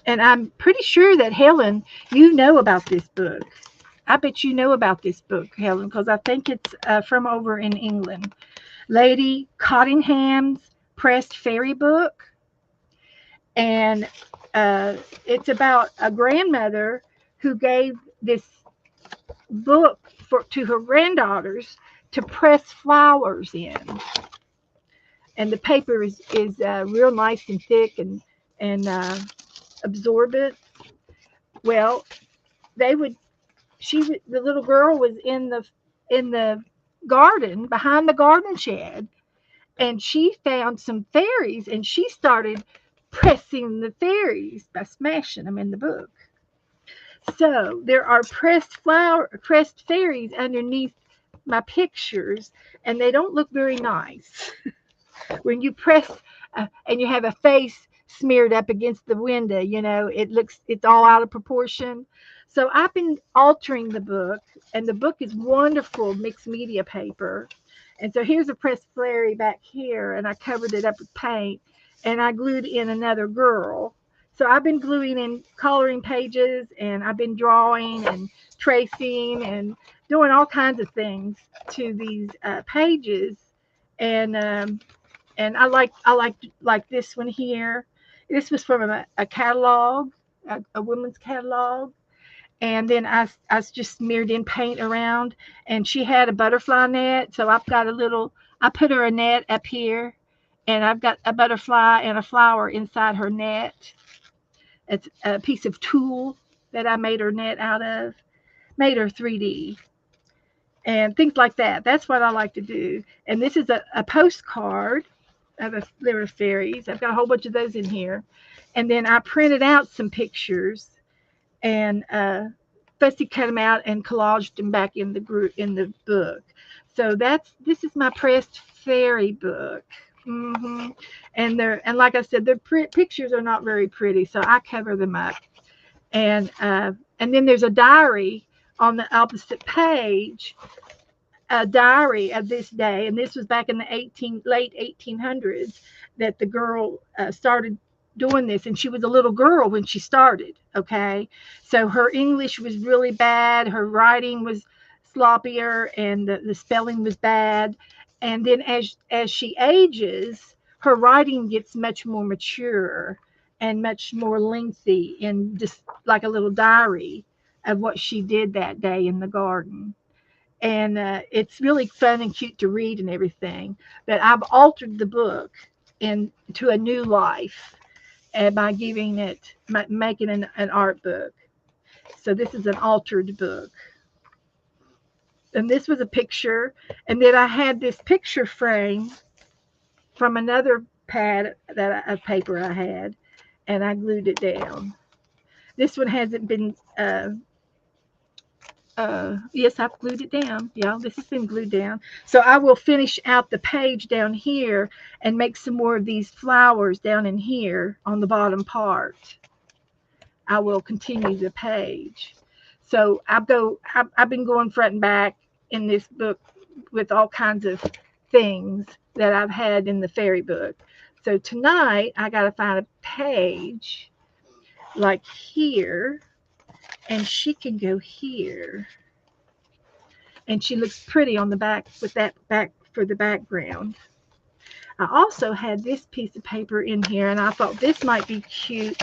I'm pretty sure that Helen, you know about this book. I bet you know about this book, Helen, because I think it's from over in England. Lady Cottingham's pressed fairy book. And it's about a grandmother who gave this book to her granddaughters to press flowers in. And the paper is real nice and thick and absorbent. Well, they would. The little girl was in the garden behind the garden shed, and she found some fairies, and she started pressing the fairies by smashing them in the book. So there are pressed fairies underneath my pictures, and they don't look very nice. When you press and you have a face smeared up against the window, it's all out of proportion. So I've been altering the book, and the book is wonderful mixed media paper. And so here's a pressed fairy back here, and I covered it up with paint, and I glued in another girl. So I've been gluing in coloring pages, and I've been drawing and tracing and doing all kinds of things to these pages. And I like this one here. This was from a catalog, a woman's catalog, and then I just smeared in paint around. And she had a butterfly net, so I put her a net up here, and I've got a butterfly and a flower inside her net. It's a piece of tulle that I made her net out of, made her 3D and things like that. That's what I like to do. And this is a postcard of little fairies. I've got a whole bunch of those in here. And then I printed out some pictures and fussy cut them out and collaged them back in the book. So this is my pressed fairy book. Mm-hmm. And like I said, the pictures are not very pretty, so I cover them up. And then there's a diary on the opposite page, a diary of this day, and this was back in the late 1800s that the girl started doing this, and she was a little girl when she started. Okay, so her English was really bad, her writing was sloppier, and the spelling was bad. And then as she ages, her writing gets much more mature and much more lengthy, and just like a little diary of what she did that day in the garden. And it's really fun and cute to read and everything. But I've altered the book into a new life, and by making an art book. So this is an altered book. And this was a picture, and then I had this picture frame from another pad of paper I had, and I glued it down. This one hasn't been Yes, I've glued it down. Yeah, this has been glued down. So I will finish out the page down here and make some more of these flowers down in here on the bottom part. I will continue the page. So I've been going front and back in this book with all kinds of things that I've had in the fairy book. So tonight I got to find a page like here, and she can go here, and she looks pretty on the back with that back for the background. I also had this piece of paper in here, and I thought this might be cute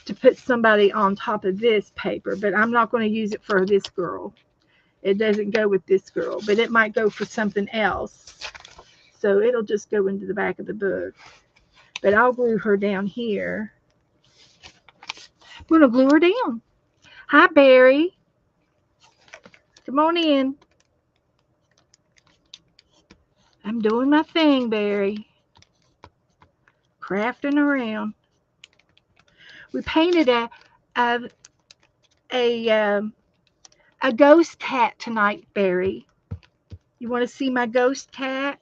to put somebody on top of this paper, but I'm not going to use it for this girl. It doesn't go with this girl, but it might go for something else. So it'll just go into the back of the book. But I'll glue her down here. I'm going to glue her down. Hi, Barry. Come on in. I'm doing my thing, Barry. Crafting around. We painted a a ghost cat tonight, Barry. You want to see my ghost cat?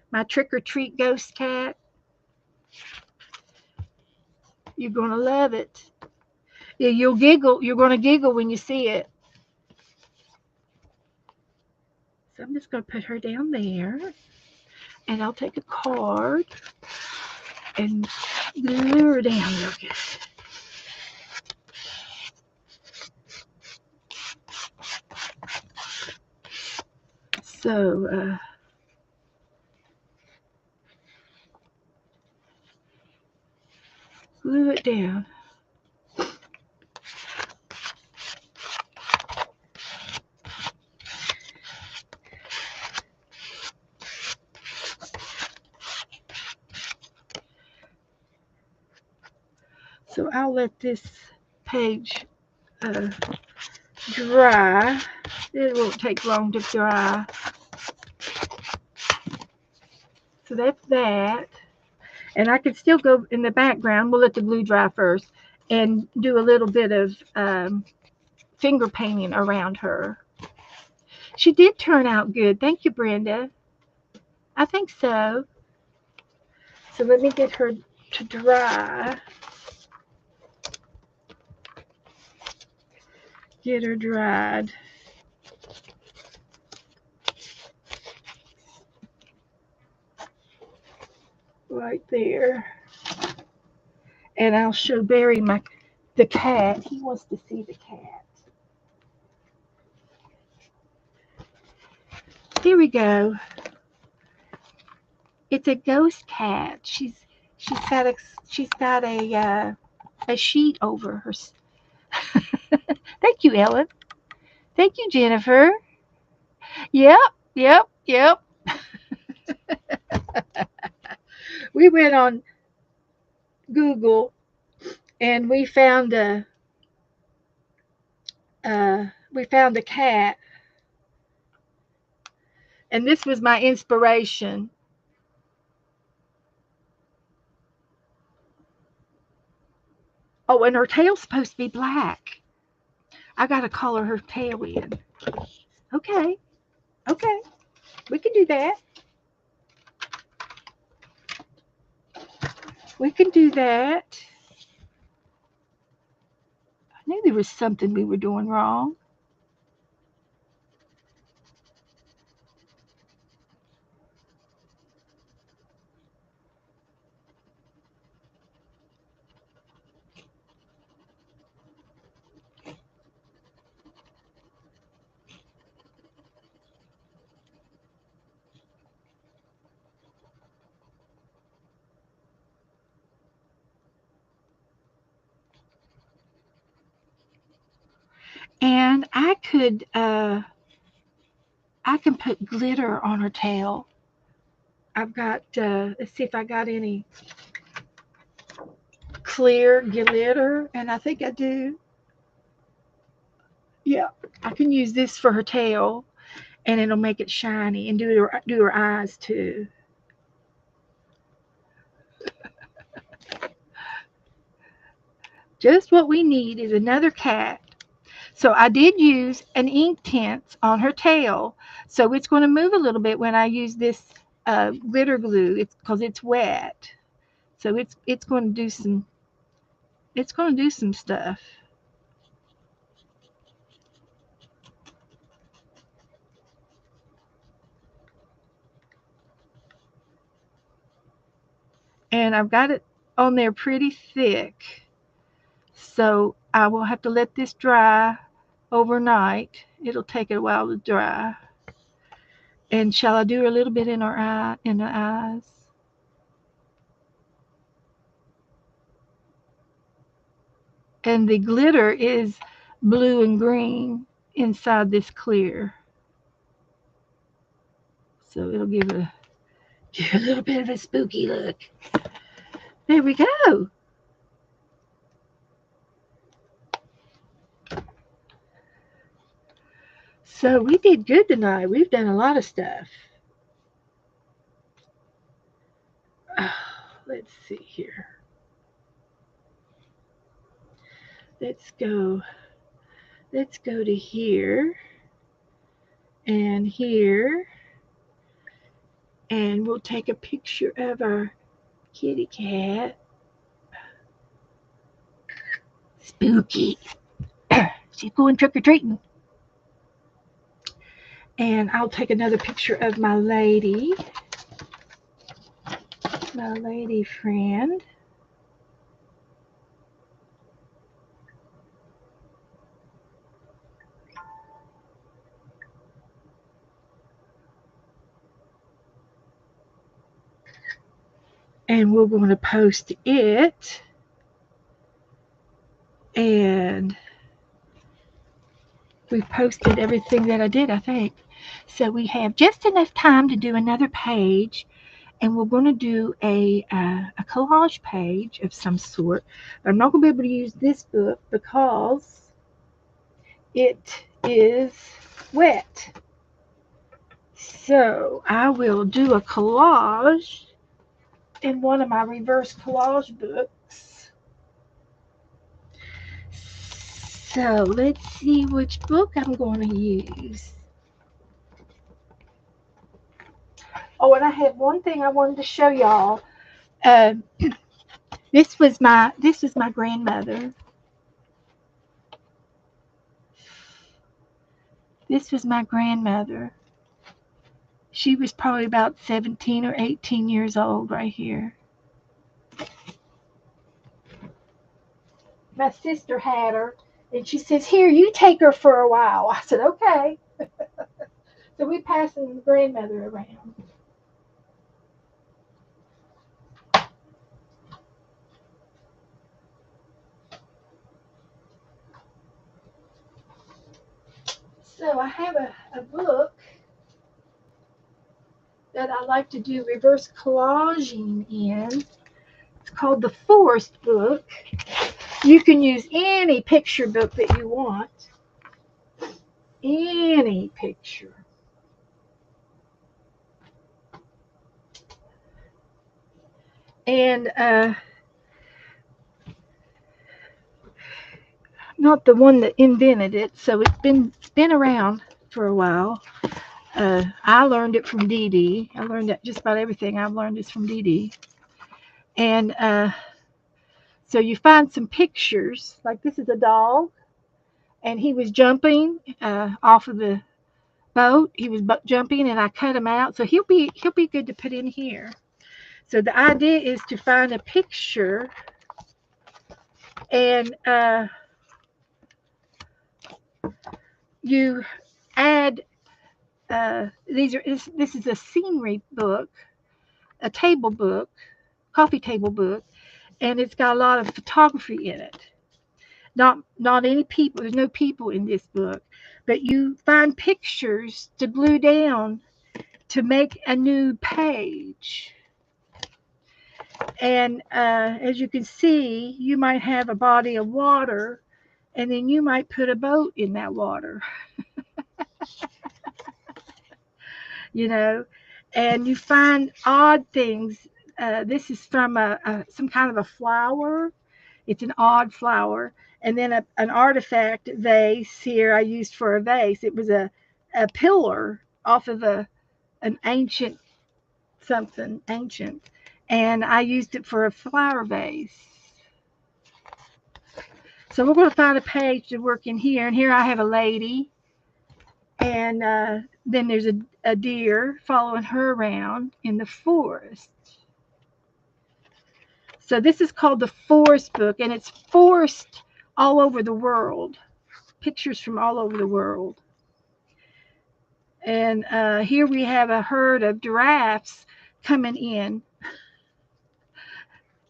My trick or treat ghost cat? You're going to love it. Yeah, you'll giggle. You're going to giggle when you see it. So I'm just going to put her down there. And I'll take a card and glue her down real good. So, glue it down. So I'll let this page dry. It won't take long to dry. So that's that. And I could still go in the background. We'll let the glue dry first and do a little bit of finger painting around her. She did turn out good. Thank you, Brenda. I think so. So let me get her to dry. Get her dried. Right there. And I'll show Barry the cat. He wants to see the cat. There we go. It's a ghost cat. She's got a sheet over her. Thank you, Ellen. Thank you, Jennifer. Yep, yep, yep. We went on Google and we found a cat, and this was my inspiration. Oh, and her tail's supposed to be black. I gotta color her tail in. Okay, okay, we can do that. We can do that. I knew there was something we were doing wrong. And I can put glitter on her tail. I've got let's see if I got any clear glitter, and I think I do. Yeah, I can use this for her tail, and it'll make it shiny, and do her eyes too. Just what we need is another cat. So I did use an Inktense on her tail. So it's going to move a little bit when I use this glitter glue. It's because it's wet. So it's going to do some stuff. And I've got it on there pretty thick. So I will have to let this dry overnight. It'll take a while to dry. And shall I do a little bit in the eyes? And the glitter is blue and green inside this clear. So it'll give a little bit of a spooky look. There we go. So we did good tonight. We've done a lot of stuff. Let's see here. Let's go. Let's go to here and here. And we'll take a picture of our kitty cat. Spooky. She's going trick-or-treating. And I'll take another picture of my lady friend. And we're going to post it. And we posted everything that I did, I think. So we have just enough time to do another page. And we're going to do a collage page of some sort. I'm not going to be able to use this book because it is wet. So I will do a collage in one of my reverse collage books. So let's see which book I'm going to use. Oh, and I have one thing I wanted to show y'all. This was my grandmother. This was my grandmother. She was probably about 17 or 18 years old right here. My sister had her, and she says, "Here, you take her for a while." I said, "Okay." So we passing the grandmother around. So I have a book that I like to do reverse collaging in. It's called the Forest Book. You can use any picture book that you want. Any picture. And not the one that invented it, so it's been around for a while. I learned it from Dee Dee. I learned that just about everything I've learned is from Dee Dee. And so you find some pictures, like this is a dog, and he was jumping off of the boat. He was jumping, and I cut him out, so he'll be good to put in here. So the idea is to find a picture, and you add. This is a scenery book, a table book, coffee table book, and it's got a lot of photography in it. Not any people. There's no people in this book, but you find pictures to glue down to make a new page. And as you can see, you might have a body of water, and then you might put a boat in that water. You know, and you find odd things. This is from some kind of a flower, It's an odd flower. And then an artifact vase here I used for a vase. It was a pillar off of an ancient something ancient, and I used it for a flower vase. So we're going to find a page to work in here, and here I have a lady, and then there's a deer following her around in the forest. So this is called the Forest Book, and it's forest all over the world, pictures from all over the world. And here we have a herd of giraffes coming in.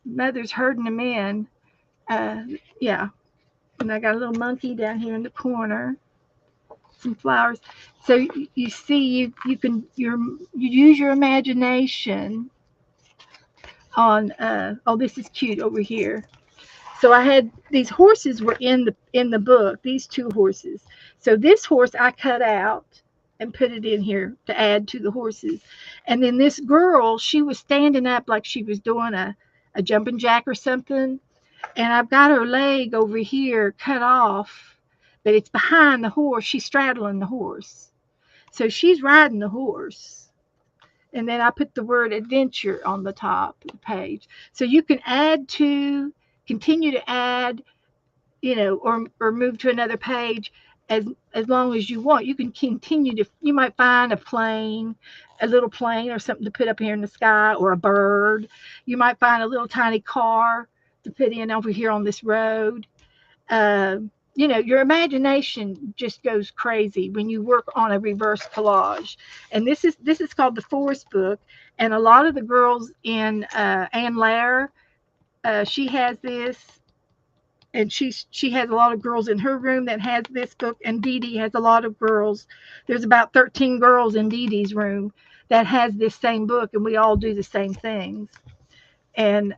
Mother's herding them in. Yeah. And I got a little monkey down here in the corner. Some flowers. So you see, you can you use your imagination on. Oh, this is cute over here. So I had these horses were in the book. These two horses. So this horse I cut out and put it in here to add to the horses. And then this girl, she was standing up like she was doing a jumping jack or something. And I've got her leg over here cut off, but it's behind the horse. She's straddling the horse. So she's riding the horse. And then I put the word adventure on the top of the page. So you can continue to add, or move to another page as long as you want. You can continue you might find a little plane or something to put up here in the sky, or a bird. You might find a little tiny car to put in over here on this road. Your imagination just goes crazy when you work on a reverse collage. And this is called the Forest Book. And a lot of the girls in Ann Lair, she has this, and she has a lot of girls in her room that has this book, and Dee Dee has a lot of girls. There's about 13 girls in Dee Dee's room that has this same book, and we all do the same things. And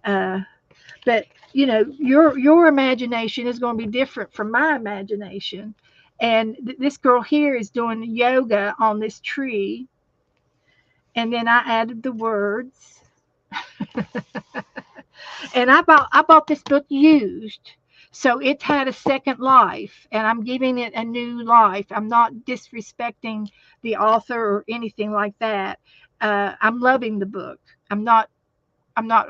but your imagination is going to be different from my imagination. And this girl here is doing yoga on this tree, and then I added the words. And I bought this book used, so it's had a second life, and I'm giving it a new life. I'm not disrespecting the author or anything like that. I'm loving the book. I'm not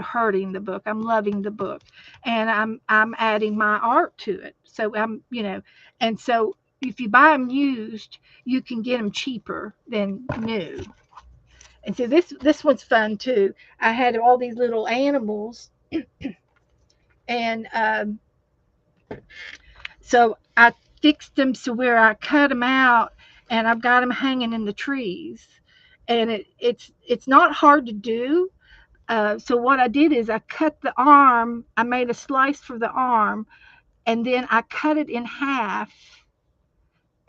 hurting the book. I'm loving the book, and I'm adding my art to it. So and so if you buy them used, you can get them cheaper than new. And so this one's fun too. I had all these little animals, and so I fixed them so where I cut them out, and I've got them hanging in the trees. And it's not hard to do. So what I did is I cut the arm. I made a slice for the arm, and then I cut it in half.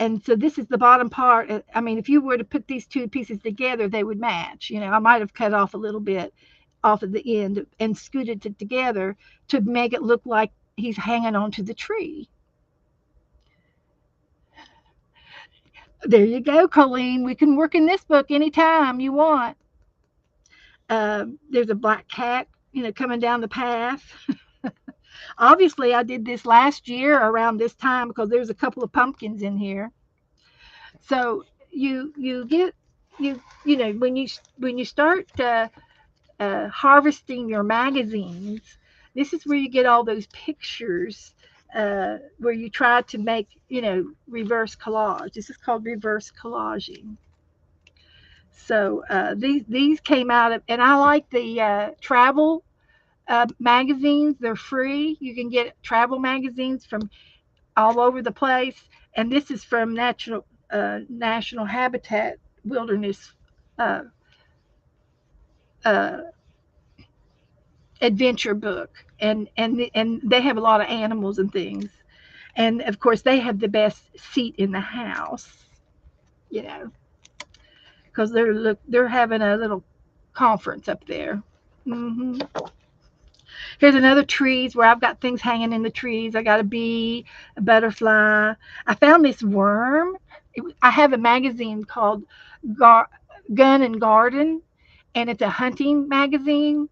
And so this is the bottom part. I mean, if you were to put these two pieces together, they would match. I might have cut off a little bit off of the end and scooted it together to make it look like he's hanging onto the tree. There you go, Colleen. We can work in this book anytime you want. There's a black cat, coming down the path. Obviously, I did this last year around this time because there's a couple of pumpkins in here. So you get when you start harvesting your magazines, this is where you get all those pictures where you try to make reverse collage. This is called reverse collaging. So these came out of, and I like the travel magazines. They're free. You can get travel magazines from all over the place. And this is from National Habitat Wilderness adventure book, and they have a lot of animals and things. And of course, they have the best seat in the house, because they're having a little conference up there. Mm-hmm. Here's another trees where I've got things hanging in the trees. I got a bee, a butterfly. I found this worm. I have a magazine called Gun and Garden, and it's a hunting magazine.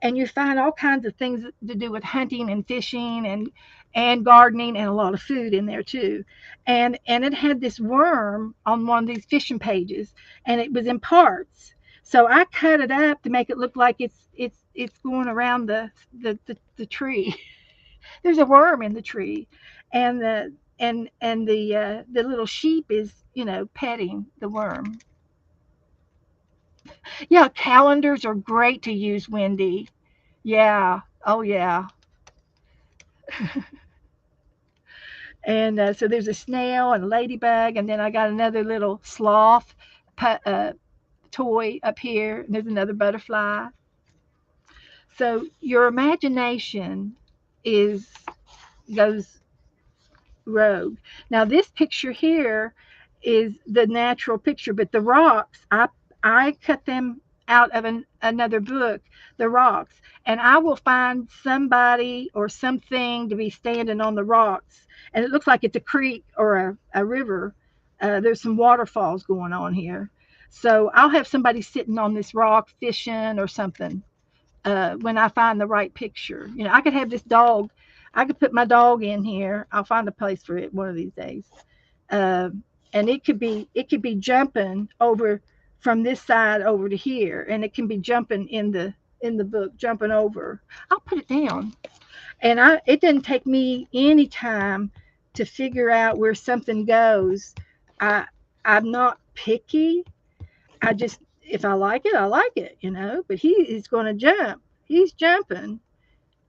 and you find all kinds of things to do with hunting and fishing and gardening and a lot of food in there too. And it had this worm on one of these fishing pages, and it was in parts. So I cut it up to make it look like it's going around the tree. There's a worm in the tree, and the little sheep is petting the worm. Yeah, calendars are great to use, Wendy. Yeah. Oh yeah. And so there's a snail and a ladybug, and then I got another little sloth toy up here, and there's another butterfly. So your imagination is goes rogue. Now this picture here is the natural picture, but the rocks, I cut them out of another book, the rocks, and I will find somebody or something to be standing on the rocks, and it looks like it's a creek or a river. There's some waterfalls going on here, so I'll have somebody sitting on this rock fishing or something. When I find the right picture, I could have this dog. I could put my dog in here. I'll find a place for it one of these days. Uh, and it could be jumping over from this side over to here, and it can be jumping in the book, jumping over. I'll put it down, and it doesn't take me any time to figure out where something goes. I I'm not picky. I just, if I like it, I like it. But he is going to jump. He's jumping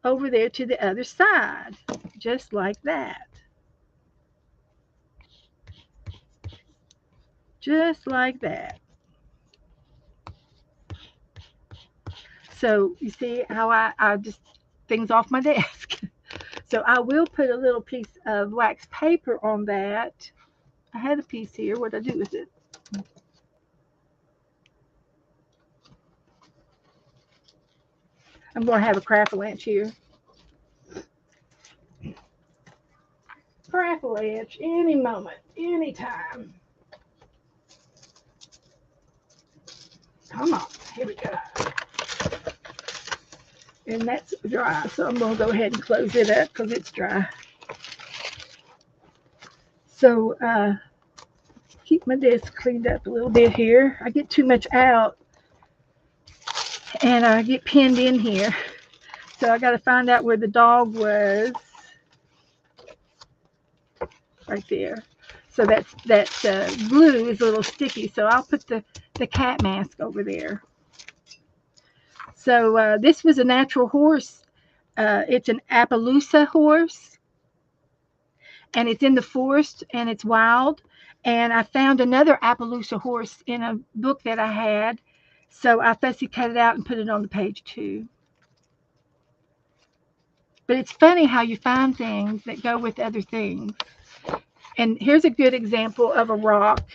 over there to the other side, just like that. Just like that. So you see how I just things off my desk. So I will put a little piece of wax paper on that. I had a piece here. What did I do with it? I'm going to have a crackle-inch here. Crackle-inch any moment, anytime. Come on, here we go. And that's dry, so I'm going to go ahead and close it up because it's dry. So keep my desk cleaned up a little bit here. I get too much out, and I get pinned in here. So I got to find out where the dog was. Right there. So that glue is a little sticky, so I'll put the cat mask over there. So this was a natural horse. It's an Appaloosa horse, and it's in the forest, and it's wild. And I found another Appaloosa horse in a book that I had, so I fussy cut it out and put it on the page too. But it's funny how you find things that go with other things. And here's a good example of a rock.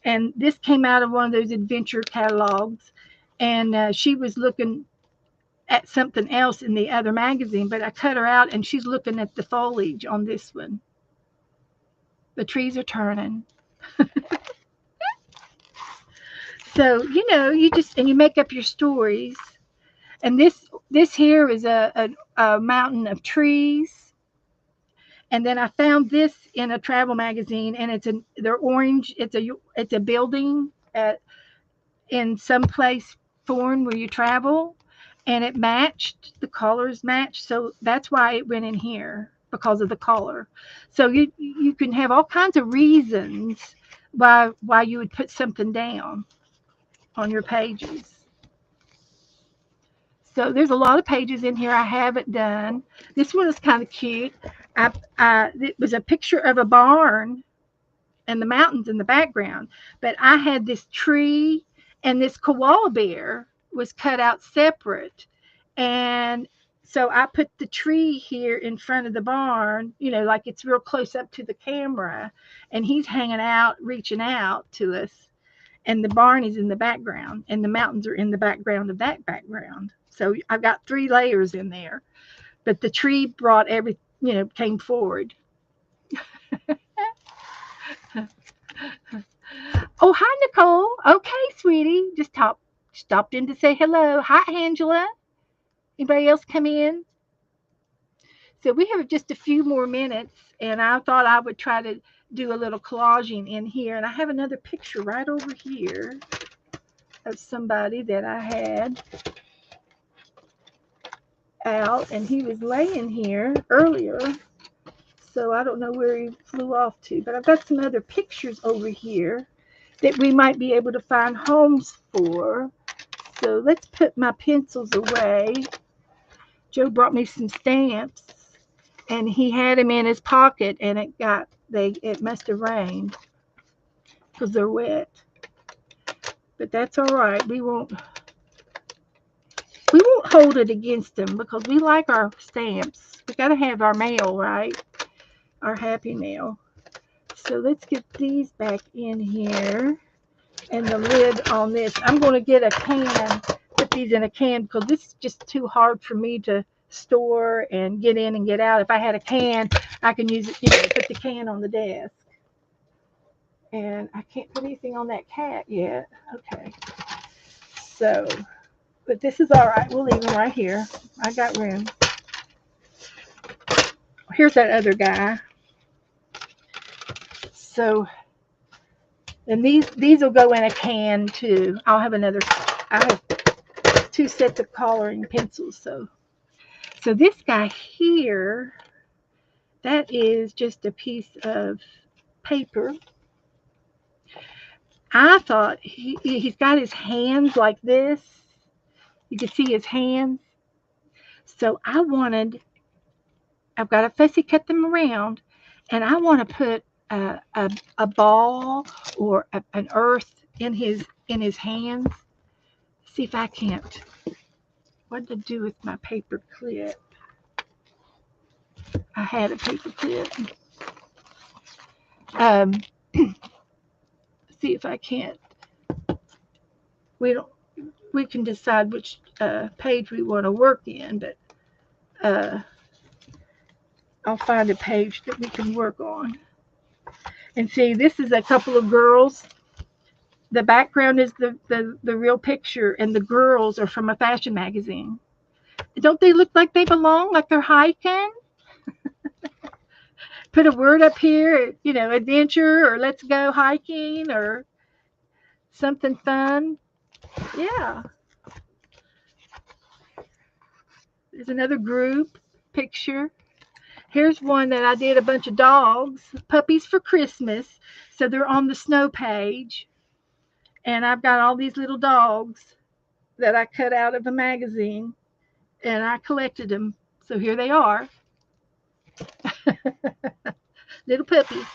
And this came out of one of those adventure catalogs. And she was looking at something else in the other magazine, but I cut her out and she's looking at the foliage on this one. The trees are turning. So, you make up your stories. And this here is a mountain of trees. And then I found this in a travel magazine, and they're orange. It's a building in some place foreign where you travel, and it matched, the colors matched, so that's why it went in here, because of the color. So you can have all kinds of reasons why you would put something down on your pages. So there's a lot of pages in here I haven't done. This one is kind of cute. It was a picture of a barn and the mountains in the background, but I had this tree, and this koala bear was cut out separate. And so I put the tree here in front of the barn, like it's real close up to the camera, and he's hanging out, reaching out to us. And the barn is in the background, and the mountains are in the background of that background. So I've got 3 layers in there. But the tree brought came forward. Oh, hi, Nicole. Okay, sweetie. Just stopped in to say hello. Hi, Angela. Anybody else come in? So we have just a few more minutes, and I thought I would try to do a little collaging in here. And I have another picture right over here of somebody that I had out, and he was laying here earlier. So I don't know where he flew off to, but I've got some other pictures over here that we might be able to find homes for. So let's put my pencils away. Joe brought me some stamps, and he had them in his pocket, and it must have rained because they're wet. But that's all right. We won't hold it against them because we like our stamps. We got to have our mail, right? Our happy mail. So let's get these back in here, and the lid on this. I'm going to get a can, put these in a can because this is just too hard for me to store and get in and get out. If I had a can, I can use it, put the can on the desk. And I can't put anything on that cat yet. Okay. So, but this is all right. We'll leave him right here. I got room. Here's that other guy. So, and these will go in a can too. I have 2 sets of coloring pencils. So this guy here, that is just a piece of paper. I thought he's got his hands like this. You can see his hands. So I've got to fussy cut them around, and I want to put a ball or an earth in his hands. See if I can't. What to do with my paper clip? I had a paper clip. See if I can't. We can decide which page we want to work in, but I'll find a page that we can work on. And see, this is a couple of girls. The background is the real picture, and the girls are from a fashion magazine. Don't they look like they belong, like they're hiking? Put a word up here, adventure, or let's go hiking, or something fun. Yeah. There's another group picture. Here's one that I did a bunch of dogs, puppies for Christmas. So they're on the snow page. And I've got all these little dogs that I cut out of a magazine, and I collected them. So here they are. Little puppies.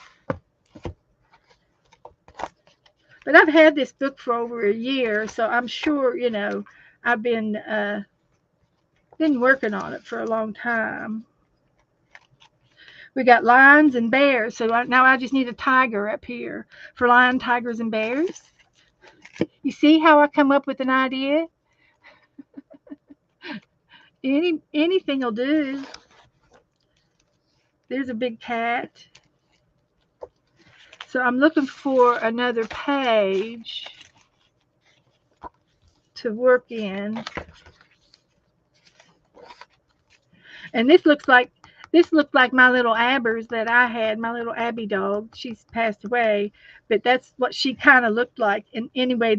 But I've had this book for over a year, so I'm sure, I've been working on it for a long time. We got lions and bears, so now I just need a tiger up here for lion, tigers, and bears. You see how I come up with an idea? Anything will do. There's a big cat. So I'm looking for another page to work in. And this looks like my little Abbers that I had, my little Abby dog. She's passed away, but that's what she kind of looked like. And anyway,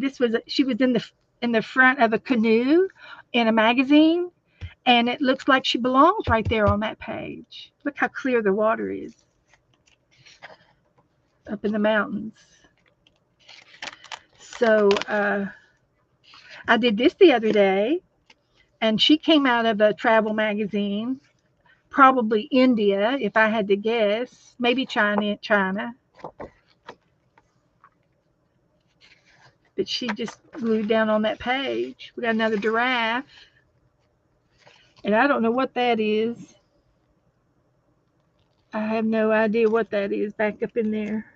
she was in the front of a canoe in a magazine, and it looks like she belongs right there on that page. Look how clear the water is up in the mountains. So I did this the other day, and she came out of a travel magazine, probably India, if I had to guess, maybe China. But she just glued down on that page. We got another giraffe, and I don't know what that is. I have no idea what that is back up in there.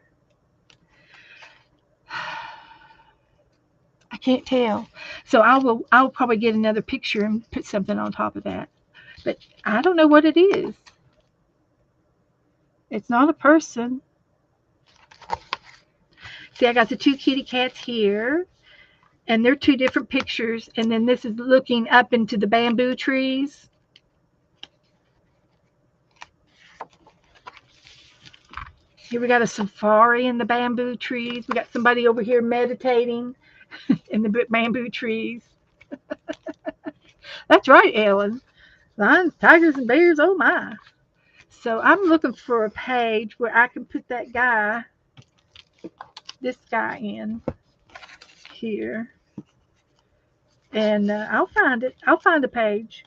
I can't tell. So I'll probably get another picture and put something on top of that. But I don't know what it is. It's not a person. See, I got the 2 kitty cats here. And they're two different pictures. And then this is looking up into the bamboo trees. Here we got a safari in the bamboo trees. We got somebody over here meditating in the bamboo trees. That's right, Ellen. Lions, tigers, and bears. Oh my. So I'm looking for a page where I can put that guy, this guy in here. And I'll find it. I'll find a page.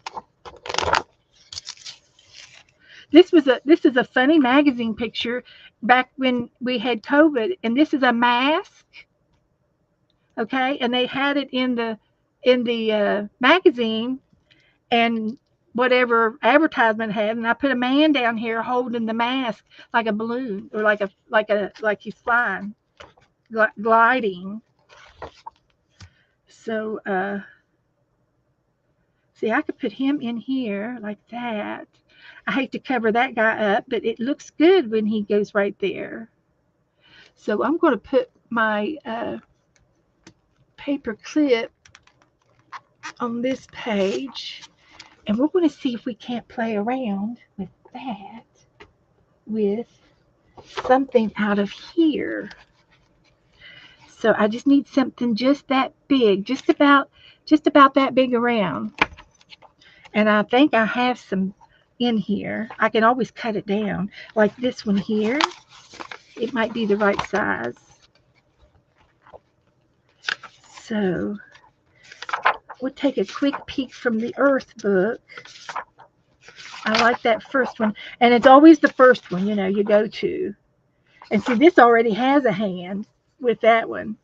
This is a funny magazine picture back when we had COVID, and this is a mask, okay? And they had it in the magazine, and whatever advertisement had, and I put a man down here holding the mask like a balloon or like he's flying, gliding. So see, I could put him in here like that. I hate to cover that guy up, but it looks good when he goes right there. So I'm going to put my paper clip on this page, and we're going to see if we can't play around with that with something out of here. So I just need something just that big, just about that big around. And I think I have some in here. I can always cut it down, like this one here. It might be the right size. So we'll take a quick peek from the Earth book. I like that first one. And it's always the first one, you go to. And see, this already has a hand with that one.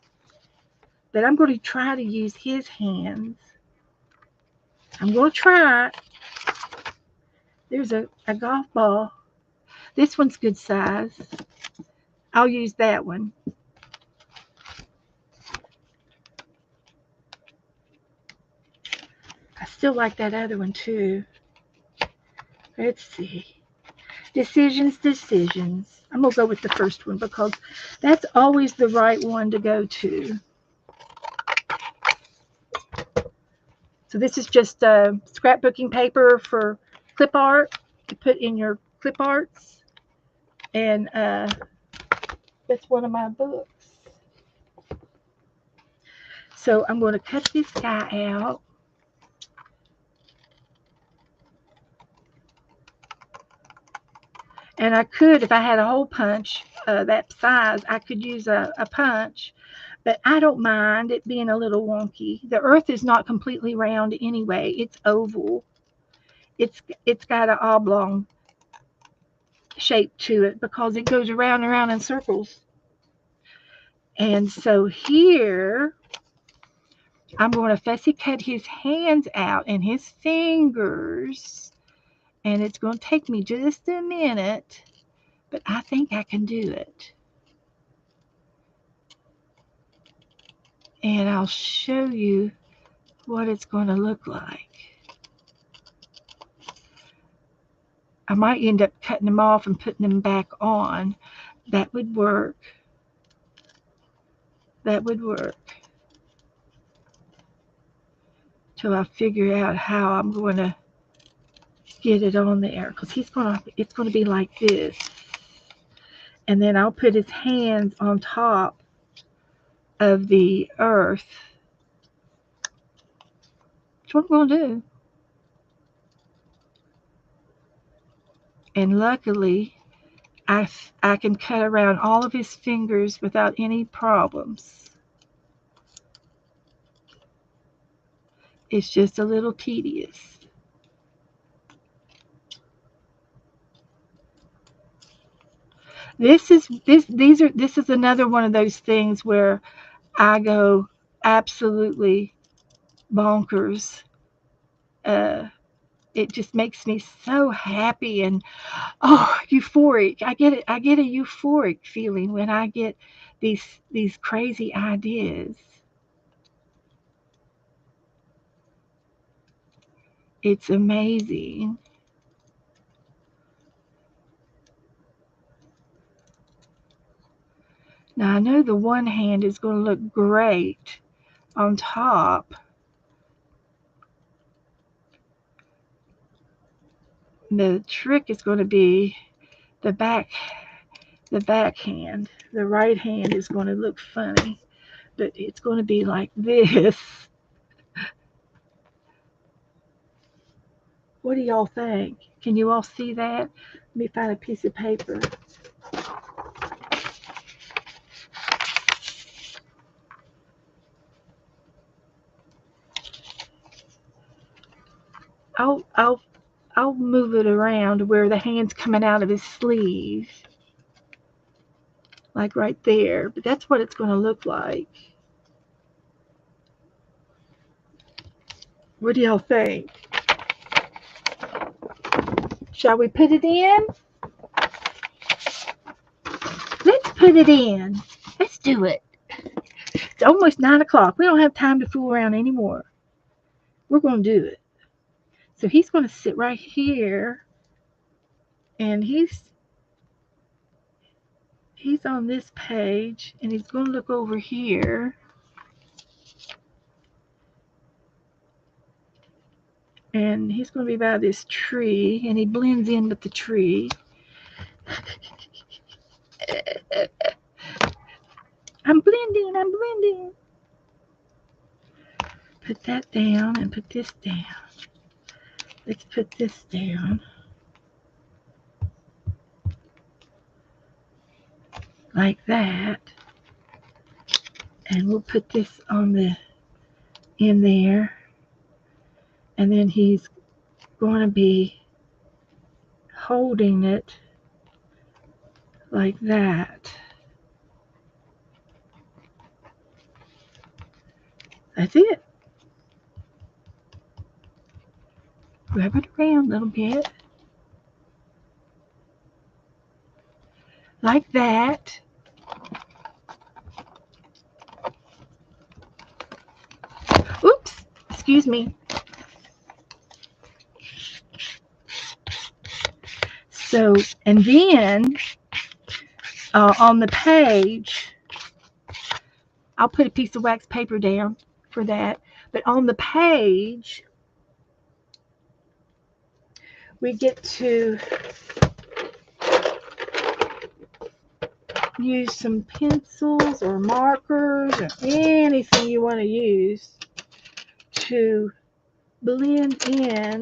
But I'm going to try to use his hands. I'm going to try. There's a golf ball. This one's good size. I'll use that one. I still like that other one too. Let's see. Decisions. I'm going to go with the first one because that's always the right one to go to. So this is just scrapbooking paper for clip art to put in your clip arts. And that's one of my books. So I'm going to cut this guy out. And I could, if I had a hole punch that size, I could use a punch. But I don't mind it being a little wonky. The Earth is not completely round anyway. It's oval. It's got an oblong shape to it because it goes around and around in circles. And so here, I'm going to fussy cut his hands out and his fingers. And it's going to take me just a minute, but I think I can do it. And I'll show you what it's going to look like. I might end up cutting them off and putting them back on. That would work. That would work. Till I figure out how I'm going to get it on there. Because it's going to be like this. And then I'll put his hands on top of the Earth. That's what I'm going to do. And luckily, I can cut around all of his fingers without any problems. It's just a little tedious. This is another one of those things where I go absolutely bonkers. It just makes me so happy and euphoric. I get a euphoric feeling when I get these crazy ideas. It's amazing. Now I know the one hand is going to look great on top. The trick is going to be the backhand. The right hand is going to look funny, but it's going to be like this. What do y'all think? Can you all see that? Let me find a piece of paper. I'll I'll I'll move it around where the hand's coming out of his sleeve. Like right there. But that's what it's going to look like. What do y'all think? Shall we put it in? Let's put it in. Let's do it. It's almost 9 o'clock. We don't have time to fool around anymore. We're going to do it. So he's going to sit right here. And he's on this page. And he's going to look over here. And he's going to be by this tree. And he blends in with the tree. I'm blending. Put that down and put this down. Let's put this down. Like that. And we'll put this in there. And then he's going to be holding it like that. That's it. Rub it around a little bit. Like that. Oops, excuse me. So, and then on the page, I'll put a piece of wax paper down for that. But on the page, we get to use some pencils or markers or anything you want to use to blend in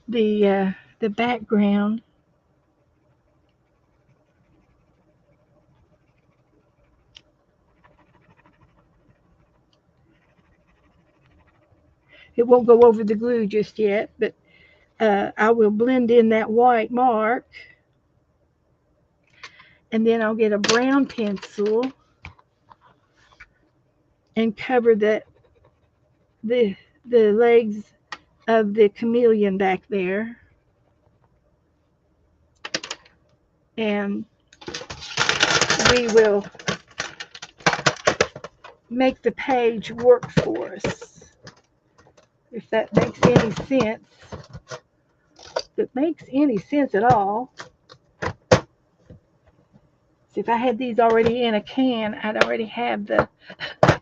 the background. It won't go over the glue just yet, but I will blend in that white mark. And then I'll get a brown pencil and cover the legs of the chameleon back there. And we will make the page work for us. If that makes any sense. If it makes any sense at all. See, if I had these already in a can, I'd already have the...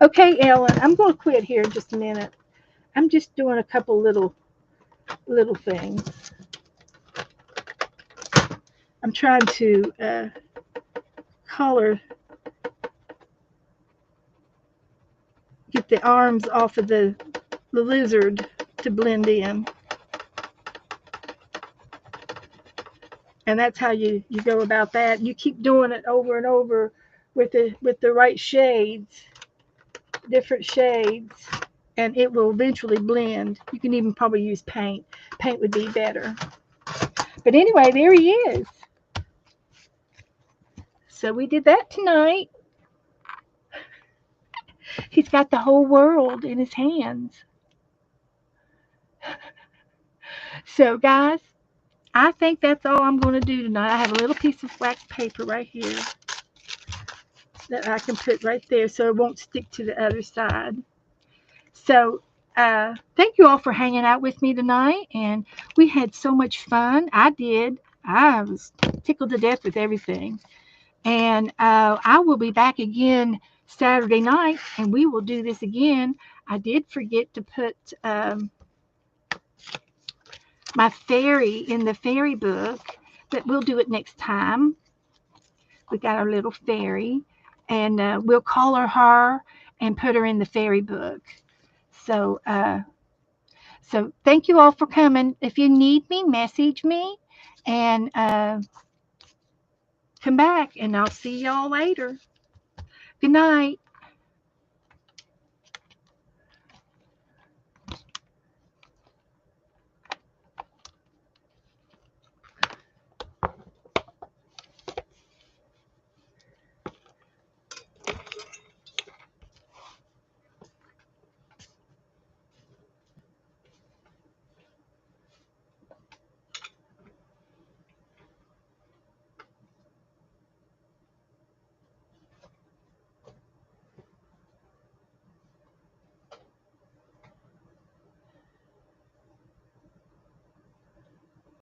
Okay, Ellen, I'm going to quit here in just a minute. I'm just doing a couple little things. I'm trying to color, get the arms off of the lizard to blend in. And that's how you go about that. You keep doing it over and over with the right shades, different shades, and it will eventually blend. You can even probably use paint. Paint would be better. But anyway, there he is. So we did that tonight. He's got the whole world in his hands. So guys, I think that's all I'm going to do tonight. I have a little piece of wax paper right here that I can put right there so it won't stick to the other side. So thank you all for hanging out with me tonight. And we had so much fun. I did. I was tickled to death with everything. And I will be back again Saturday night, and we will do this again. I did forget to put my fairy in the fairy book, but we'll do it next time. We got our little fairy, and we'll color her and put her in the fairy book. So, so thank you all for coming. If you need me, message me, and come back, and I'll see y'all later. Good night.